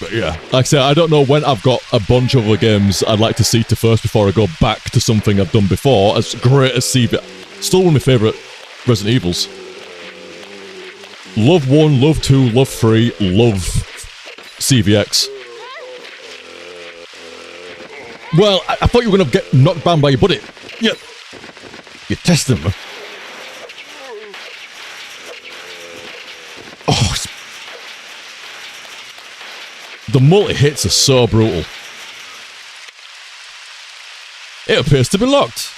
But yeah, like I say, I don't know when I've got a bunch of other games I'd like to see to first before I go back to something I've done before, as great as CV. Still one of my favourite Resident Evils. Love 1, love 2, love 3, love CVX. Well, I thought you were going to get knocked down by your buddy. Yeah. You're testing me. Oh, it's... The multi-hits are so brutal. It appears to be locked.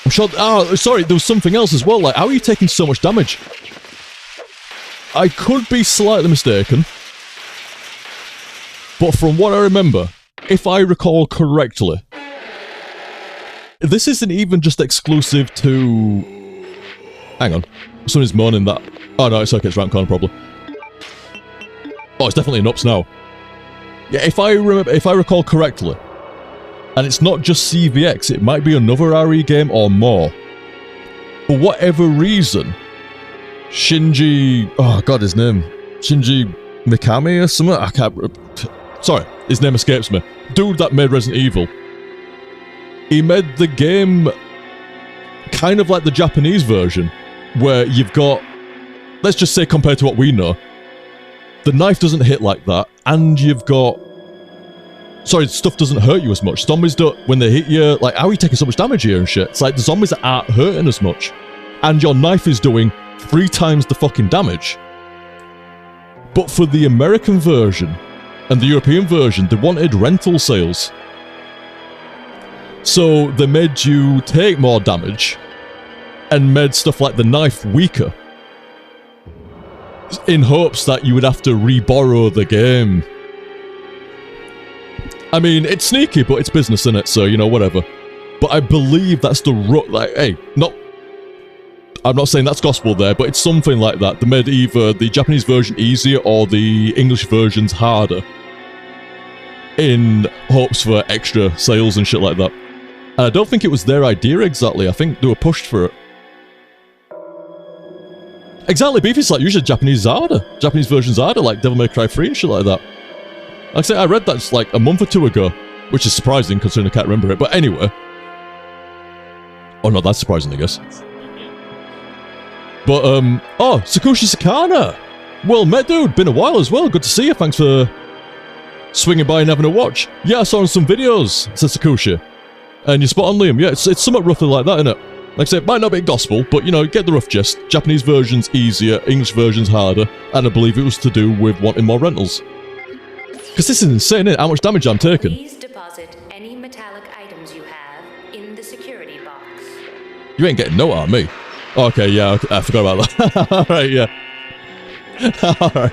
I'm sure... Oh, sorry, there was something else as well. Like, how are you taking so much damage? I could be slightly mistaken. But from what I remember, if I recall correctly, this isn't even just exclusive to... Hang on. Someone's moaning that... Oh no, it's okay, it's round corner probably. Oh, it's definitely an ups now. Yeah, if I recall correctly, and it's not just CVX, it might be another RE game or more. For whatever reason, Shinji... Oh god, his name. Shinji Mikami or something? I can't... Sorry, his name escapes me. Dude that made Resident Evil. He made the game kind of like the Japanese version, where you've got, let's just say compared to what we know, the knife doesn't hit like that, and you've got sorry, stuff doesn't hurt you as much. Zombies don't, when they hit you, like, how are you taking so much damage here and shit? It's like the zombies aren't hurting as much. And your knife is doing 3 times the fucking damage. But for the American version and the European version, they wanted rental sales. So they made you take more damage and made stuff like the knife weaker. In hopes that you would have to re-borrow the game. I mean, it's sneaky, but it's business, innit? So, you know, whatever. But I believe that's the like, hey, I'm not saying that's gospel there, but it's something like that. They made either the Japanese version easier or the English versions harder. In hopes for extra sales and shit like that. And I don't think it was their idea exactly. I think they were pushed for it. Exactly, Beefy's like, usually Japanese harder. Japanese version's harder, like Devil May Cry 3 and shit like that. Like I say, I read that just like a month or 2 ago, which is surprising considering I can't remember it. But anyway. Oh, not that surprising, I guess. But, oh, Sakushi Sakana! Well met, dude. Been a while as well. Good to see you. Thanks for swinging by and having a watch. Yeah, I saw some videos, said Sakushi. And you're spot on, Liam. Yeah, it's somewhat roughly like that, innit? Like I said, it might not be gospel, but, you know, get the rough gist. Japanese version's easier, English version's harder, and I believe it was to do with wanting more rentals. Because this is insane, isn't it? How much damage I'm taking. Please deposit any metallic items you have in the security box. You ain't getting no out of me. Okay, yeah, okay, I forgot about that. Alright, yeah. Alright.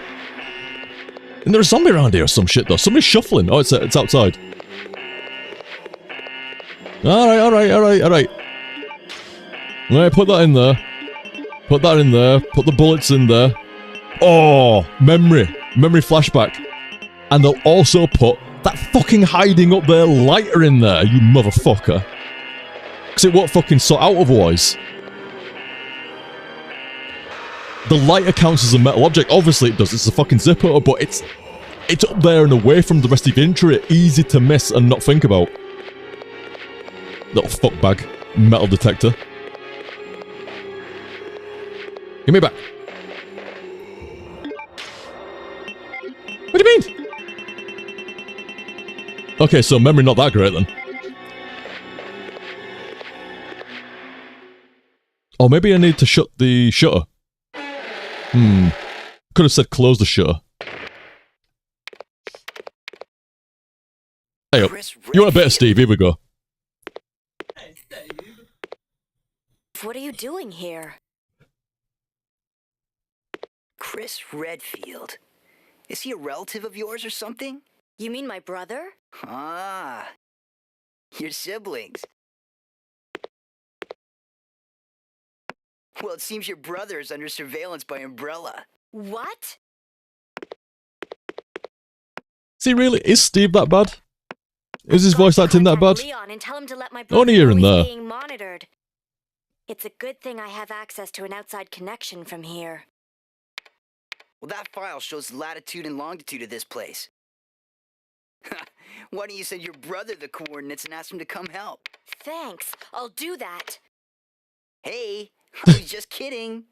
And there's a zombie around here or some shit, though. Somebody's shuffling. Oh, it's outside. Alright. Alright, put that in there. Put that in there. Put the bullets in there. Oh, memory. Memory flashback. And they'll also put that fucking hiding up there lighter in there, you motherfucker. Because it won't fucking sort out otherwise. The lighter counts as a metal object. Obviously it does. It's a fucking zipper, but it's up there and away from the rest of the inventory. Easy to miss and not think about. Little fuckbag. Metal detector. Give me back. What do you mean? Okay, so memory not that great then. Or maybe I need to shut the shutter. Could have said close the shutter. Hey up. You want a bit of Steve? Here we go. Hey, Dave. What are you doing here? Chris Redfield. Is he a relative of yours or something? You mean my brother? Ah, your siblings. Well, it seems your brother is under surveillance by Umbrella. What? See, really? Is Steve that bad? Is his voice acting that bad? Leon and tell him to let my brother Only here know and he's there. being monitored. It's a good thing I have access to an outside connection from here. Well, that file shows the latitude and longitude of this place. Why don't you send your brother the coordinates and ask him to come help? Thanks. I'll do that. Hey, I was just kidding.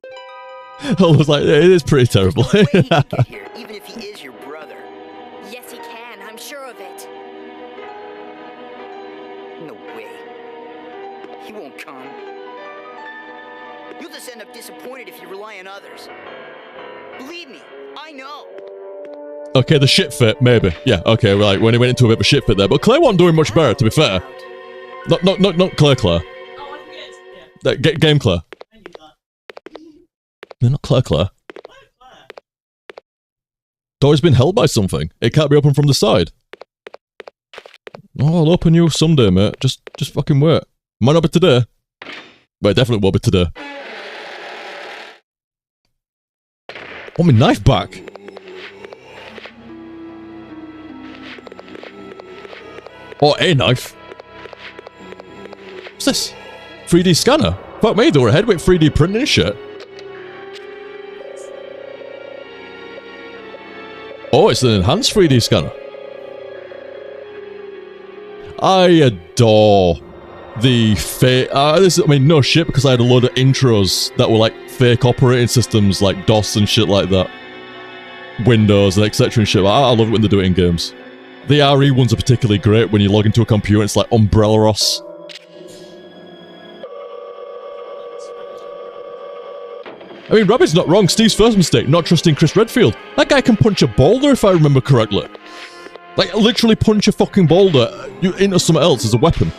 I was like, it is pretty terrible. There's no way he can get here, even if he is your brother. Yes, he can. I'm sure of it. No way. He won't come. You'll just end up disappointed if you rely on others. Believe me, I know. Okay, the shit fit, maybe. Yeah, okay, right, when he went into a bit of a shit fit there. But Claire wasn't doing much better, to be fair. Not Claire. Oh, I forget. Yeah. Game Claire. I knew that. No, not Claire. Claire. Door's been held by something. It can't be opened from the side. Oh, I'll open you someday, mate. Just fucking wait. Might not be today. But it definitely will be today. Want my knife back? Or a knife. What's this? 3D scanner? Fuck me, they were ahead with 3D printing and shit. Oh, it's an enhanced 3D scanner. I adore the fake. No shit, because I had a load of intros that were like fake operating systems like DOS and shit like that. Windows and etc. and shit. I love it when they do it in games. The RE ones are particularly great when you log into a computer, it's like Umbrella Ross. I mean, Rabbit's not wrong. Steve's first mistake, not trusting Chris Redfield. That guy can punch a boulder if I remember correctly. Like, literally punch a fucking boulder into something else as a weapon.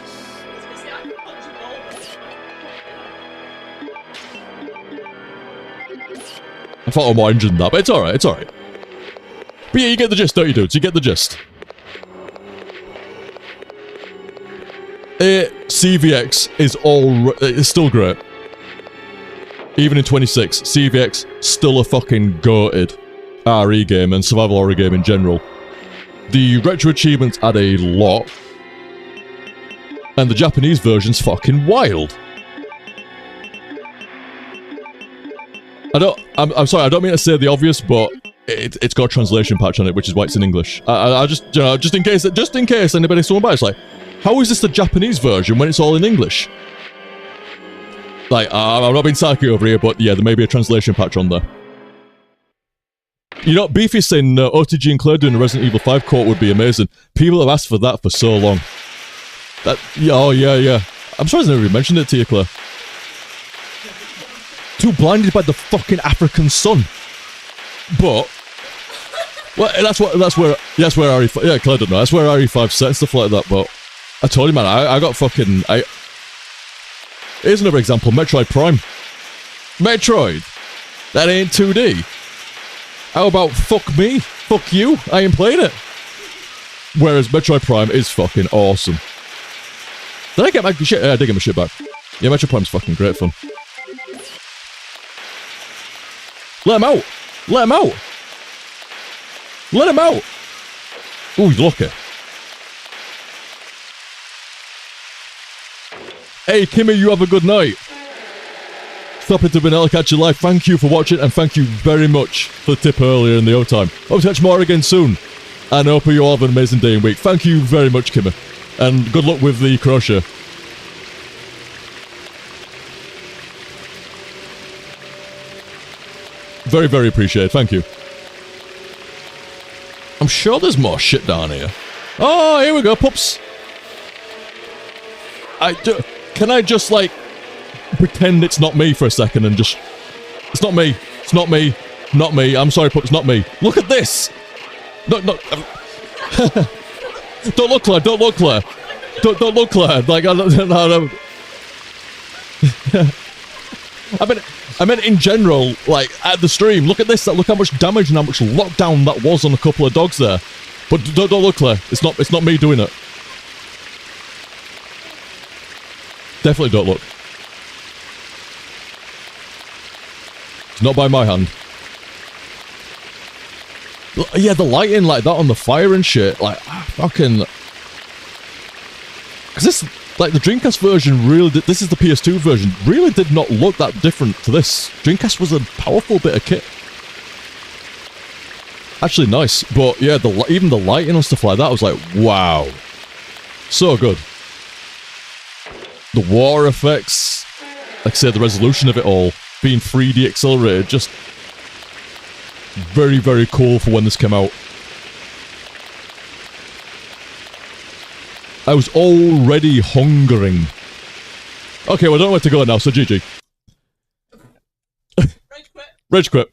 I thought I'm more injured than that, but it's alright, it's alright. But yeah, you get the gist, don't you, dudes? You get the gist. CVX is it's still great. Even in 26, CVX still a fucking goated RE game and survival horror game in general. The retro achievements add a lot, and the Japanese version's fucking wild. I'm sorry, I don't mean to say the obvious, but it's got a translation patch on it, which is why it's in English. I just, you know, just in case anybody swung by, it's like, how is this the Japanese version when it's all in English? Like, I'm not being psycho over here, but yeah, there may be a translation patch on there. You know, Beefy's saying OTG and Claire doing a Resident Evil 5 court would be amazing. People have asked for that for so long. Oh yeah. I'm surprised I never even mentioned it to you, Claire. Too blinded by the fucking African sun. But, well, that's where RE5, yeah, Claire don't know, that's where RE5 set and stuff like that, but I told you, man, I got fucking, here's another example, Metroid Prime. Metroid! That ain't 2D. How about fuck me? Fuck you? I ain't played it. Whereas Metroid Prime is fucking awesome. Did I get my shit? Yeah, I did get my shit back. Yeah, Metroid Prime's fucking great fun. Let him out! Let him out! Let him out! Ooh, he's lucky. Hey, Kimmy, you have a good night. Stop it to Vanilla Catch Your Life. Thank you for watching, and thank you very much for the tip earlier in the overtime. Hope to catch more again soon. And I hope you all have an amazing day and week. Thank you very much, Kimmy. And good luck with the crochet. Very, very appreciated. Thank you. I'm sure there's more shit down here. Oh, here we go, pups. Can I just, like, pretend it's not me for a second and just... It's not me. It's not me. Not me. I'm sorry, pups, not me. Look at this! No. Don't look, Claire. Don't look, Claire. Don't look, Claire. Like, I don't... I meant in general, like, at the stream, look at this, look how much damage and how much lockdown that was on a couple of dogs there. But don't look, Claire. It's not me doing it. Definitely don't look. It's not by my hand. Yeah, the lighting like that on the fire and shit, like, fucking... Because this, like, the Dreamcast version really did, this is the PS2 version, really did not look that different to this. Dreamcast was a powerful bit of kit. Actually nice, but yeah, even the lighting and stuff like that, I was like, wow. So good. The war effects, like I said, the resolution of it all, being 3D accelerated, just very, very cool for when this came out. I was already hungering. Okay, well, I don't know where to go now, so GG. Rage quit.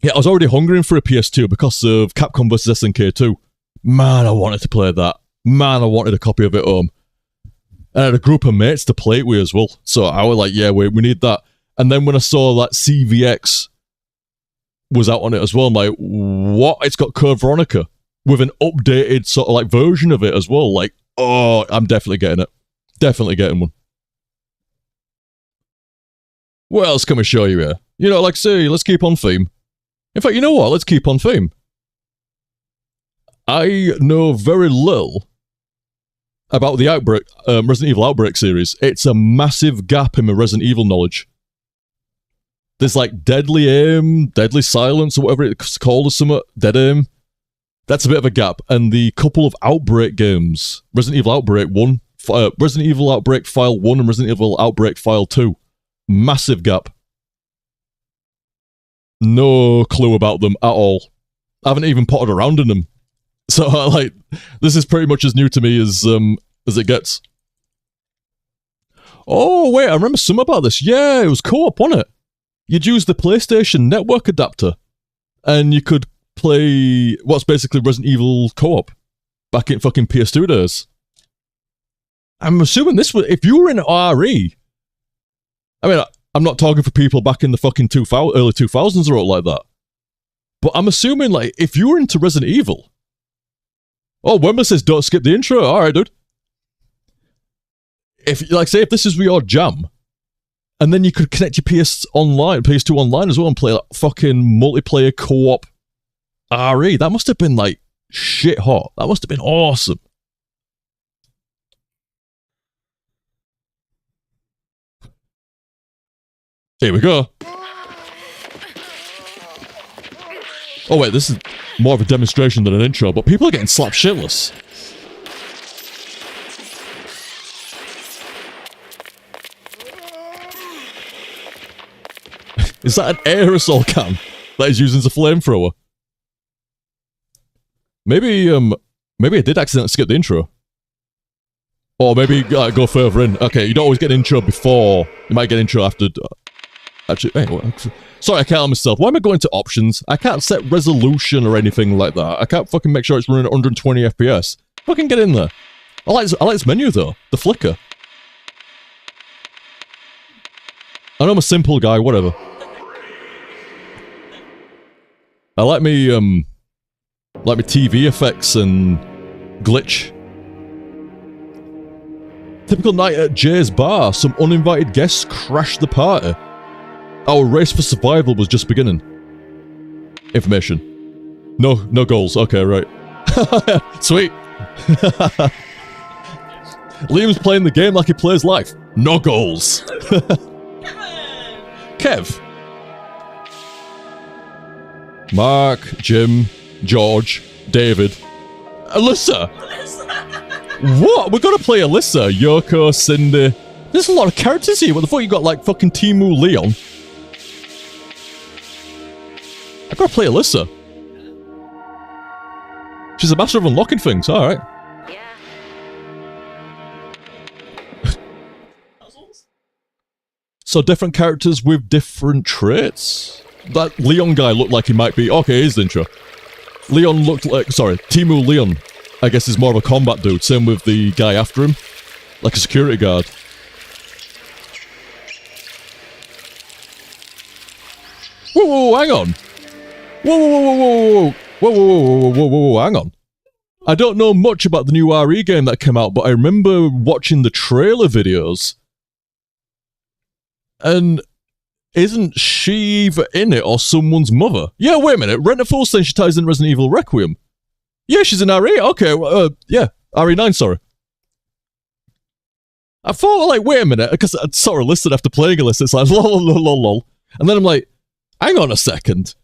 Yeah, I was already hungering for a PS2 because of Capcom vs SNK 2. Man, I wanted to play that. Man, I wanted a copy of it home. And I had a group of mates to play it with as well. So I was like, yeah, we need that. And then when I saw that CVX was out on it as well, I'm like, what? It's got Code Veronica with an updated sort of like version of it as well. Like, oh, I'm definitely getting it. Definitely getting one. What else can we show you here? You know, like, say, let's keep on theme. In fact, you know what? Let's keep on theme. I know very little about the Outbreak, Resident Evil Outbreak series. It's a massive gap in my Resident Evil knowledge. There's like Deadly Aim, Deadly Silence, or whatever it's called or something. Dead Aim. That's a bit of a gap. And the couple of Outbreak games, Resident Evil Outbreak 1, Resident Evil Outbreak File 1 and Resident Evil Outbreak File 2. Massive gap. No clue about them at all. I haven't even potted around in them. So, like, this is pretty much as new to me as it gets. Oh, wait, I remember some about this. Yeah, it was co-op, wasn't it? You'd use the PlayStation Network adapter, and you could play what's basically Resident Evil co-op back in fucking PS2 days. I'm assuming this was, if you were in RE, I mean, I'm not talking for people back in the fucking early 2000s or like that, but I'm assuming, like, if you were into Resident Evil, oh, Wembley says don't skip the intro. All right, dude. If, like, say if this is your jam, and then you could connect your PS2 online as well and play like fucking multiplayer co-op RE, that must have been like shit hot. That must have been awesome. Here we go. Oh wait, this is more of a demonstration than an intro, but people are getting slapped shitless. Is that an aerosol can that he's using as a flamethrower? Maybe I did accidentally skip the intro. Or maybe go further in. Okay, you don't always get an intro before. You might get an intro after. Actually, anyway, sorry, I can't help myself. Why am I going to options? I can't set resolution or anything like that. I can't fucking make sure it's running at 120 FPS. Fucking get in there. I like this menu though. The flicker. I know I'm a simple guy, whatever. I like me TV effects and glitch. Typical night at Jay's bar. Some uninvited guests crashed the party. Our race for survival was just beginning. Information. No goals. Okay, right. Sweet. Liam's playing the game like he plays life. No goals. Kev. Mark, Jim, George, David, Alisa. What? We're gonna play Alisa, Yoko, Cindy. There's a lot of characters here. What the fuck? You got like fucking Timu Leon. I gotta play Alisa. She's a master of unlocking things. All right. So different characters with different traits. That Leon guy looked like he might be... Okay, here's the intro. Leon looked like... Sorry, Timu Leon, I guess, is more of a combat dude. Same with the guy after him. Like a security guard. Whoa, hang on. Whoa, hang on. I don't know much about the new RE game that came out, but I remember watching the trailer videos. And... isn't she either in it or someone's mother? Yeah, wait a minute. Rent a Fool saying she ties in Resident Evil Requiem. Yeah, she's in RE. Okay, yeah. RE9, sorry. I thought, like, wait a minute, because I sort of listened after playing a list. It's like, lol. And then I'm like, hang on a second.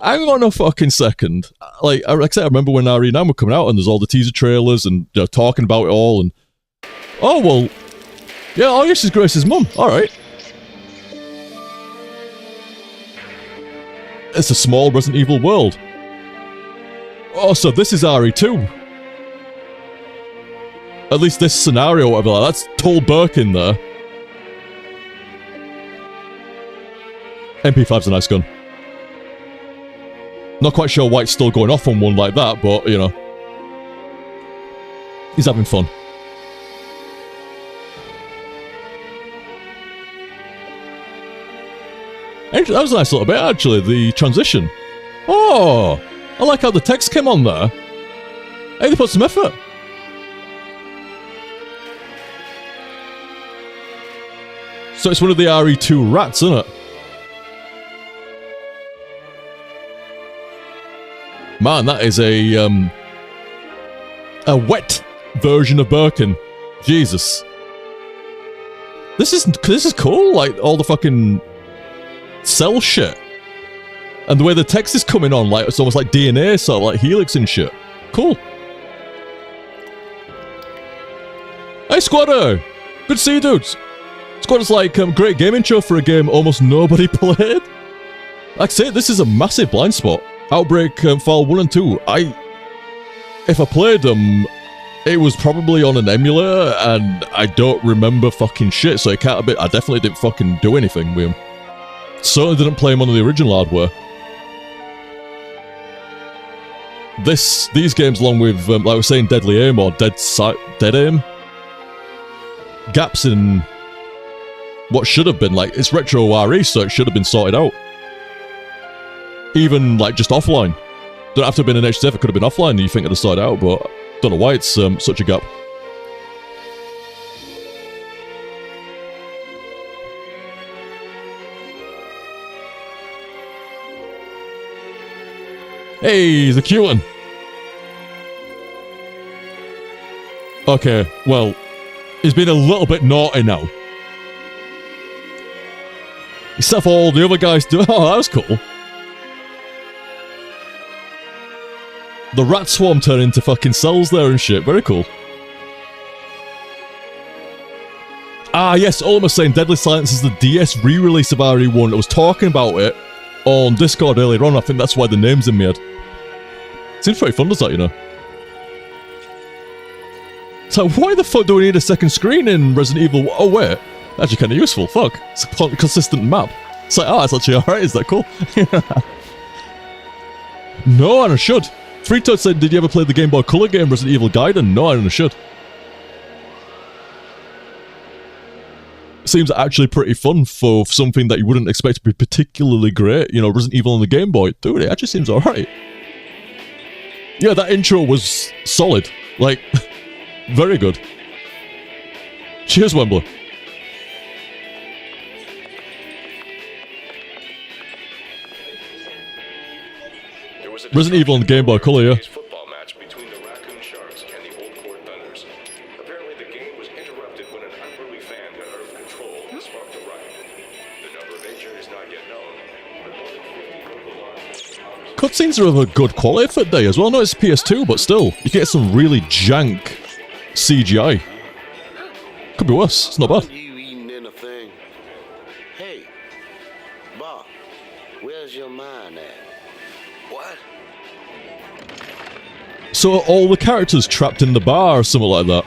Hang on a fucking second. Like I said, I remember when RE9 were coming out and there's all the teaser trailers and, you know, talking about it all and... Oh, well... Yeah, oh yeah, she's Grace's mum. Alright. It's a small Resident Evil world. Oh, so this is RE2. At least this scenario, whatever, like, that's Tol Birkin there. MP5's a nice gun. Not quite sure why it's still going off on one like that, but, you know. He's having fun. That was a nice little bit, actually, the transition. Oh! I like how the text came on there. Hey, they put some effort. So it's one of the RE2 rats, isn't it? Man, that is a wet version of Birkin. Jesus. This is cool, like, all the fucking... cell shit. And the way the text is coming on, like, it's almost like DNA, sort of like Helix and shit. Cool. Hey, Squatter! Good to see you, dudes. Squatter's like, great game intro for a game almost nobody played. Like I say, this is a massive blind spot. Outbreak, Fall 1 and 2. if I played them, it was probably on an emulator, and I don't remember fucking shit, so it can't have been. I definitely didn't fucking do anything with them. Certainly didn't play them on the original hardware. These games, along with, like I was saying, Deadly Aim or Dead Aim, gaps in what should have been, like, it's retro RE, so it should have been sorted out. Even, like, just offline. Don't have to have been an HTSFL, it could have been offline, you think I'd have sorted out, but don't know why it's such a gap. Hey, the cute one. Okay, well, he's been a little bit naughty now. Except for all the other guys do. Oh, that was cool. The rat swarm turned into fucking cells there and shit. Very cool. Ah, yes, all I'm saying, Deadly Silence is the DS re-release of RE1. I was talking about it on Discord earlier on. I think that's why the name's in my head. Seems pretty fun, does that, you know? So why the fuck do we need a second screen in Resident Evil? Oh, wait. Actually kind of useful. Fuck. It's a consistent map. It's like, oh, it's actually alright. Is that cool? No, and I should. Free Toad said, did you ever play the Game Boy Color game Resident Evil Gaiden? No, and I should. Seems actually pretty fun for something that you wouldn't expect to be particularly great. You know, Resident Evil on the Game Boy. Dude, it actually seems alright. Yeah, that intro was solid. Like, very good. Cheers, Wembley. Resident Evil on the Game Boy Color, yeah. Football match between the Raccoon Sharks and the Old Court Thunders. Apparently the game was interrupted when an unruly fan got out of control and sparked a riot. The number of injured is not yet known, but more than 50 local Cutscenes are of a good quality for today as well. No, it's PS2, but still, you get some really jank CGI. Could be worse. It's not bad. You eating anything? Hey, Bob, where's your mind at? What? So are all the characters trapped in the bar or something like that?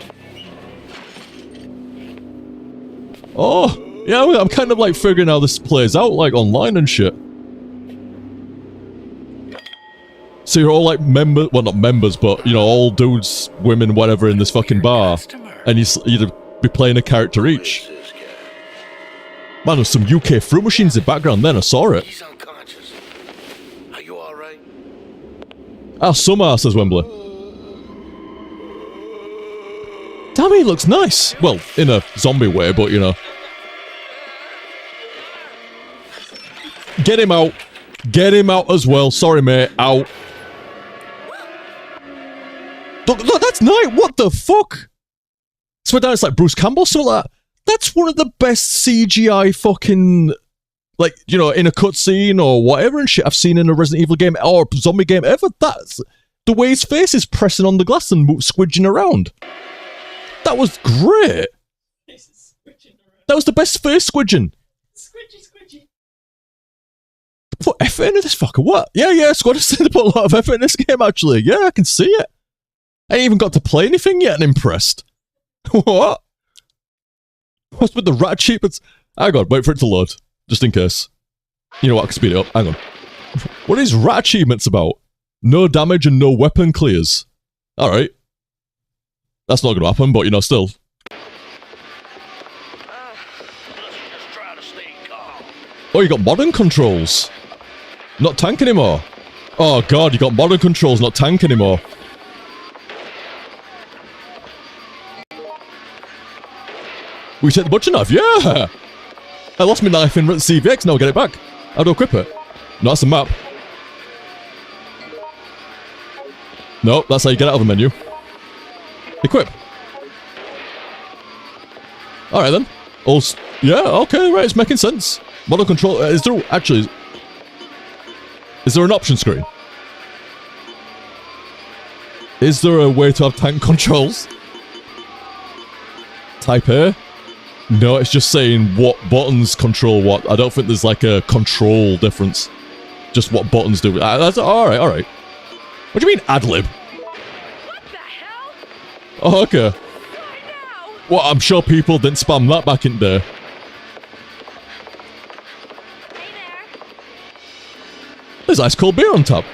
Oh, yeah, I'm kind of like figuring how this plays out, like online and shit. So you're all like members, well not members, but you know, all dudes, women, whatever in this fucking bar. And you'd be playing a character each. Man, there's some UK fruit machines in the background then, I saw it. He's unconscious. Are you alright? Ah, summer, says Wembley. Damn, he looks nice. Well, in a zombie way, but you know. Get him out. Get him out as well. Sorry, mate. Out. Look, that's nice. What the fuck? So down, it's like Bruce Campbell, something like that. That's one of the best CGI fucking, like, you know, in a cutscene or whatever and shit I've seen in a Resident Evil game or zombie game ever. That's the way his face is pressing on the glass and squidging around. That was great. That was the best face squidging. Squidgy. Put effort into this fucker, what? Yeah, Squad has put a lot of effort in this game, actually. Yeah, I can see it. I ain't even got to play anything yet and impressed. What? What's with the rat achievements? Hang on, wait for it to load. Just in case. You know what, I can speed it up. Hang on. What is rat achievements about? No damage and no weapon clears. Alright. That's not gonna happen, but you know, still. Oh, you got modern controls. Not tank anymore. Oh god, you got modern controls, not tank anymore. We take the butcher knife, yeah! I lost my knife in CVX, now I'll get it back. How do I equip it? No, that's a map. No, that's how you get out of the menu. Equip. Alright then. Yeah, okay, right, it's making sense. Model control, is there an option screen? Is there a way to have tank controls? Type A? No, it's just saying what buttons control what. I don't think there's like a control difference. Just what buttons do. That's alright. What do you mean ad-lib? Oh, okay. Well, I'm sure people didn't spam that back in the day. There's ice cold beer on tap.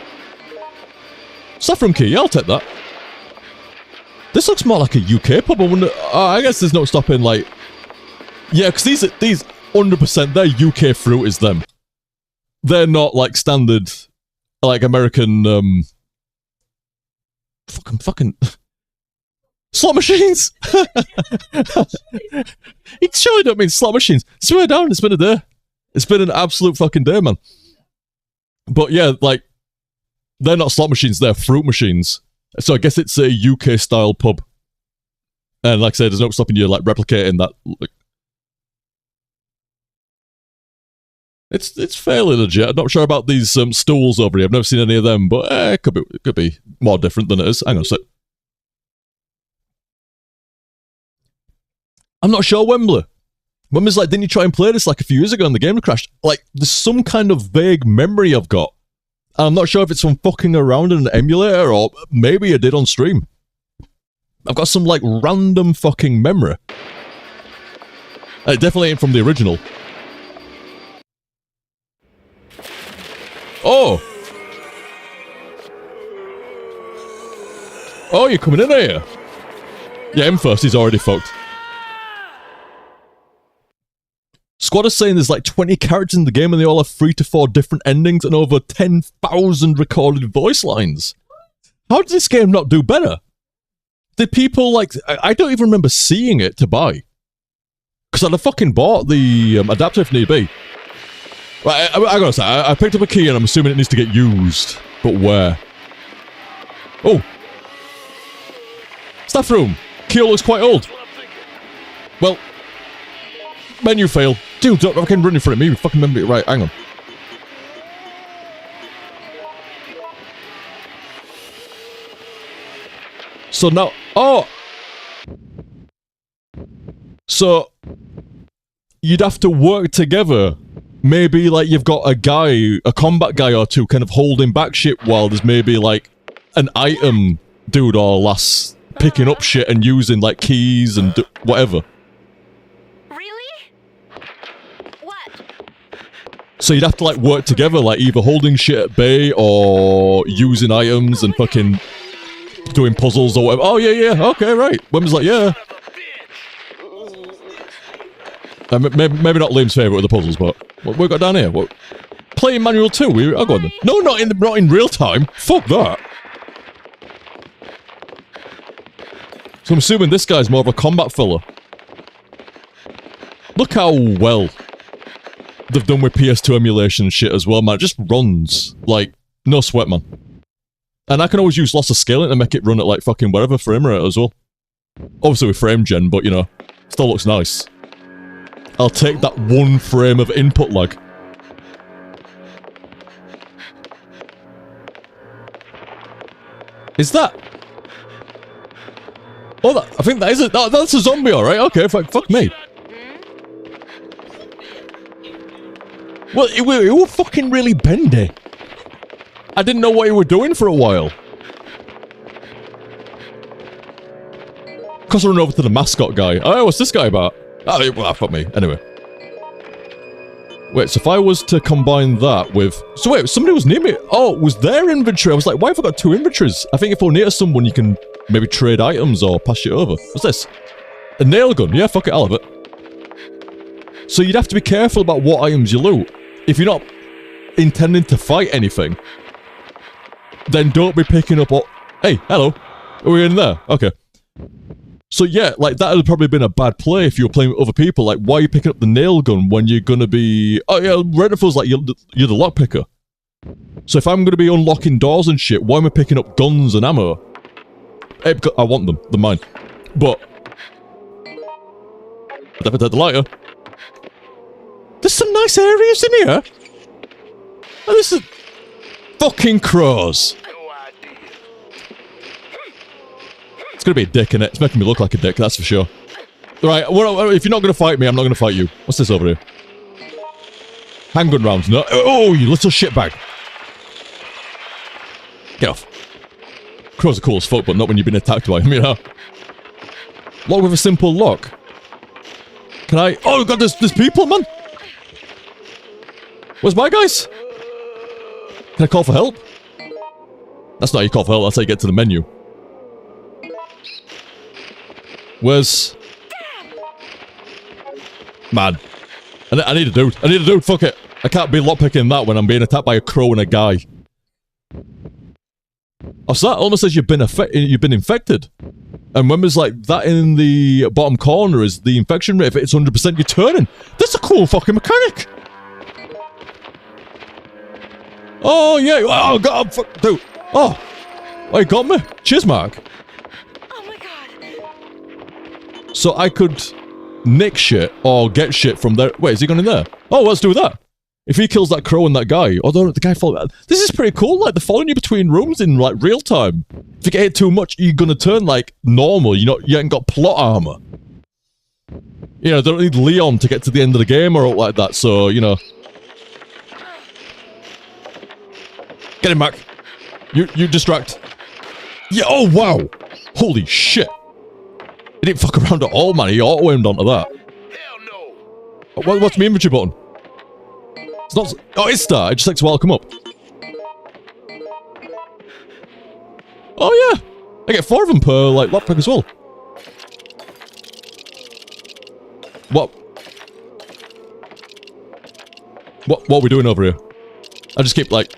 Saffron key, yeah, I'll take that. This looks more like a UK pub. I wonder. I guess there's no stopping, like. Yeah, because these 100%, their UK fruit is them. They're not like standard, like American, fucking slot machines. You surely don't mean slot machines. Swear down, it's been a day. It's been an absolute fucking day, man. But yeah, like, they're not slot machines, they're fruit machines. So I guess it's a UK style pub. And like I said, there's no stopping you like replicating that. Like, it's fairly legit. I'm not sure about these stools over here. I've never seen any of them, but it could be more different than it is. Hang on a sec. I'm not sure, Wembley. Wembley's like, didn't you try and play this like a few years ago and the game crashed? Like, there's some kind of vague memory I've got. I'm not sure if it's from fucking around in an emulator or maybe I did on stream. I've got some like random fucking memory. It definitely ain't from the original. Oh! Oh, you're coming in here? Yeah, him first, he's already fucked. Squad is saying there's like 20 characters in the game and they all have 3 to 4 different endings and over 10,000 recorded voice lines. How did this game not do better? Did people like... I don't even remember seeing it to buy. Because I'd have fucking bought the adapter if need be. Right, I gotta say, I picked up a key and I'm assuming it needs to get used. But where? Oh. Staff room. Key looks quite old. Well, menu fail. Dude, don't fucking run in front of me. You fucking remember it right. Hang on. So now... Oh! So... You'd have to work together. Maybe, like, you've got a guy, a combat guy or two kind of holding back shit while there's maybe, like, an item dude or lass picking up shit and using, like, keys and whatever. Really? What? So you'd have to, like, work together, like, either holding shit at bay or using items and fucking doing puzzles or whatever. Oh, yeah, okay, right. Women's like, yeah. Maybe not Liam's favourite with the puzzles, but what we got down here? What? Playing manual 2? I'll go on then. No, not in real time. Fuck that. So I'm assuming this guy's more of a combat fella. Look how well they've done with PS2 emulation and shit as well, man. It just runs. Like, no sweat, man. And I can always use lots of scaling to make it run at, like, fucking whatever frame rate as well. Obviously with frame gen, but, you know, still looks nice. I'll take that 1 frame of input lag. Is that... Oh, I think that is it. That's a zombie, alright? Okay, fuck me. Well, it was fucking really bendy. I didn't know what you were doing for a while. Because I run over to the mascot guy. Oh, what's this guy about? Oh, well, fuck me. Anyway. Wait, so if I was to combine that with... So wait, somebody was near me. Oh, it was their inventory. I was like, why have I got 2 inventories? I think if we're near someone, you can maybe trade items or pass it over. What's this? A nail gun. Yeah, fuck it, I'll have it. So you'd have to be careful about what items you loot. If you're not intending to fight anything, then don't be picking up... Hey, hello. Are we in there? Okay. So yeah, like, that would have probably been a bad play if you were playing with other people. Like, why are you picking up the nail gun when you're gonna be... Oh yeah, Redfall's like, you're the lockpicker. So if I'm gonna be unlocking doors and shit, why am I picking up guns and ammo? Hey, I want them. They're mine. But... I never had the lighter. There's some nice areas in here. Oh, this is... Fucking crows. It's gonna be a dick, innit? It's making me look like a dick, that's for sure. Right, well, if you're not gonna fight me, I'm not gonna fight you. What's this over here? Handgun rounds, no. Oh, you little shitbag. Get off. Crows are cool as fuck, but not when you've been attacked by them, you know? Lock with a simple lock. Can I... Oh god, there's people, man! Where's my guys? Can I call for help? That's not how you call for help, that's how you get to the menu. Where's... Man. I need a dude. I need a dude, fuck it. I can't be lockpicking that when I'm being attacked by a crow and a guy. Oh, so that almost says you've been infected. And when there's like that in the bottom corner is the infection rate. If it's 100%, you're turning. That's a cool fucking mechanic. Oh, yeah. Oh, God. Fuck, dude. Oh. Oh, you got me. Cheers, Mark. Oh, my God. So I could nick shit or get shit from there. Wait, is he going in there? Oh, let's do that. If he kills that crow and that guy, although the guy fall. This is pretty cool. Like, they're following you between rooms in, like, real time. If you get hit too much, you're gonna turn, like, normal. You ain't got plot armor. You know, they don't need Leon to get to the end of the game or like that, so, you know. Get him back. You distract. Yeah, oh, wow. Holy shit. He didn't fuck around at all, man. He auto-aimed onto that. Hell no. What's my inventory button? It's not... Oh, it's start. It just takes a while to come up. Oh, yeah. I get 4 of them per, like, lockpick as well. What are we doing over here? I just keep, like,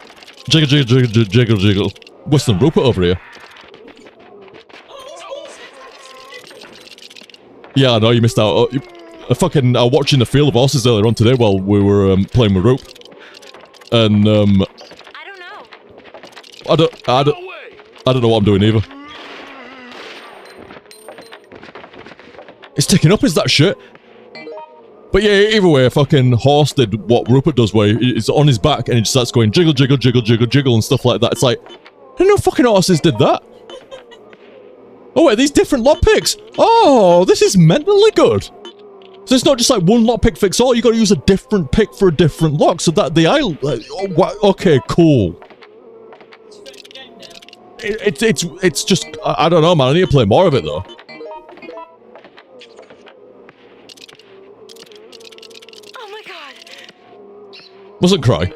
jiggle, jiggle, jiggle, jiggle, jiggle. Western Rupert over here. Yeah, I know, you missed out. Fucking watching the Field of Horses earlier on today while we were playing with rope. And, I don't know what I'm doing either. It's ticking up, is that shit? But yeah, either way, a fucking horse did what Rupert does where it's on his back and he just starts going jiggle, jiggle, jiggle, jiggle, jiggle and stuff like that. It's like, I didn't know fucking horses did that. Oh wait, these different lockpicks. Oh, this is mentally good. So it's not just like one lockpick fix all, you gotta use a different pick for a different lock so that the aisle... okay, cool. It's just... I don't know, man, I need to play more of it though. Oh my god. Mustn't cry.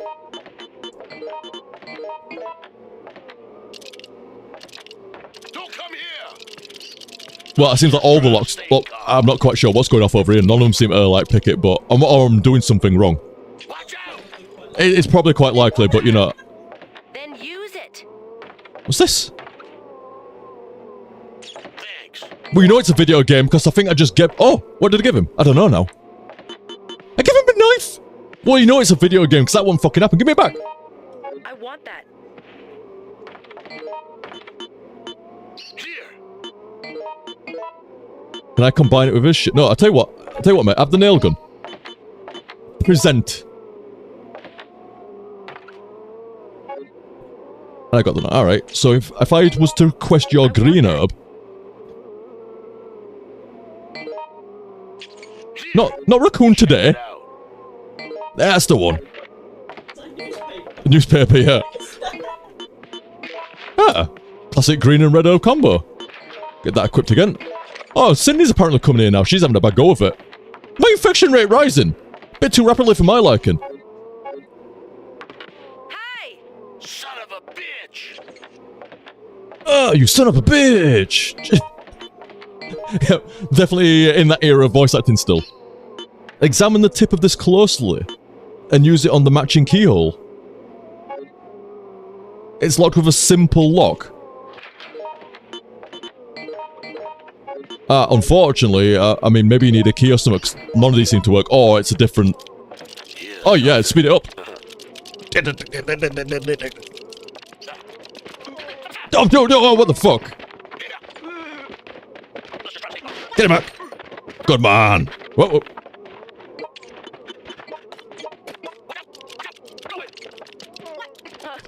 Well, it seems like all the locks... Well, I'm not quite sure what's going off over here. None of them seem to, like, pick it, but... Or I'm doing something wrong. It's probably quite likely, but, you know... Then use it. What's this? Well, you know it's a video game, because I think I just get... Oh! What did I give him? I don't know now. I gave him a knife! Well, you know it's a video game, because that won't fucking happen. Give me it back! I want that. Can I combine it with his shit? No, I'll tell you what, mate. Have the nail gun. Present. I got the... Alright, so if I was to request your green herb... Not raccoon today. That's the one. The newspaper, yeah. Ah, classic green and red herb combo. Get that equipped again. Oh, Cindy's apparently coming in now. She's having a bad go of it. My infection rate rising. Bit too rapidly for my liking. Hey! Son of a bitch! Oh, you son of a bitch! Yeah, definitely in that era of voice acting still. Examine the tip of this closely and use it on the matching keyhole. It's locked with a simple lock. Unfortunately, I mean, maybe you need a key or something, 'cause none of these seem to work. Oh, it's a different... Oh yeah, speed it up. Oh, no, what the fuck? Get him back. Good man. Whoa.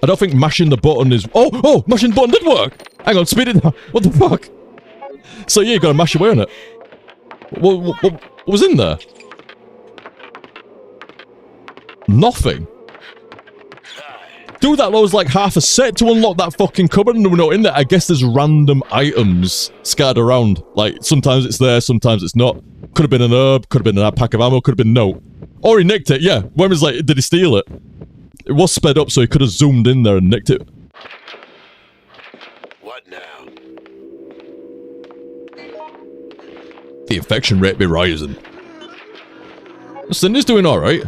I don't think mashing the button is... Oh, mashing the button did work. Hang on, speed it down. What the fuck? So yeah, you gotta mash away on it. What was in there? Nothing. Dude, that was like half a set to unlock that fucking cupboard and there were no in there. I guess there's random items scattered around. Like, sometimes it's there, sometimes it's not. Could have been an herb, could have been a pack of ammo, could have been no. Or he nicked it, yeah. When was like, did he steal it? It was sped up, so he could have zoomed in there and nicked it. What now? The infection rate be rising. Cindy's doing alright.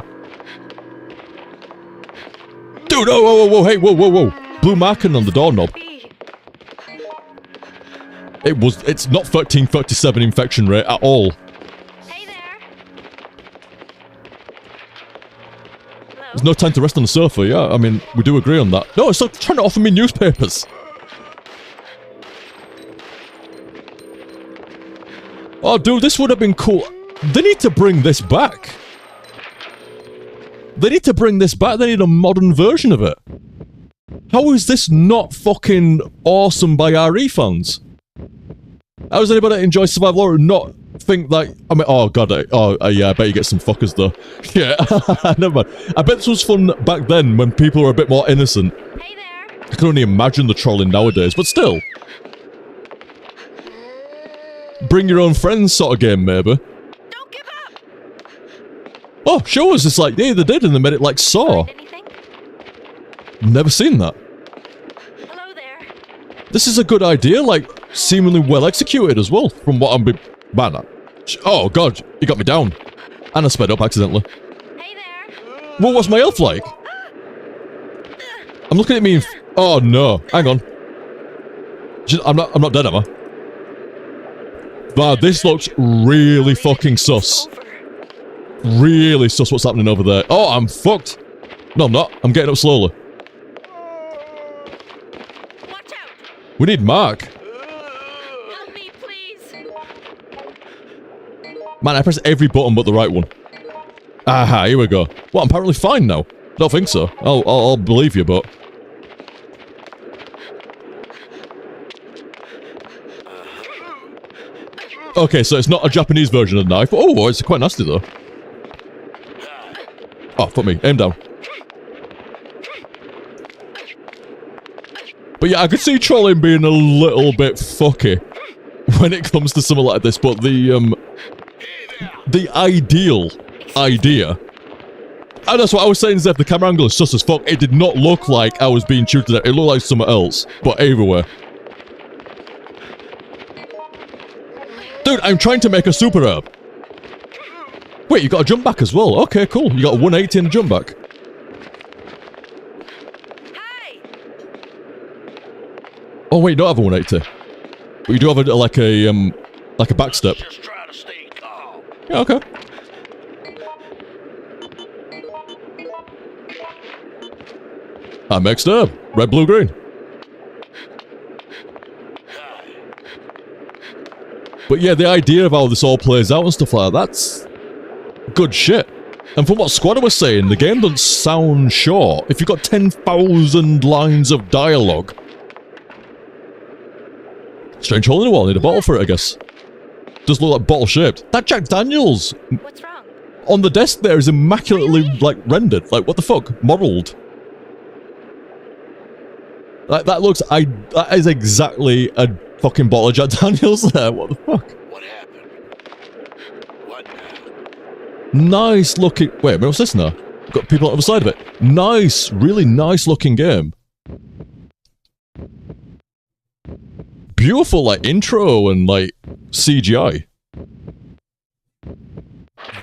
Dude, oh, hey, whoa. Blue marking on the doorknob. It's not 1337 infection rate at all. Hey there. There's no time to rest on the sofa, yeah, I mean, we do agree on that. No, it's not trying to offer me newspapers. Oh, dude, this would have been cool. They need to bring this back. They need to bring this back. They need a modern version of it. How is this not fucking awesome by RE fans? How does anybody that enjoys survival horror not think that... I mean, oh god, yeah, I bet you get some fuckers though. Yeah, never mind. I bet this was fun back then when people were a bit more innocent. Hey there. I can only imagine the trolling nowadays, but still. Bring your own friends sort of game, maybe. Don't give up. Oh, show us. It's like, yeah, they did, and they made it like Saw. Never seen that. Hello there. This is a good idea, like, seemingly well executed as well, from what I'm man, oh god, he got me down. And I sped up accidentally. Hey there. Well, what's my health like? I'm looking at me oh no, hang on. I'm not dead, am I? Wow, this looks really fucking sus. Really sus what's happening over there. Oh, I'm fucked. No, I'm not. I'm getting up slowly. Watch out. We need Mark. Help me, please. Man, I press every button but the right one. Aha, here we go. Well, I'm apparently fine now. Don't think so. I'll believe you, but... Okay, so it's not a Japanese version of the knife. Oh, it's quite nasty, though. Oh, fuck me. Aim down. But yeah, I could see trolling being a little bit fucky when it comes to something like this, but the ideal idea... And that's what I was saying, is that the camera angle is sus as fuck. It did not look like I was being shooted at. It looked like something else, but everywhere. Dude, I'm trying to make a super herb. Wait, you got a jump back as well. Okay, cool. You got a 180 and a jump back. Hey. Oh wait, you don't have a 180. But you do have a like a back step. Just try to stay calm. Yeah, okay. I mixed herb. Red, blue, green. But yeah, the idea of how this all plays out and stuff like that, that's good shit. And from what Squadder was saying, the game doesn't sound short. If you've got 10,000 lines of dialogue. Strange hole in the wall, need a bottle for it, I guess. Does look like bottle shaped. That Jack Daniels What's wrong? on the desk there is immaculately like rendered. Like, what the fuck? Modeled. Like, that looks, that is exactly a fucking bottle of Jack Daniels there. What the fuck? What happened? What now? Nice looking... Wait, what's this now? Got people on the other side of it. Nice, really nice looking game. Beautiful, like, intro and, like, CGI.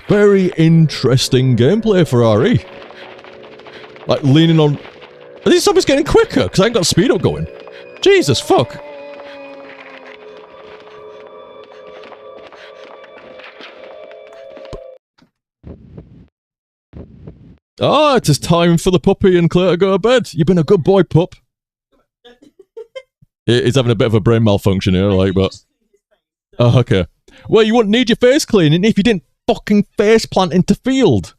Very interesting gameplay for RE. Like, leaning on... Are these zombies getting quicker? Because I ain't got speed up going. Jesus, fuck. Ah, it is time for the puppy and Claire to go to bed. You've been a good boy, pup. He's having a bit of a brain malfunction here, like, but... Oh, okay. Well, you wouldn't need your face cleaning if you didn't fucking face plant into field.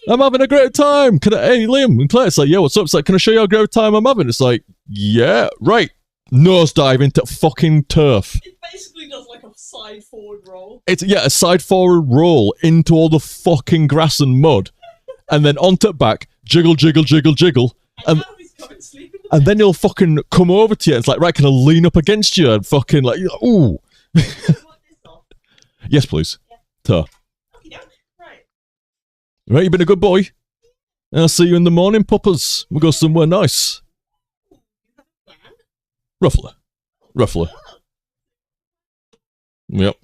I'm having a great time. Hey, Liam and Claire, it's like, yeah, what's up? It's like, can I show you how great time I'm having? It's like, yeah, right. Nosedive into fucking turf. It basically does like a side forward roll. It's, yeah, a side forward roll into all the fucking grass and mud. And then onto back, jiggle, jiggle, jiggle, jiggle, and then he'll fucking come over to you. And it's like, right, can I lean up against you and fucking like, ooh. Yes, please. Ta. Right, you've been a good boy. I'll see you in the morning, puppers. We'll go somewhere nice. Roughly. Yep.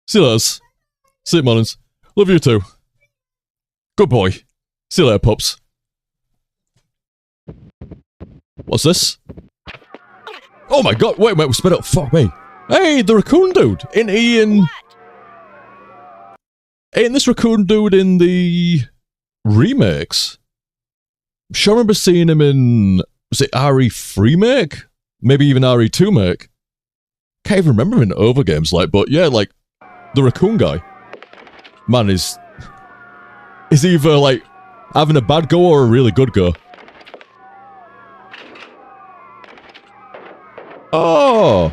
See you later. See you, mornings. Love you too. Good boy. See you later, pups. What's this? Oh my god, wait, we sped up. Fuck me. Hey, the raccoon dude. Ain't this raccoon dude in the remakes? I'm sure I remember seeing him in, was it RE3 make? Maybe even RE2 make? Can't even remember him in over games, like, but yeah, like, the raccoon guy. Man, is either, like, having a bad go or a really good go. Oh!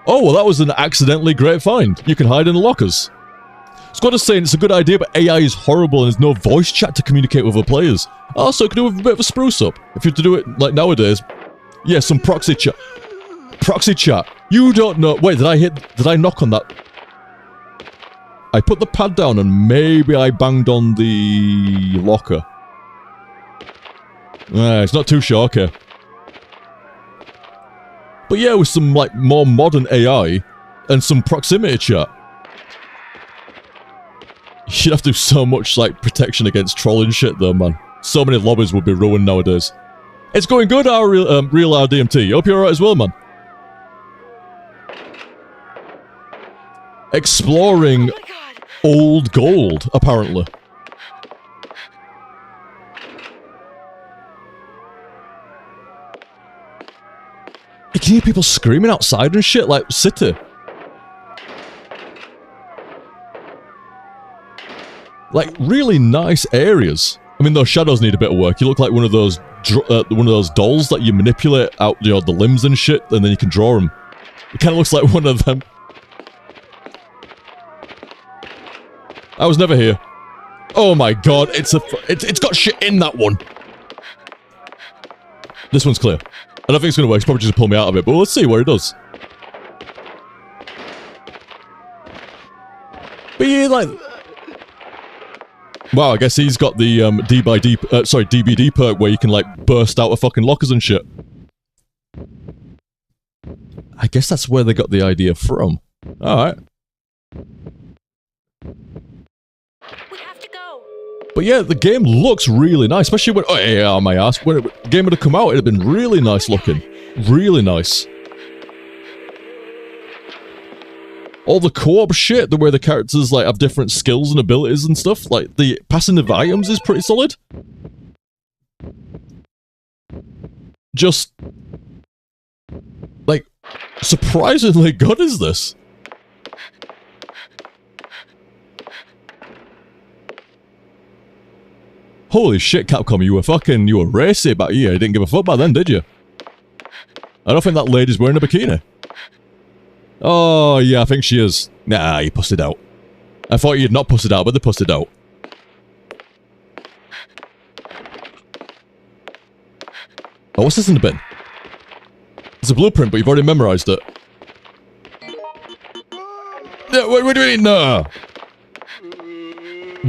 Oh, well, that was an accidentally great find. You can hide in the lockers. Squad is saying it's a good idea, but AI is horrible and there's no voice chat to communicate with other players. Also, it could do with a bit of a spruce up. If you have to do it, like, nowadays. Yeah, some proxy chat. Proxy chat. You don't know. Wait, did I knock on that? I put the pad down and maybe I banged on the locker. It's not too sure, okay. But yeah, with some, like, more modern AI and some proximity chat. You'd have to do so much, like, protection against trolling shit, though, man. So many lobbies would be ruined nowadays. It's going good, our real RDMT. Hope you're alright as well, man. Exploring old gold, apparently. You can hear people screaming outside and shit, like City. Like, really nice areas. I mean, those shadows need a bit of work. You look like one of those dolls that you manipulate out, you know, the limbs and shit, and then you can draw them. It kind of looks like one of them. I was never here. Oh my god, it's got shit in that one. This one's clear. I don't think it's gonna work. It's probably just gonna pull me out of it, but let's see what it does. But yeah, like, wow, I guess he's got the DBD perk where you can, like, burst out of fucking lockers and shit. I guess that's where they got the idea from. Alright. But yeah, the game looks really nice, especially when, oh yeah, my ass, when the game would have come out, it'd have been really nice looking. Really nice. All the co-op shit, the way the characters, like, have different skills and abilities and stuff, like, the passing of items is pretty solid. Just, like, surprisingly good is this. Holy shit, Capcom, you were racy back here. You didn't give a fuck back then, did you? I don't think that lady's wearing a bikini. Oh, yeah, I think she is. Nah, you pussed it out. I thought you'd not pussed it out, but they pussed it out. Oh, what's this in the bin? It's a blueprint, but you've already memorized it. Yeah, what are we doing? No!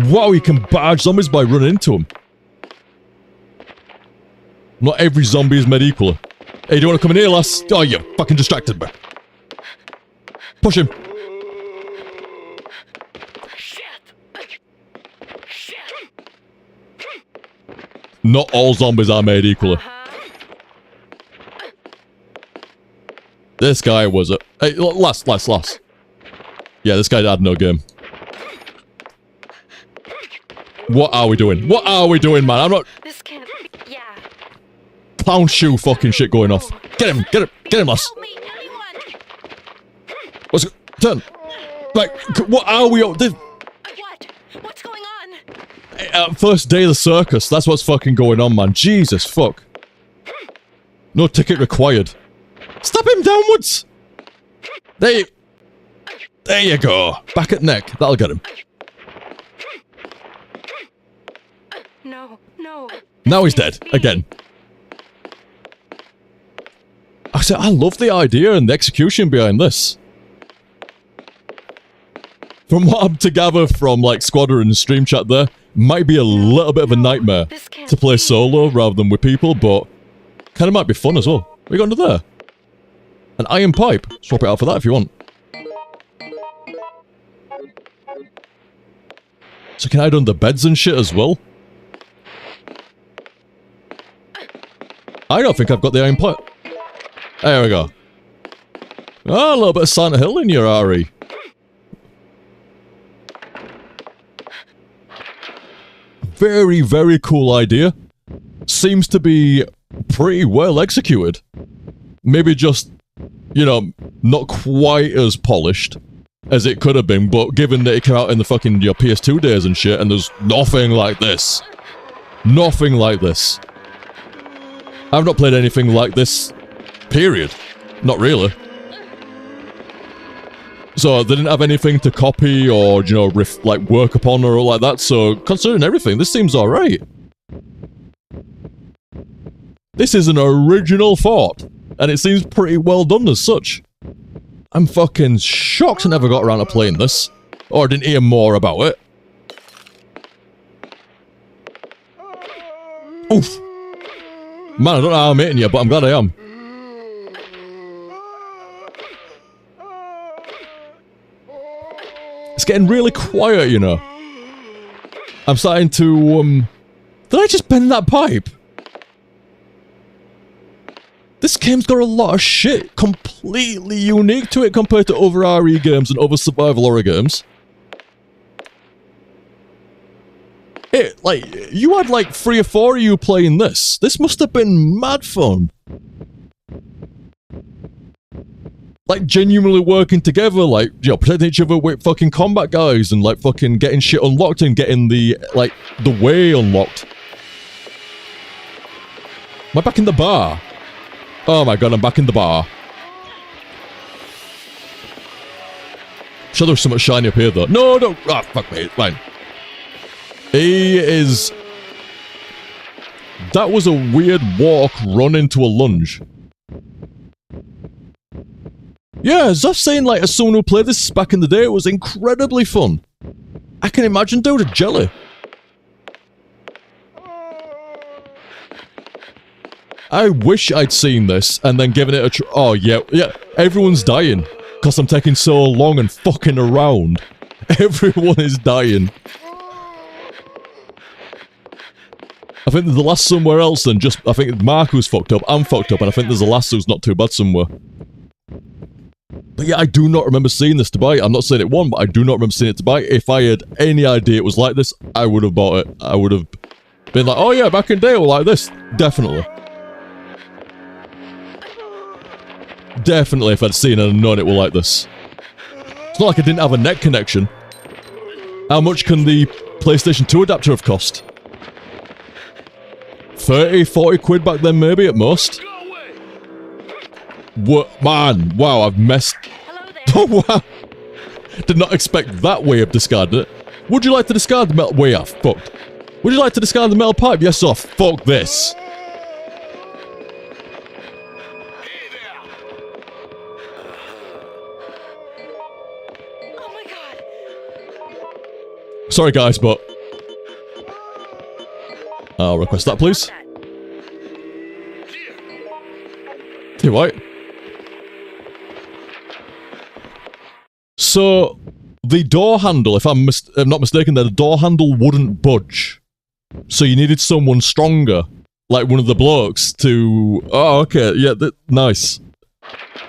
Wow, you can barge zombies by running into them. Not every zombie is made equal. Hey, do you want to come in here, lass? Oh, you fucking distracted me. Push him. Not all zombies are made equally. This guy was a... Hey, lass. Yeah, this guy had no game. What are we doing? What are we doing, man? I'm not... This can't be... Yeah. Clown shoe fucking shit going off. Get him, lass. What's... Turn. Like, what are we... What? What's going on? First day of the circus. That's what's fucking going on, man. Jesus, fuck. No ticket required. Stab him downwards! There you go. Back at neck. That'll get him. No. Now he's dead. Again. I said, I love the idea and the execution behind this. From what I'm to gather from, like, Squadron and stream chat there, might be a little bit of a nightmare to play solo rather than with people, but kind of might be fun as well. What you got under there? An iron pipe. Swap it out for that if you want. So can I hide under beds and shit as well? I don't think I've got the iron pipe. There we go. Ah, a little bit of Silent Hill in your RE. Very, very cool idea. Seems to be pretty well executed. Maybe just, you know, not quite as polished as it could have been, but given that it came out in the fucking PS2 days and shit, and there's nothing like this. Nothing like this. I've not played anything like this, period. Not really. So they didn't have anything to copy or, you know, work upon or all like that, so considering everything, this seems alright. This is an original thought, and it seems pretty well done as such. I'm fucking shocked I never got around to playing this, or didn't hear more about it. Oof. Man, I don't know how I'm hitting you, but I'm glad I am. It's getting really quiet, you know. I'm starting to, Did I just bend that pipe? This game's got a lot of shit completely unique to it compared to other RE games and other survival horror games. You had like 3 or 4 of you playing this. This must have been mad fun. Like, genuinely working together, like, you know, protecting each other with fucking combat guys and, like, fucking getting shit unlocked and getting the, like, the way unlocked. Am I back in the bar? Oh my god, I'm back in the bar. Sure, there's something shiny up here, though. No, no! Ah, fuck me, it's fine. He is... That was a weird walk run into a lunge. Yeah, as I was saying, like, as someone who played this back in the day, it was incredibly fun. I can imagine doing a jelly. I wish I'd seen this and then given it a oh, yeah, everyone's dying. Because I'm taking so long and fucking around. Everyone is dying. I think there's the last somewhere else than just... I think Mark was fucked up, I'm fucked up, and I think there's the last who's not too bad somewhere. But yeah, I do not remember seeing this to buy. I'm not saying it won, but I do not remember seeing it to buy. If I had any idea it was like this, I would have bought it. I would have been like, oh yeah, back in the day, it was like this. Definitely. Definitely if I'd seen it and known it were like this. It's not like I didn't have a net connection. How much can the PlayStation 2 adapter have cost? 30, 40 quid back then maybe at most. What? Man, wow, I've messed... Oh, wow. Did not expect that way of discarding it. Would you like to discard the metal... Way off, fucked. Would you like to discard the metal pipe? Yes or fuck this. Oh my god. Sorry guys, but... I'll request that, please. Hey, White. So, the door handle, if I'm not mistaken, the door handle wouldn't budge. So you needed someone stronger, like one of the blokes, to... Oh, okay, yeah, nice.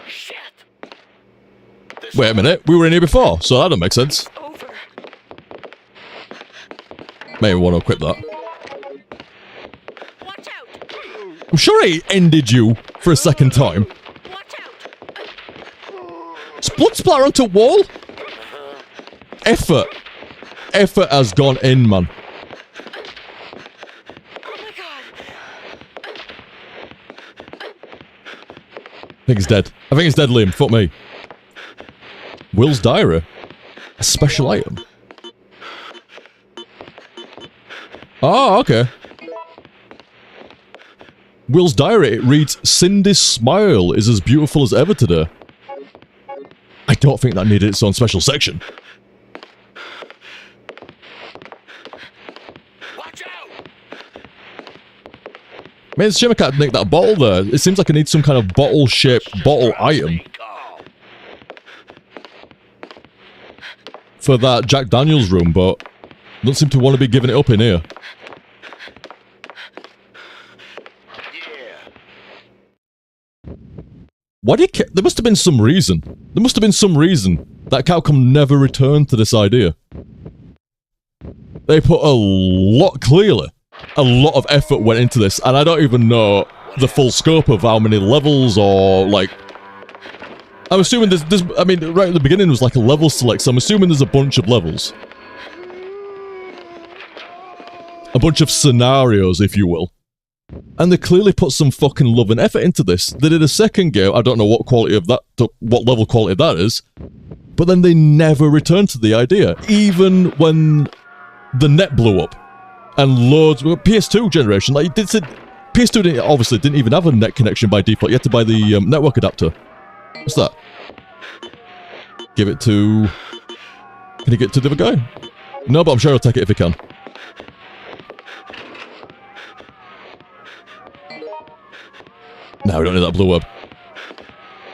Shit. Wait a minute, we were in here before, so that don't make sense. Maybe want to equip that. Watch out. I'm sure I ended you for a second time. Watch out. Blood splatter onto wall? Effort. Effort has gone in, man. Oh my god. I think he's dead. I think he's dead, Liam. Fuck me. Will's diary. A special item. Oh, okay. Will's diary, it reads, Cindy's smile is as beautiful as ever today. I don't think that needed its own special section. I mean, it's a shame I can't make that bottle there. It seems like I need some kind of bottle-shaped bottle item for that Jack Daniels room, but don't seem to want to be giving it up in here. Why did there must have been some reason. There must have been some reason that Capcom never returned to this idea. They put a lot, clearly, a lot of effort went into this, and I don't even know the full scope of how many levels or, like... I'm assuming there's I mean, right at the beginning was like a level select, so I'm assuming there's a bunch of levels. A bunch of scenarios, if you will. And they clearly put some fucking love and effort into this. They did a second game, I don't know what quality of that, what level quality that is, but then they never returned to the idea, even when the net blew up. And loads, PS2 generation, like, PS2 obviously didn't even have a net connection by default, you had to buy the network adapter. What's that? Give it to... Can you get to the other guy? No, but I'm sure I'll take it if he can. No, we don't need that blue web.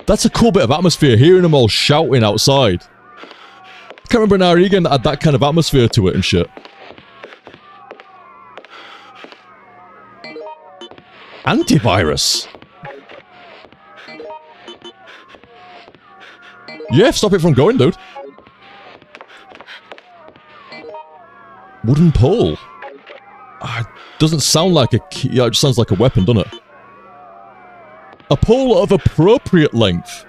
That's a cool bit of atmosphere, hearing them all shouting outside. I can't remember an RE game that had that kind of atmosphere to it and shit. Antivirus. Yeah, stop it from going, dude. Wooden pole. Doesn't sound like a key. Yeah, it just sounds like a weapon, doesn't it? A pole of appropriate length.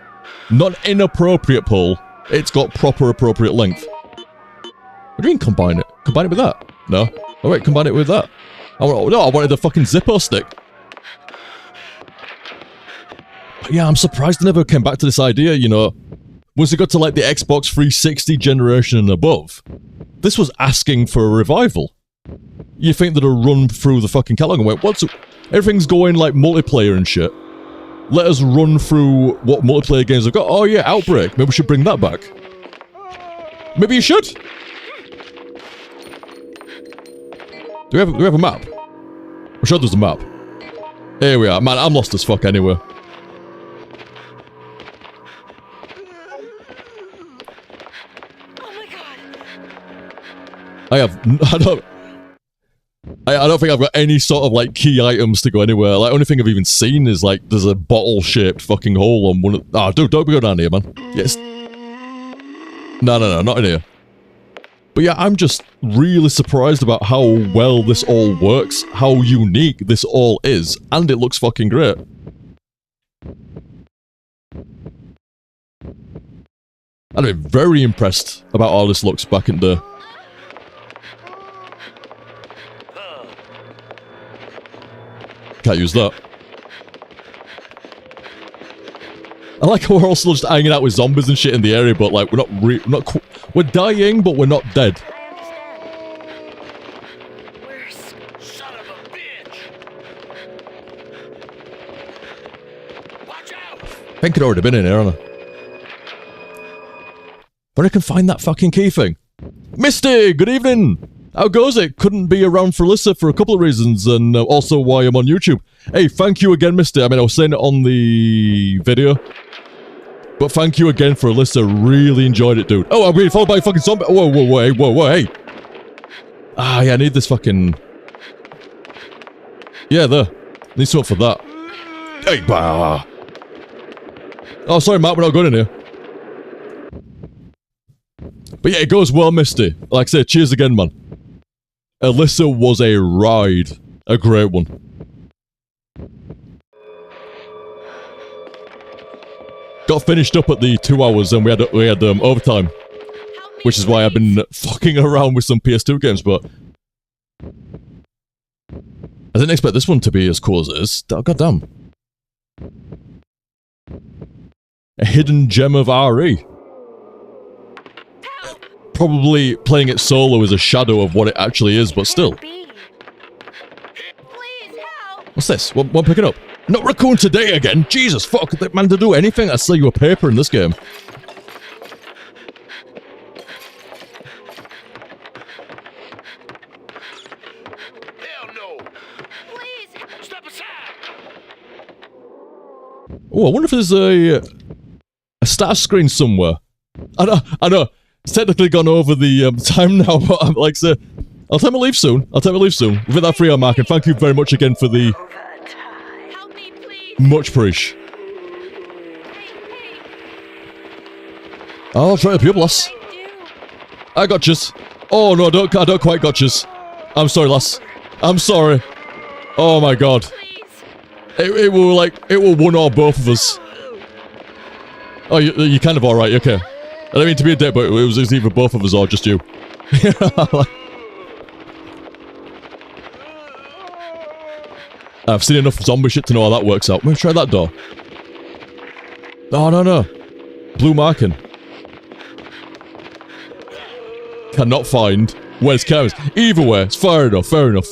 Not an inappropriate pole. It's got proper appropriate length. What do you mean combine it? Combine it with that? No. Oh wait, combine it with that. Oh, no, I wanted the fucking Zippo stick. But yeah, I'm surprised I never came back to this idea, you know. Once it got to like the Xbox 360 generation and above, this was asking for a revival. You think that a run through the fucking catalog and went, everything's going like multiplayer and shit. Let us run through what multiplayer games have got. Oh yeah, Outbreak. Maybe we should bring that back. Maybe you should. Do we have a map? I'm sure there's a map. Here we are. Man, I'm lost as fuck anyway. I don't think I've got any sort of like key items to go anywhere. Like, only thing I've even seen is like there's a bottle-shaped fucking hole on one of... Ah, dude, don't go down here, man. Yes. No, not in here. But yeah, I'm just really surprised about how well this all works, how unique this all is, and it looks fucking great. I've been very impressed about how this looks back in the... Can't use that. I like how we're all still just hanging out with zombies and shit in the area, but like we're dying, but we're not dead. Son of a bitch! Watch out! I think I'd already been in here, haven't I? But I can find that fucking key thing. Misty, good evening! How goes it? Couldn't be around for Alisa for a couple of reasons, and also why I'm on YouTube. Hey, thank you again, Misty. I mean, I was saying it on the video, but thank you again for Alisa. Really enjoyed it, dude. Oh, I'm being followed by a fucking zombie. Whoa, hey. Ah, yeah, I need this fucking... Yeah, there. Need something for that. Hey, bah. Oh, sorry, Matt, we're not going in here. But yeah, it goes well, Misty. Like I said, cheers again, man. Alisa was a ride. A great one. Got finished up at the 2 hours and we had overtime. Which is why I've been fucking around with some PS2 games, but... I didn't expect this one to be as cool as it is. God damn. A hidden gem of RE. Probably playing it solo is a shadow of what it actually is, but still. What's What's this? What picking up? Not raccoon today again! Jesus, fuck, that man to do anything, I sell you a paper in this game. Hell no! Please! Step aside! Oh, I wonder if there's a status screen somewhere. I know. It's technically gone over the time now, but I'm like, sir, I'll take my leave soon. With that 3 hour mark, and thank you very much again for the much appreciate. I'll try to help you, lass. I got yous. Oh no, I don't quite got yous. I'm sorry, lass. I'm sorry. Oh my god. It will one or both of us. Oh, you're kind of alright, okay. I don't mean to be a dick, but it was either both of us or just you. I've seen enough zombie shit to know how that works out. Let me try that door. Oh, no. Blue marking. Cannot find. Where's cameras? Either way, it's fair enough.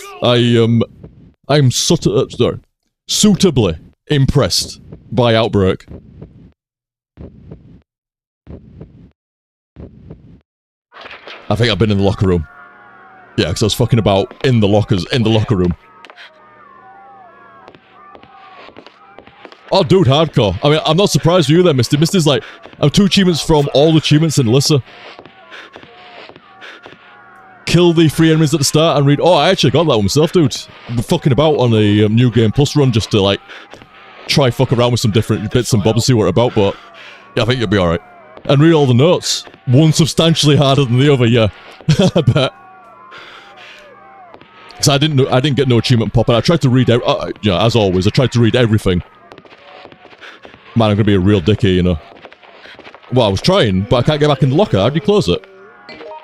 I'm suitably impressed by Outbreak. I think I've been in the locker room. Yeah, because I was fucking about in the locker room. Oh, dude, hardcore. I mean, I'm not surprised with you there, Misty. Misty's like, I'm 2 achievements from all the achievements in Alisa. Kill the 3 enemies at the start and read. Oh, I actually got that one myself, dude. I'm fucking about on a New Game Plus run just to, like, try fuck around with some different bits and bobs and see what it's about, but yeah, I think you'll be alright. And read all the notes. One substantially harder than the other, yeah. I bet. Because I didn't get no achievement pop, and I tried to read, as always, I tried to read everything. Man, I'm gonna be a real dick here, you know. Well, I was trying, but I can't get back in the locker. How do you close it?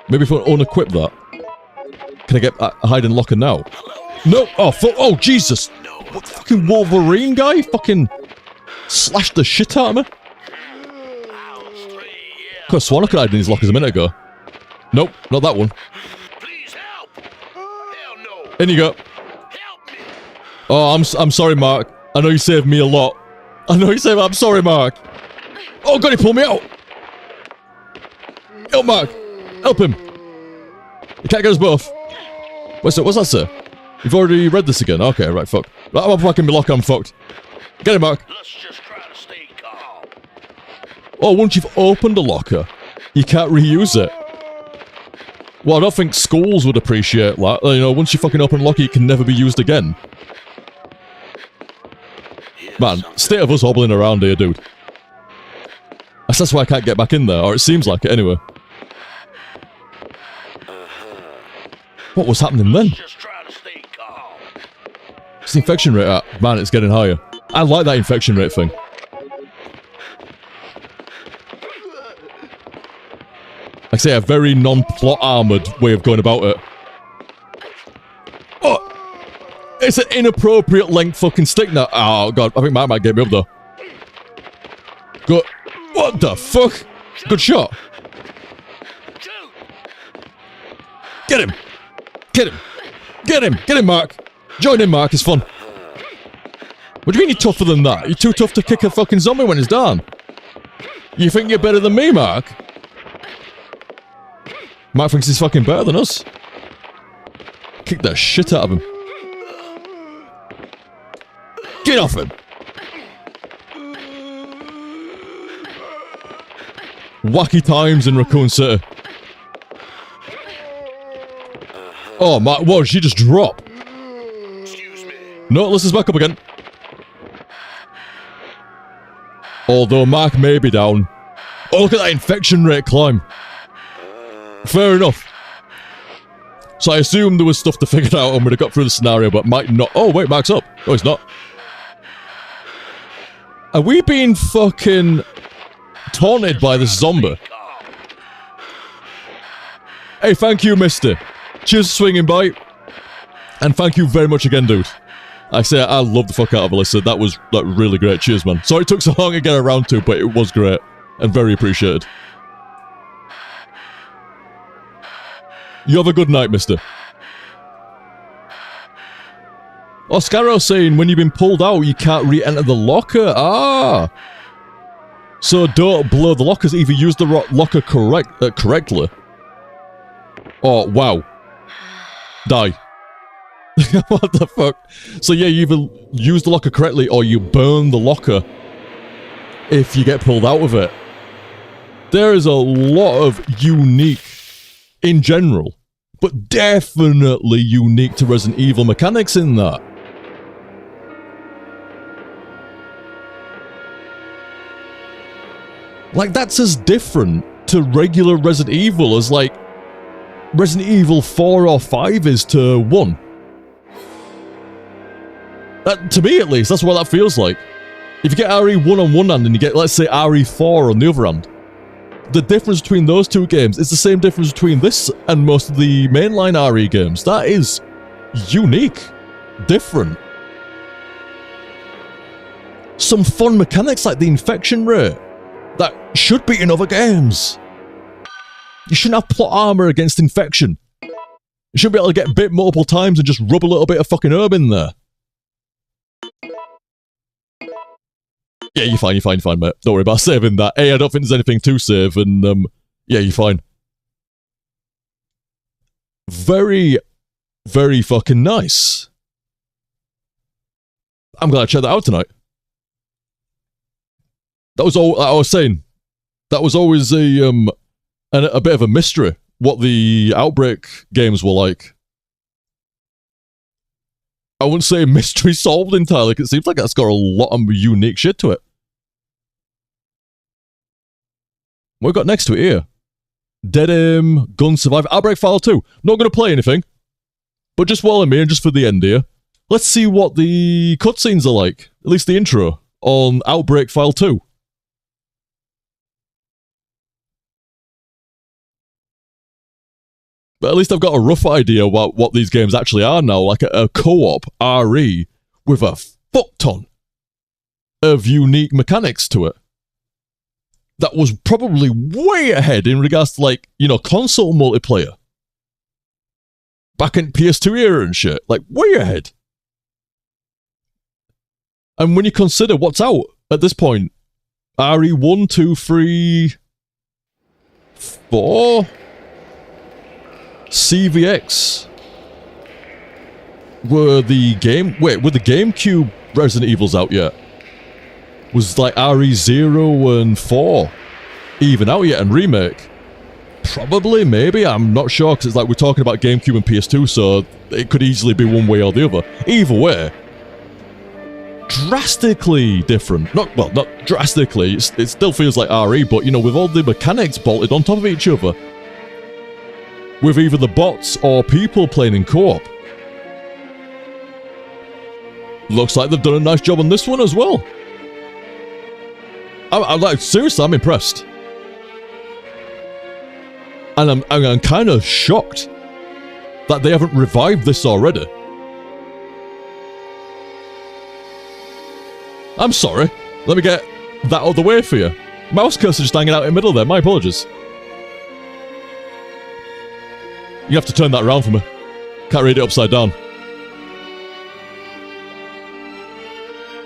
Maybe if I unequip that. Can I get hide in the locker now? No! Oh, Jesus! What, fucking Wolverine guy? Fucking slashed the shit out of me? Could have sworn I could hide in these lockers a minute ago. Nope, not that one. In you go. Oh, I'm sorry, Mark. I know you saved me a lot. I'm sorry, Mark. Oh god, he pulled me out. Help Mark. Help him. You can't get us both. What's that, sir? You've already read this again. Okay, right, fuck. I'm fucking my locker, I'm fucked. Get him, Mark. Oh, once you've opened a locker, you can't reuse it. Well, I don't think schools would appreciate that. You know, once you fucking open a locker, it can never be used again. Man, state of us hobbling around here, dude. That's why I can't get back in there, or it seems like it anyway. What was happening then? What's the infection rate at? Man, it's getting higher. I like that infection rate thing. Like I say, a very non-plot armoured way of going about it. Oh! It's an inappropriate length fucking stick now. Oh god, I think Mark might get me up though. Good. What the fuck? Good shot. Get him! Get him! Get him! Get him, Mark! Join in, Mark, it's fun. What do you mean you're tougher than that? You're too tough to kick a fucking zombie when he's down. You think you're better than me, Mark? Mark thinks he's fucking better than us. Kick the shit out of him. Get off him! Wacky times in Raccoon City. Oh, Mark, what, did she just drop? No, Alyssa's back up again. Although Mark may be down. Oh, look at that infection rate climb. Fair enough. So I assume there was stuff to figure out and we'd have got through the scenario, but might not. Oh, wait, Mark's up. Oh, he's not. Are we being fucking taunted by this zombie? Hey, thank you, mister. Cheers for swinging by. And thank you very much again, dude. I say I love the fuck out of Alisa. That was like really great. Cheers, man. Sorry it took so long to get around to, but it was great. And very appreciated. You have a good night, mister. Oscaro saying when you've been pulled out, you can't re-enter the locker. Ah! So don't blow the lockers. Either use the locker correctly. Oh, wow. Die. What the fuck? So yeah, you either use the locker correctly or you burn the locker if you get pulled out of it. There is a lot of unique, in general, but definitely unique to Resident Evil mechanics in that. Like, that's as different to regular Resident Evil as, like, Resident Evil 4 or 5 is to 1. To me, at least, that's what that feels like. If you get RE1 on one hand and you get, let's say, RE4 on the other hand, the difference between those two games is the same difference between this and most of the mainline RE games. That is unique. Different. Some fun mechanics like the infection rate that should be in other games. You shouldn't have plot armor against infection. You shouldn't be able to get bit multiple times and just rub a little bit of fucking herb in there. Yeah, you're fine, mate. Don't worry about saving that. Hey, I don't think there's anything to save, and, yeah, you're fine. Very, very fucking nice. I'm glad I checked that out tonight. That was all I was saying. That was always a bit of a mystery, what the Outbreak games were like. I wouldn't say mystery solved entirely, because it seems like that's got a lot of unique shit to it. What we got next to it here? Dead Aim, Gun Survive, Outbreak File 2. Not going to play anything, but just while I'm here, just for the end here, let's see what the cutscenes are like, at least the intro, on Outbreak File 2. But at least I've got a rough idea about what these games actually are now, like a co-op RE with a fuck ton of unique mechanics to it. That was probably way ahead in regards to, like, you know, console multiplayer. Back in PS2 era and shit, like, way ahead. And when you consider what's out at this point, RE1, 2, 3, 4... CVX were the GameCube Resident Evils out yet? Was like RE0 and 4 even out yet and remake? Probably, maybe, I'm not sure, because it's like we're talking about GameCube and PS2, so it could easily be one way or the other. Either way, drastically different. Not drastically, it still feels like RE, but you know, with all the mechanics bolted on top of each other, with either the bots or people playing in co-op. Looks like they've done a nice job on this one as well. I'm like, seriously, I'm impressed. And I'm kind of shocked that they haven't revived this already. I'm sorry. Let me get that out of the way for you. Mouse cursor just hanging out in the middle there, my apologies. You have to turn that around for me. Can't read it upside down.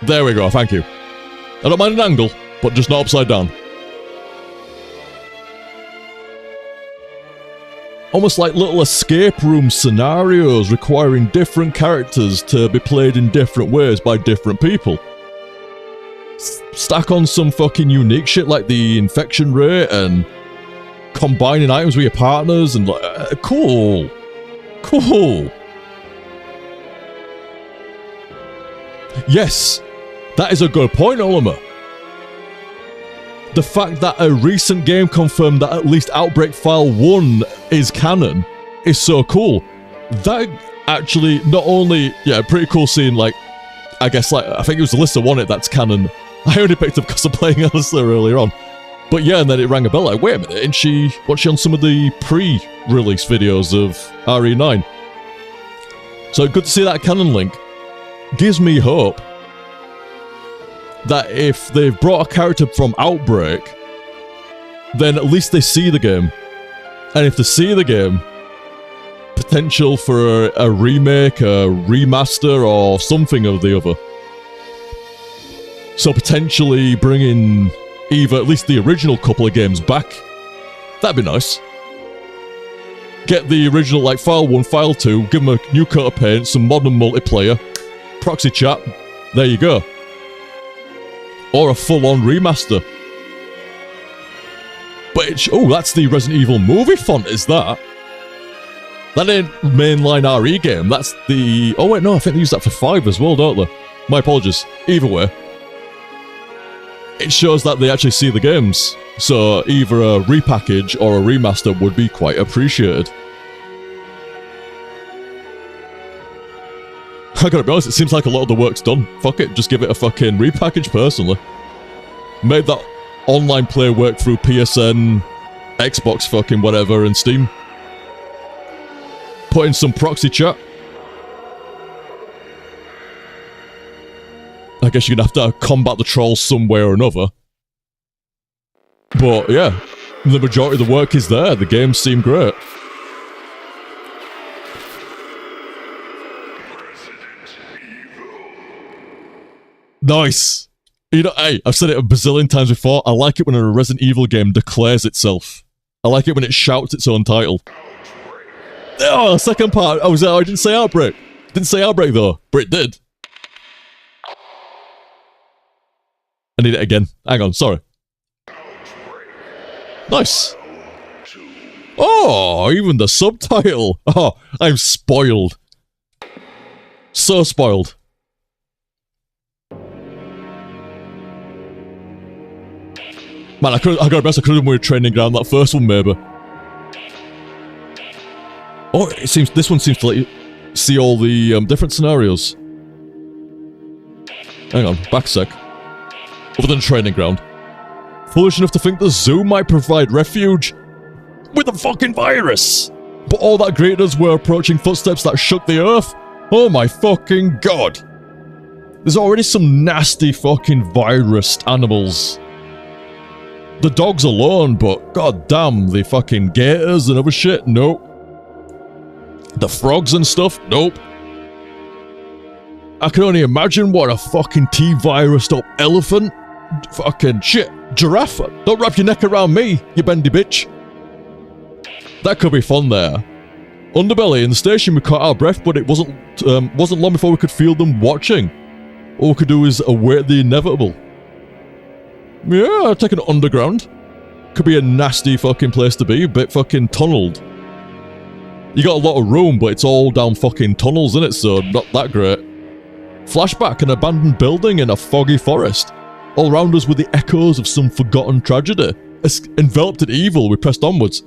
There we go, thank you. I don't mind an angle, but just not upside down. Almost like little escape room scenarios requiring different characters to be played in different ways by different people. Stack on some fucking unique shit like the infection rate and combining items with your partners and like, cool. Yes, that is a good point, Oliver. The fact that a recent game confirmed that at least Outbreak File 1 is canon is so cool. That actually not only, yeah, pretty cool seeing, like, I guess, like, I think it was Alisa won it, that's canon. I only picked up because of playing Alisa earlier on. But yeah, and then it rang a bell like, wait a minute, isn't she, was she on some of the pre-release videos of RE9? So good to see that canon link. Gives me hope that if they've brought a character from Outbreak, then at least they see the game. And if they see the game, potential for a remake, a remaster, or something of the other. So potentially bringing either at least the original couple of games back. That'd be nice. Get the original, like, File 1, File 2, give them a new coat of paint, some modern multiplayer, proxy chat, there you go. Or a full-on remaster. But it's... Oh, that's the Resident Evil movie font, is that? That ain't mainline RE game, that's the... Oh wait, no, I think they use that for 5 as well, don't they? My apologies. Either way. It shows that they actually see the games. So either a repackage or a remaster would be quite appreciated. I gotta be honest, it seems like a lot of the work's done. Fuck it, just give it a fucking repackage personally. Made that online play work through PSN, Xbox fucking whatever, and Steam. Put in some proxy chat. I guess you're gonna have to combat the trolls some way or another. But yeah, the majority of the work is there. The games seem great. Nice! You know, hey, I've said it a bazillion times before, I like it when a Resident Evil game declares itself. I like it when it shouts its own title. Oh, second part, I didn't say Outbreak. Didn't say Outbreak though, but it did. I need it again. Hang on, sorry. Nice. Oh, even the subtitle. Oh, I'm spoiled. So spoiled. Man, I got best I could have done with Training Ground, that first one maybe. Oh, it seems this one seems to let you see all the different scenarios. Hang on, back a sec. Other than Training Ground. Foolish enough to think the zoo might provide refuge with a fucking virus. But all that greeted us were approaching footsteps that shook the earth. Oh my fucking god. There's already some nasty fucking virused animals. The dogs alone, but god damn, the fucking gators and other shit, nope. The frogs and stuff, nope. I can only imagine what a fucking T-virused up elephant. Fucking shit. Giraffe. Don't wrap your neck around me, you bendy bitch. That could be fun there. Underbelly, in the station we caught our breath, but it wasn't long before we could feel them watching. All we could do is await the inevitable. Yeah, I'll take an underground. Could be a nasty fucking place to be, a bit fucking tunneled. You got a lot of room, but it's all down fucking tunnels, innit, so not that great. Flashback, an abandoned building in a foggy forest. All around us were the echoes of some forgotten tragedy. Enveloped in evil, we pressed onwards.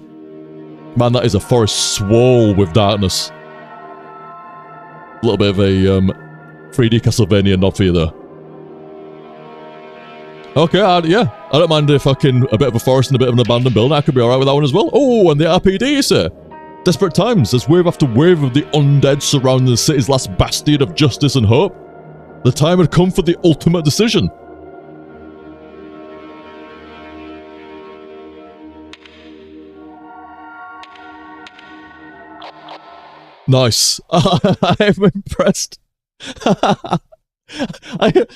Man, that is a forest swole with darkness. A little bit of a 3D Castlevania nod for you there. Okay, yeah. I don't mind if fucking a bit of a forest and a bit of an abandoned building. I could be alright with that one as well. Oh, and the RPD, you say? Desperate times, as wave after wave of the undead surrounding the city's last bastion of justice and hope. The time had come for the ultimate decision. Nice. I am impressed. I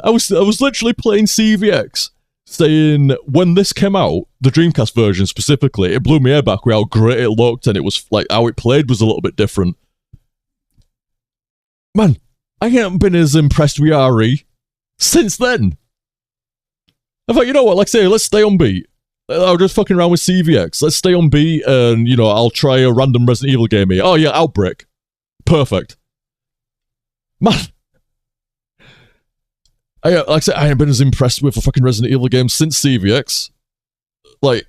was literally playing CVX, saying when this came out, the Dreamcast version specifically, it blew me hair back with how great it looked, and it was like how it played was a little bit different. Man, I haven't been as impressed with RE since then. I thought, you know what, like say, let's stay on beat. I'll just fucking around with CVX. Let's stay on beat and, you know, I'll try a random Resident Evil game here. Oh yeah, Outbreak. Perfect. Man. Like I said, I haven't been as impressed with a fucking Resident Evil game since CVX. Like,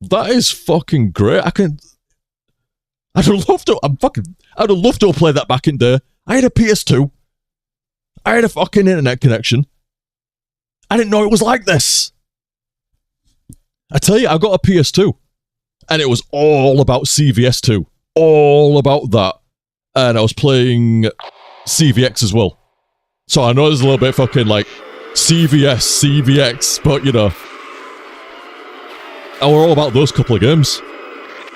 that is fucking great. I'd have loved to have played that back in there. I had a PS2. I had a fucking internet connection. I didn't know it was like this. I tell you, I got a PS2, and it was all about CVS2. All about that. And I was playing CVX as well. So I know there's a little bit fucking like CVX, but you know. And we're all about those couple of games.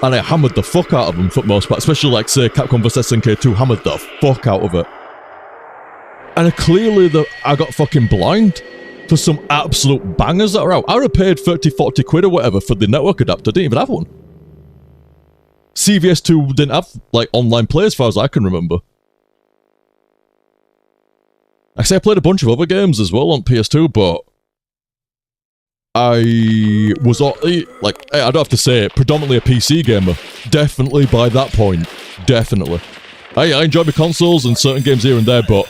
And I hammered the fuck out of them for the most part, especially like, say, Capcom vs SNK2, hammered the fuck out of it. And clearly I got fucking blind for some absolute bangers that are out. I would have paid 30, 40 quid or whatever for the network adapter, didn't even have one. CVS2 didn't have, like, online play as far as I can remember. I say I played a bunch of other games as well on PS2, but I was, like, I don't have to say it, predominantly a PC gamer. Definitely by that point. Definitely. I enjoy my consoles and certain games here and there, but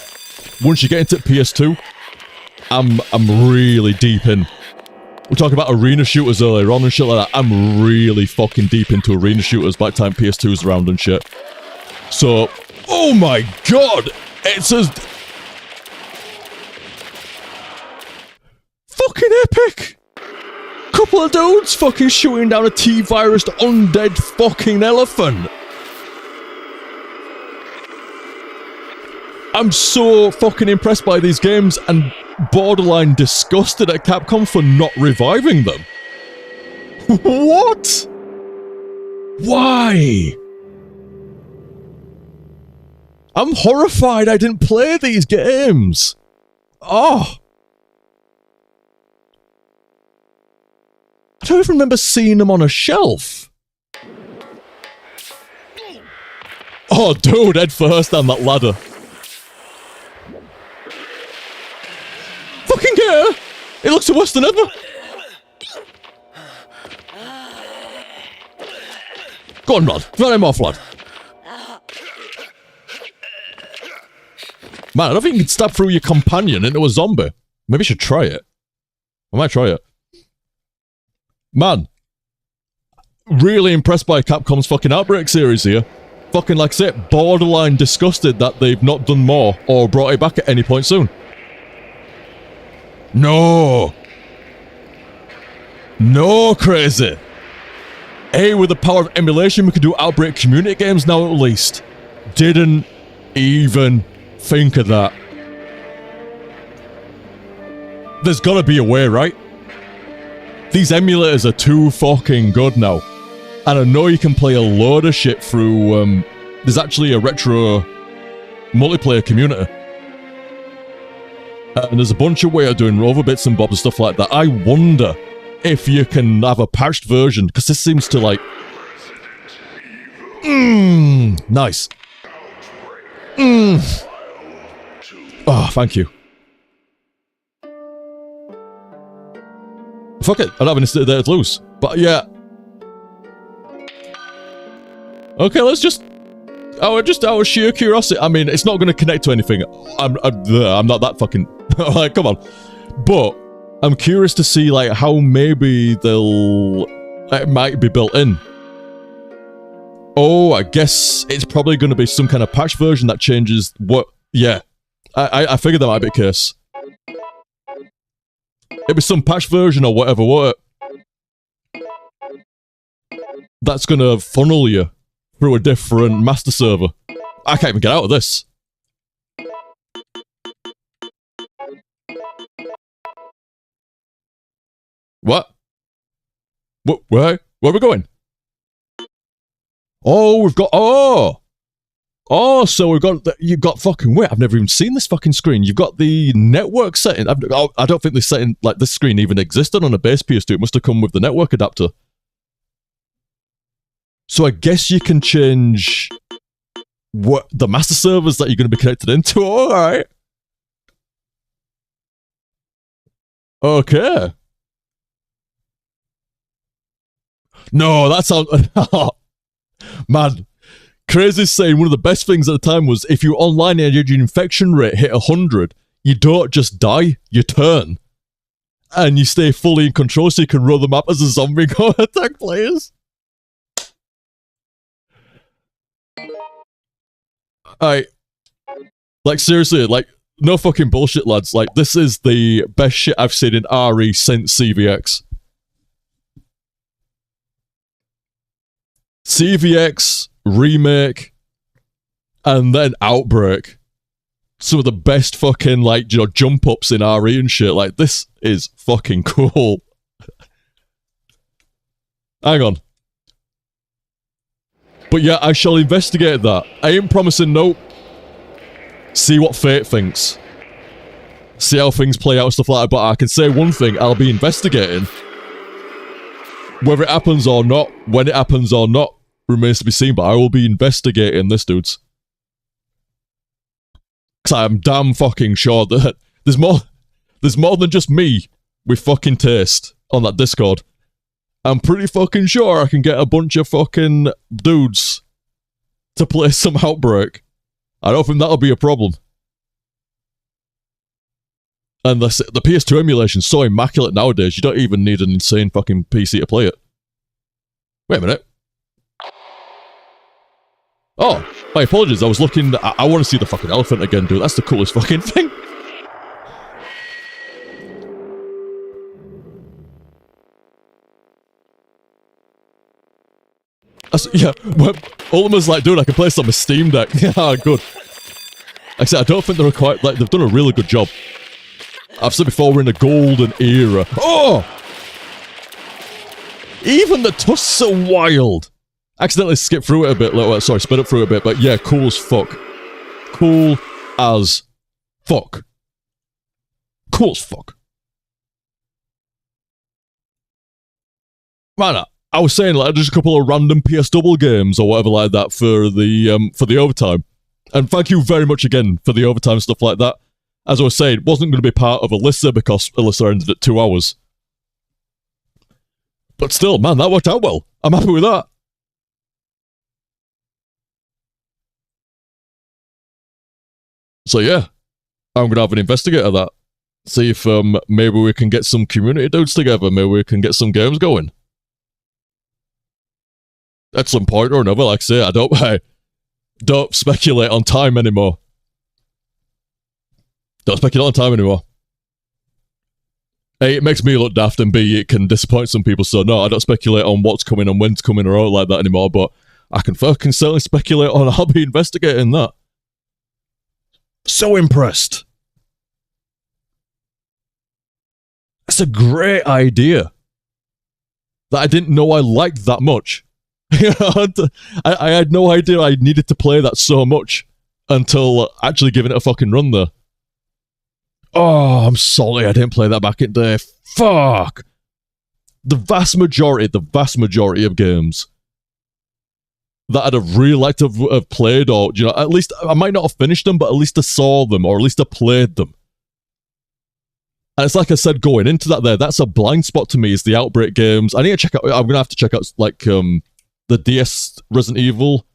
once you get into PS2, I'm really deep in. We're talking about arena shooters earlier on and shit like that. I'm really fucking deep into arena shooters by the time PS2's around and shit. So, oh my god! It's as fucking epic! Couple of dudes fucking shooting down a T-virused undead fucking elephant. I'm so fucking impressed by these games and borderline disgusted at Capcom for not reviving them. What? Why? I'm horrified I didn't play these games. Oh. I don't even remember seeing them on a shelf. Oh, dude, head first down that ladder. Fucking gear! It looks worse than ever! Go on, lad. Let him off, lad. Man, I don't think you can stab through your companion into a zombie. Maybe I should try it. I might try it. Man. Really impressed by Capcom's fucking Outbreak series here. Fucking, like I say, borderline disgusted that they've not done more or brought it back at any point soon. No! No, crazy! Hey, with the power of emulation, we can do Outbreak community games now at least. Didn't even think of that. There's gotta be a way, right? These emulators are too fucking good now. And I know you can play a load of shit through, there's actually a retro multiplayer community. And there's a bunch of ways of doing other bits and bobs and stuff like that. I wonder if you can have a patched version, because this seems to like... nice. Oh, thank you. Fuck it, I don't have anything there to lose. But yeah. Okay, let's just... just out of sheer curiosity. I mean, it's not going to connect to anything. I'm not that fucking... like, come on. But I'm curious to see, like, how maybe they'll... it might be built in. Oh, I guess it's probably going to be some kind of patch version that changes what... Yeah. I figured that might be the case. It'd be some patch version or whatever, what? That's going to funnel you through a different master server. I can't even get out of this. What? Where are we going? Oh, we've got... Oh, so we've got... You've got fucking... Wait, I've never even seen this fucking screen. You've got the network setting. I don't think this setting... Like, this screen even existed on a base PS2. It must have come with the network adapter. So I guess you can change... what the master servers that you're going to be connected into. Alright. Okay. No, that sounds... Man, Crazy's saying one of the best things at the time was if you online and your infection rate hit 100, you don't just die, you turn. And you stay fully in control so you can run the map as a zombie and go attack players. Like, seriously, like, no fucking bullshit, lads. Like, this is the best shit I've seen in RE since CVX. CVX, Remake, and then Outbreak. Some of the best fucking, like, you know, jump-ups in RE and shit. Like, this is fucking cool. Hang on. But yeah, I shall investigate that. I ain't promising no. See what fate thinks. See how things play out and stuff like that. But I can say one thing, I'll be investigating. Whether it happens or not, when it happens or not, remains to be seen. But I will be investigating this, dudes. Because I am damn fucking sure that there's more than just me with fucking taste on that Discord. I'm pretty fucking sure I can get a bunch of fucking dudes to play some Outbreak. I don't think that'll be a problem. And the PS2 emulation's so immaculate nowadays, you don't even need an insane fucking PC to play it. Wait a minute. Oh, my apologies, I was looking... I want to see the fucking elephant again, dude. That's the coolest fucking thing. Yeah, Ultima's like, dude, I can play this on my Steam Deck. Yeah, good. Like I said, I don't think they're quite... Like, they've done a really good job. I've said before, we're in a golden era. Oh! Even the tusks are wild. Accidentally skipped through it a bit. Like, sorry, sped up through it a bit. But yeah, cool as fuck. Cool as fuck. Cool as fuck. Man, I was saying, like, just a couple of random PS Double games or whatever like that for the overtime. And thank you very much again for the overtime stuff like that. As I was saying, it wasn't going to be part of Alisa because Alisa ended at 2 hours. But still, man, that worked out well. I'm happy with that. So yeah, I'm going to have an investigator of that. See if maybe we can get some community dudes together. Maybe we can get some games going. At some point or another, like I say, I don't speculate on time anymore. Don't speculate on time anymore. A, it makes me look daft, and B, it can disappoint some people, so no, I don't speculate on what's coming and when's coming or all like that anymore, but I can fucking certainly speculate on I'll be investigating that. So impressed. That's a great idea. That I didn't know I liked that much. I had no idea I needed to play that so much until actually giving it a fucking run there. Oh, I'm sorry I didn't play that back in the day. Fuck! The vast majority of games that I'd have really liked to have played, or, you know, at least, I might not have finished them, but at least I saw them, or at least I played them. And it's like I said, going into that there, that's a blind spot to me, is the Outbreak games. I need to check out, I'm going to have to check out, like, the DS Resident Evil,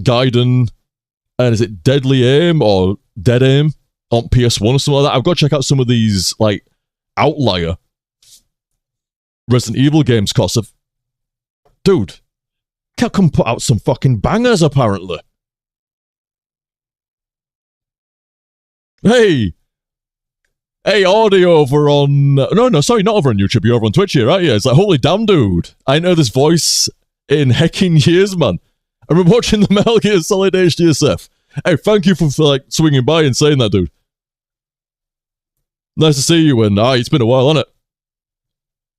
Gaiden, and is it Deadly Aim, or Dead Aim, on PS1 or something like that. I've got to check out some of these, like, outlier Resident Evil games, cause of... Dude, Capcom put out some fucking bangers, apparently. Hey, audio over on... No, sorry, not over on YouTube. You're over on Twitch here, right? Yeah, it's like, holy damn, dude. I know this voice in hecking years, man. I've been watching the Metal Gear Solid HTSF. Hey, thank you for like, swinging by and saying that, dude. Nice to see you, and it's been a while, hasn't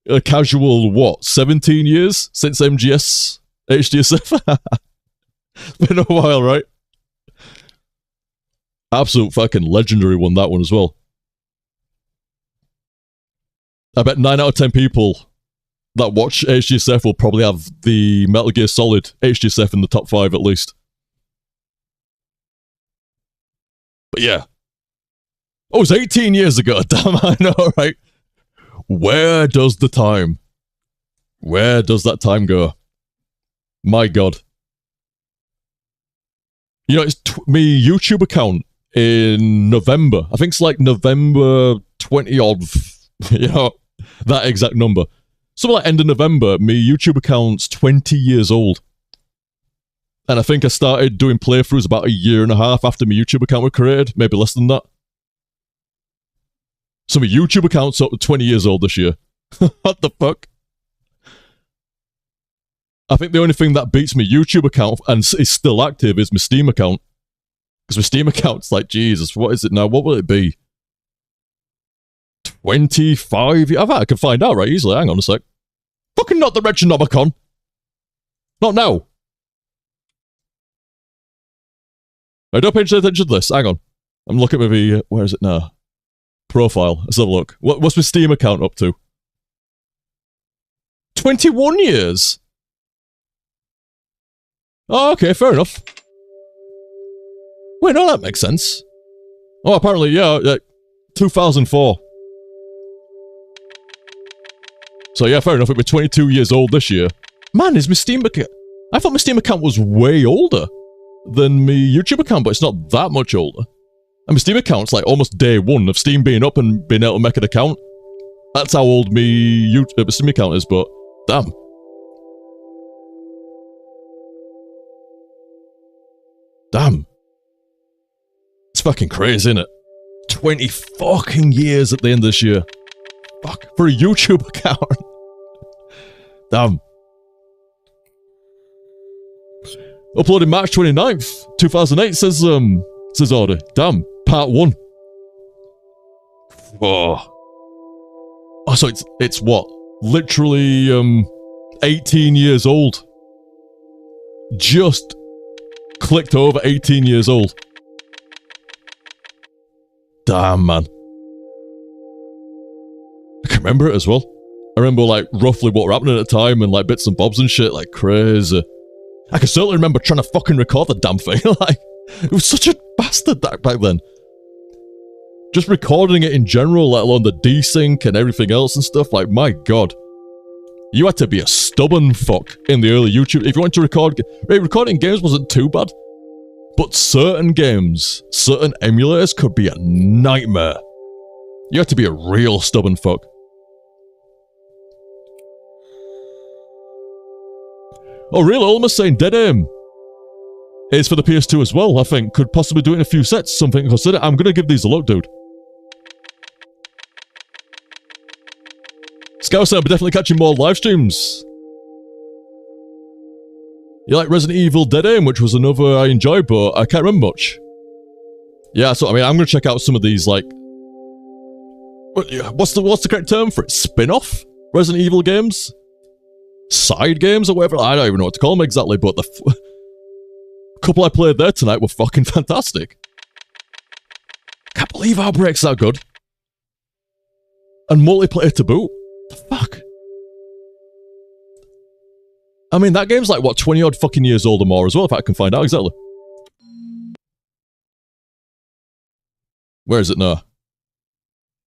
it? A casual, what, 17 years since MGS HTSF? It's been a while, right? Absolute fucking legendary one, that one as well. I bet 9 out of 10 people that watch HTSF will probably have the Metal Gear Solid HTSF in the top 5 at least. But yeah. Oh, it's 18 years ago. Damn, I know, right? Where does the time? Where does that time go? My God. You know, it's me YouTube account in November. I think it's like November 20 odd, you know, that exact number. Something like end of November, me YouTube account's 20 years old. And I think I started doing playthroughs about a year and a half after my YouTube account was created, maybe less than that. So my YouTube account's 20 years old this year. What the fuck? I think the only thing that beats my YouTube account and is still active is my Steam account. Because my Steam account's like, Jesus, what is it now? What will it be? 25? I can find out right easily. Hang on a sec. Fucking not the Retronomicon. Not now. I don't pay attention to this. Hang on. I'm looking at my... Where is it now? Profile. Let's have a look. What's my Steam account up to? 21 years? Oh, okay, fair enough. Wait, no, that makes sense. Oh, apparently, yeah, 2004. So yeah, fair enough, it'll be 22 years old this year. Man, is my Steam account... I thought my Steam account was way older than my YouTube account, but it's not that much older. And my Steam account's like almost day one of Steam being up and being able to make an account. That's how old my Steam account is, but damn. Damn. It's fucking crazy, isn't it? 20 fucking years at the end of this year. Fuck, for a YouTube account. Damn. Uploaded March 29th, 2008, says order. Damn, part 1. Oh, so it's what? Literally, 18 years old. Just clicked over 18 years old. Damn, man. I can remember it as well. I remember, like, roughly what were happening at the time and, like, bits and bobs and shit, like, crazy. I can certainly remember trying to fucking record the damn thing. Like, it was such a bastard back then. Just recording it in general, let alone the desync and everything else and stuff, like, my god. You had to be a stubborn fuck in the early YouTube. If you wanted to record... recording games wasn't too bad. But certain games, certain emulators could be a nightmare. You had to be a real stubborn fuck. Oh really? Almost saying Dead Aim is for the PS2 as well, I think. Could possibly do it in a few sets, something to consider. I'm gonna give these a look, dude. Scout said I'll be definitely catching more live streams. You like Resident Evil Dead Aim, which was another I enjoyed, but I can't remember much. Yeah, so I mean, I'm gonna check out some of these, like... What's the correct term for it? Spin-off Resident Evil games? Side games or whatever? I don't even know what to call them exactly, but the couple I played there tonight were fucking fantastic. Can't believe Outbreak's that good. And multiplayer to boot. The fuck? I mean, that game's like, what, 20 odd fucking years old or more as well, if I can find out exactly. Where is it now?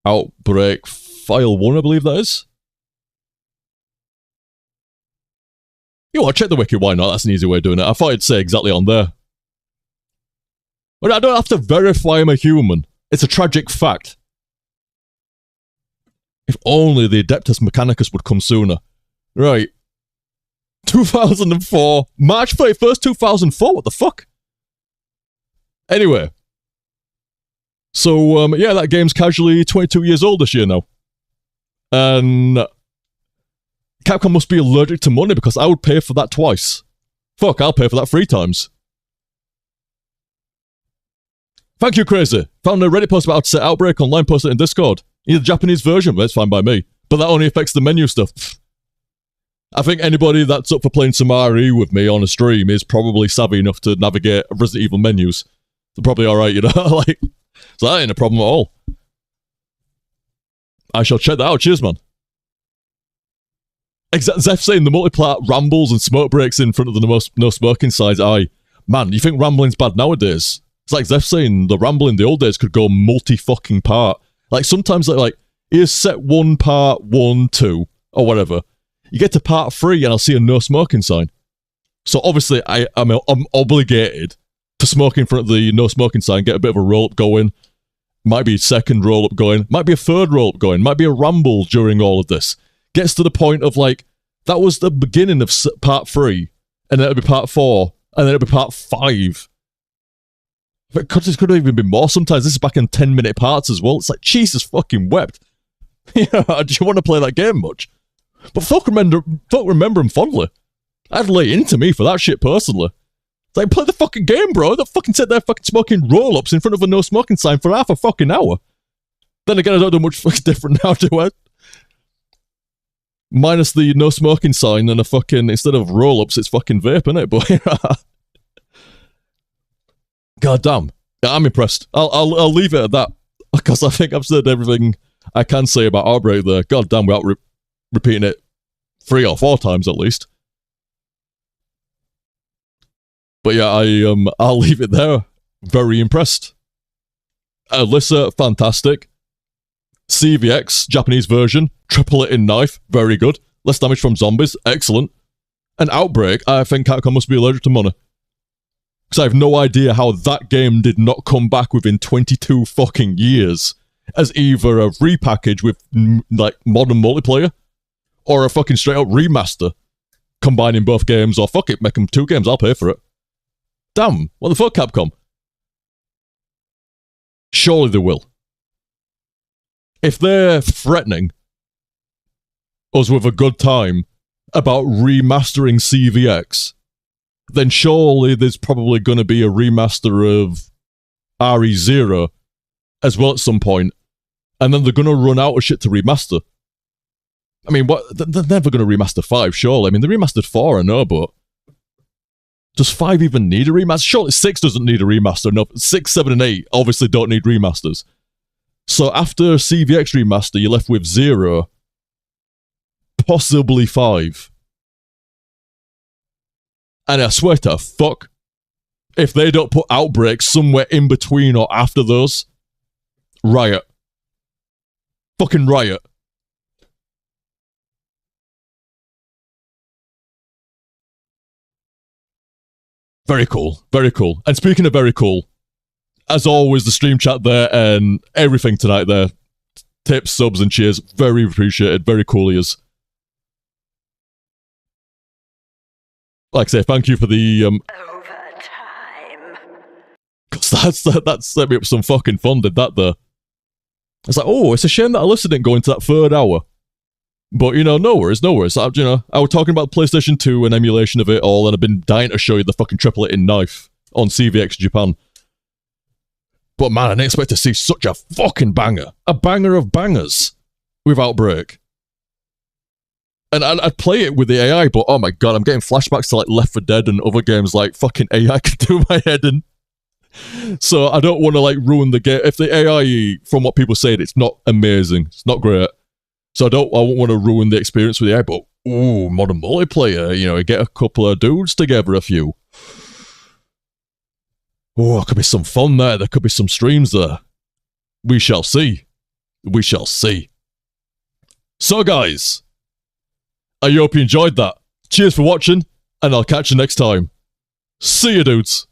Outbreak File 1, I believe that is. You want to check the wiki, why not? That's an easy way of doing it. I thought it'd say exactly on there. But I don't have to verify I'm a human. It's a tragic fact. If only the Adeptus Mechanicus would come sooner. Right. 2004. March 31st, 2004. What the fuck? Anyway. So, yeah, that game's casually 22 years old this year now. And... Capcom must be allergic to money because I would pay for that twice. Fuck, I'll pay for that 3 times. Thank you, Crazy. Found a Reddit post about how to set Outbreak online, posted in Discord. Need the Japanese version, but it's fine by me. But that only affects the menu stuff. I think anybody that's up for playing some RE with me on a stream is probably savvy enough to navigate Resident Evil menus. They're probably alright, you know? Like, so that ain't a problem at all. I shall check that out. Cheers, man. Zeph saying the multiplayer rambles and smoke breaks in front of the no smoking signs. Aye. Man, you think rambling's bad nowadays? It's like Zeph saying the ramble in the old days could go multi-fucking part. Like, sometimes, like, here's set 1, part 1, 2, or whatever. You get to part 3 and I'll see a no smoking sign. So obviously I'm obligated to smoke in front of the no smoking sign, get a bit of a roll-up going. Might be a second roll-up going. Might be a third roll-up going. Might be a ramble during all of this. Gets to the point of, like, that was the beginning of part 3, and then it'll be part 4, and then it'll be part 5. It could have even been more sometimes. This is back in 10-minute parts as well. It's like, Jesus fucking wept. Yeah, do you want to play that game much? But folk remember him fondly. I'd lay into me for that shit personally. It's like, play the fucking game, bro. Don't fucking sit there fucking smoking roll-ups in front of a no smoking sign for half a fucking hour. Then again, I don't do much fucking different now, do I? Minus the no smoking sign and a fucking, instead of roll-ups, it's fucking vape, innit? But, God damn. Yeah, I'm impressed. I'll leave it at that, because I think I've said everything I can say about Outbreak there. God damn, without repeating it 3 or 4 times at least. But yeah, I'll leave it there. Very impressed. Alisa, fantastic. CVX, Japanese version, triple it in knife, very good. Less damage from zombies, excellent. And Outbreak, I think Capcom must be allergic to money. Because I have no idea how that game did not come back within 22 fucking years as either a repackage with, like, modern multiplayer, or a fucking straight-up remaster, combining both games, or fuck it, make them 2 games, I'll pay for it. Damn, what the fuck, Capcom? Surely they will. If they're threatening us with a good time about remastering CVX, then surely there's probably going to be a remaster of RE0 as well at some point, and then they're going to run out of shit to remaster. I mean, what? They're never going to remaster 5, surely. I mean, they remastered 4, I know, but does 5 even need a remaster? Surely 6 doesn't need a remaster. No, 6, 7, and 8 obviously don't need remasters. So after CVX remaster, you're left with 0, possibly 5. And I swear to fuck, if they don't put Outbreak somewhere in between or after those, riot. Fucking riot. Very cool. Very cool. And speaking of very cool, as always, the stream chat there and everything tonight there. Tips, subs, and cheers. Very appreciated. Very cool ears. Like I say, thank you for the Overtime. Because that set me up some fucking fun, did that there. It's like, oh, it's a shame that Alisa didn't go into that 3rd hour. But, you know, no worries. I was talking about PlayStation 2 and emulation of it all, and I've been dying to show you the fucking triple-it in knife on CVX Japan. But man, I didn't expect to see such a fucking banger. A banger of bangers with Outbreak. And I'd play it with the AI, but oh my god, I'm getting flashbacks to like Left 4 Dead and other games like fucking AI can do my head in. So I don't want to like ruin the game. If the AI, from what people say, it's not amazing. It's not great. So I won't want to ruin the experience with the AI, but ooh, modern multiplayer, you know, you get a couple of dudes together, a few. Oh, there could be some fun there. There could be some streams there. We shall see. We shall see. So guys, I hope you enjoyed that. Cheers for watching, and I'll catch you next time. See you, dudes.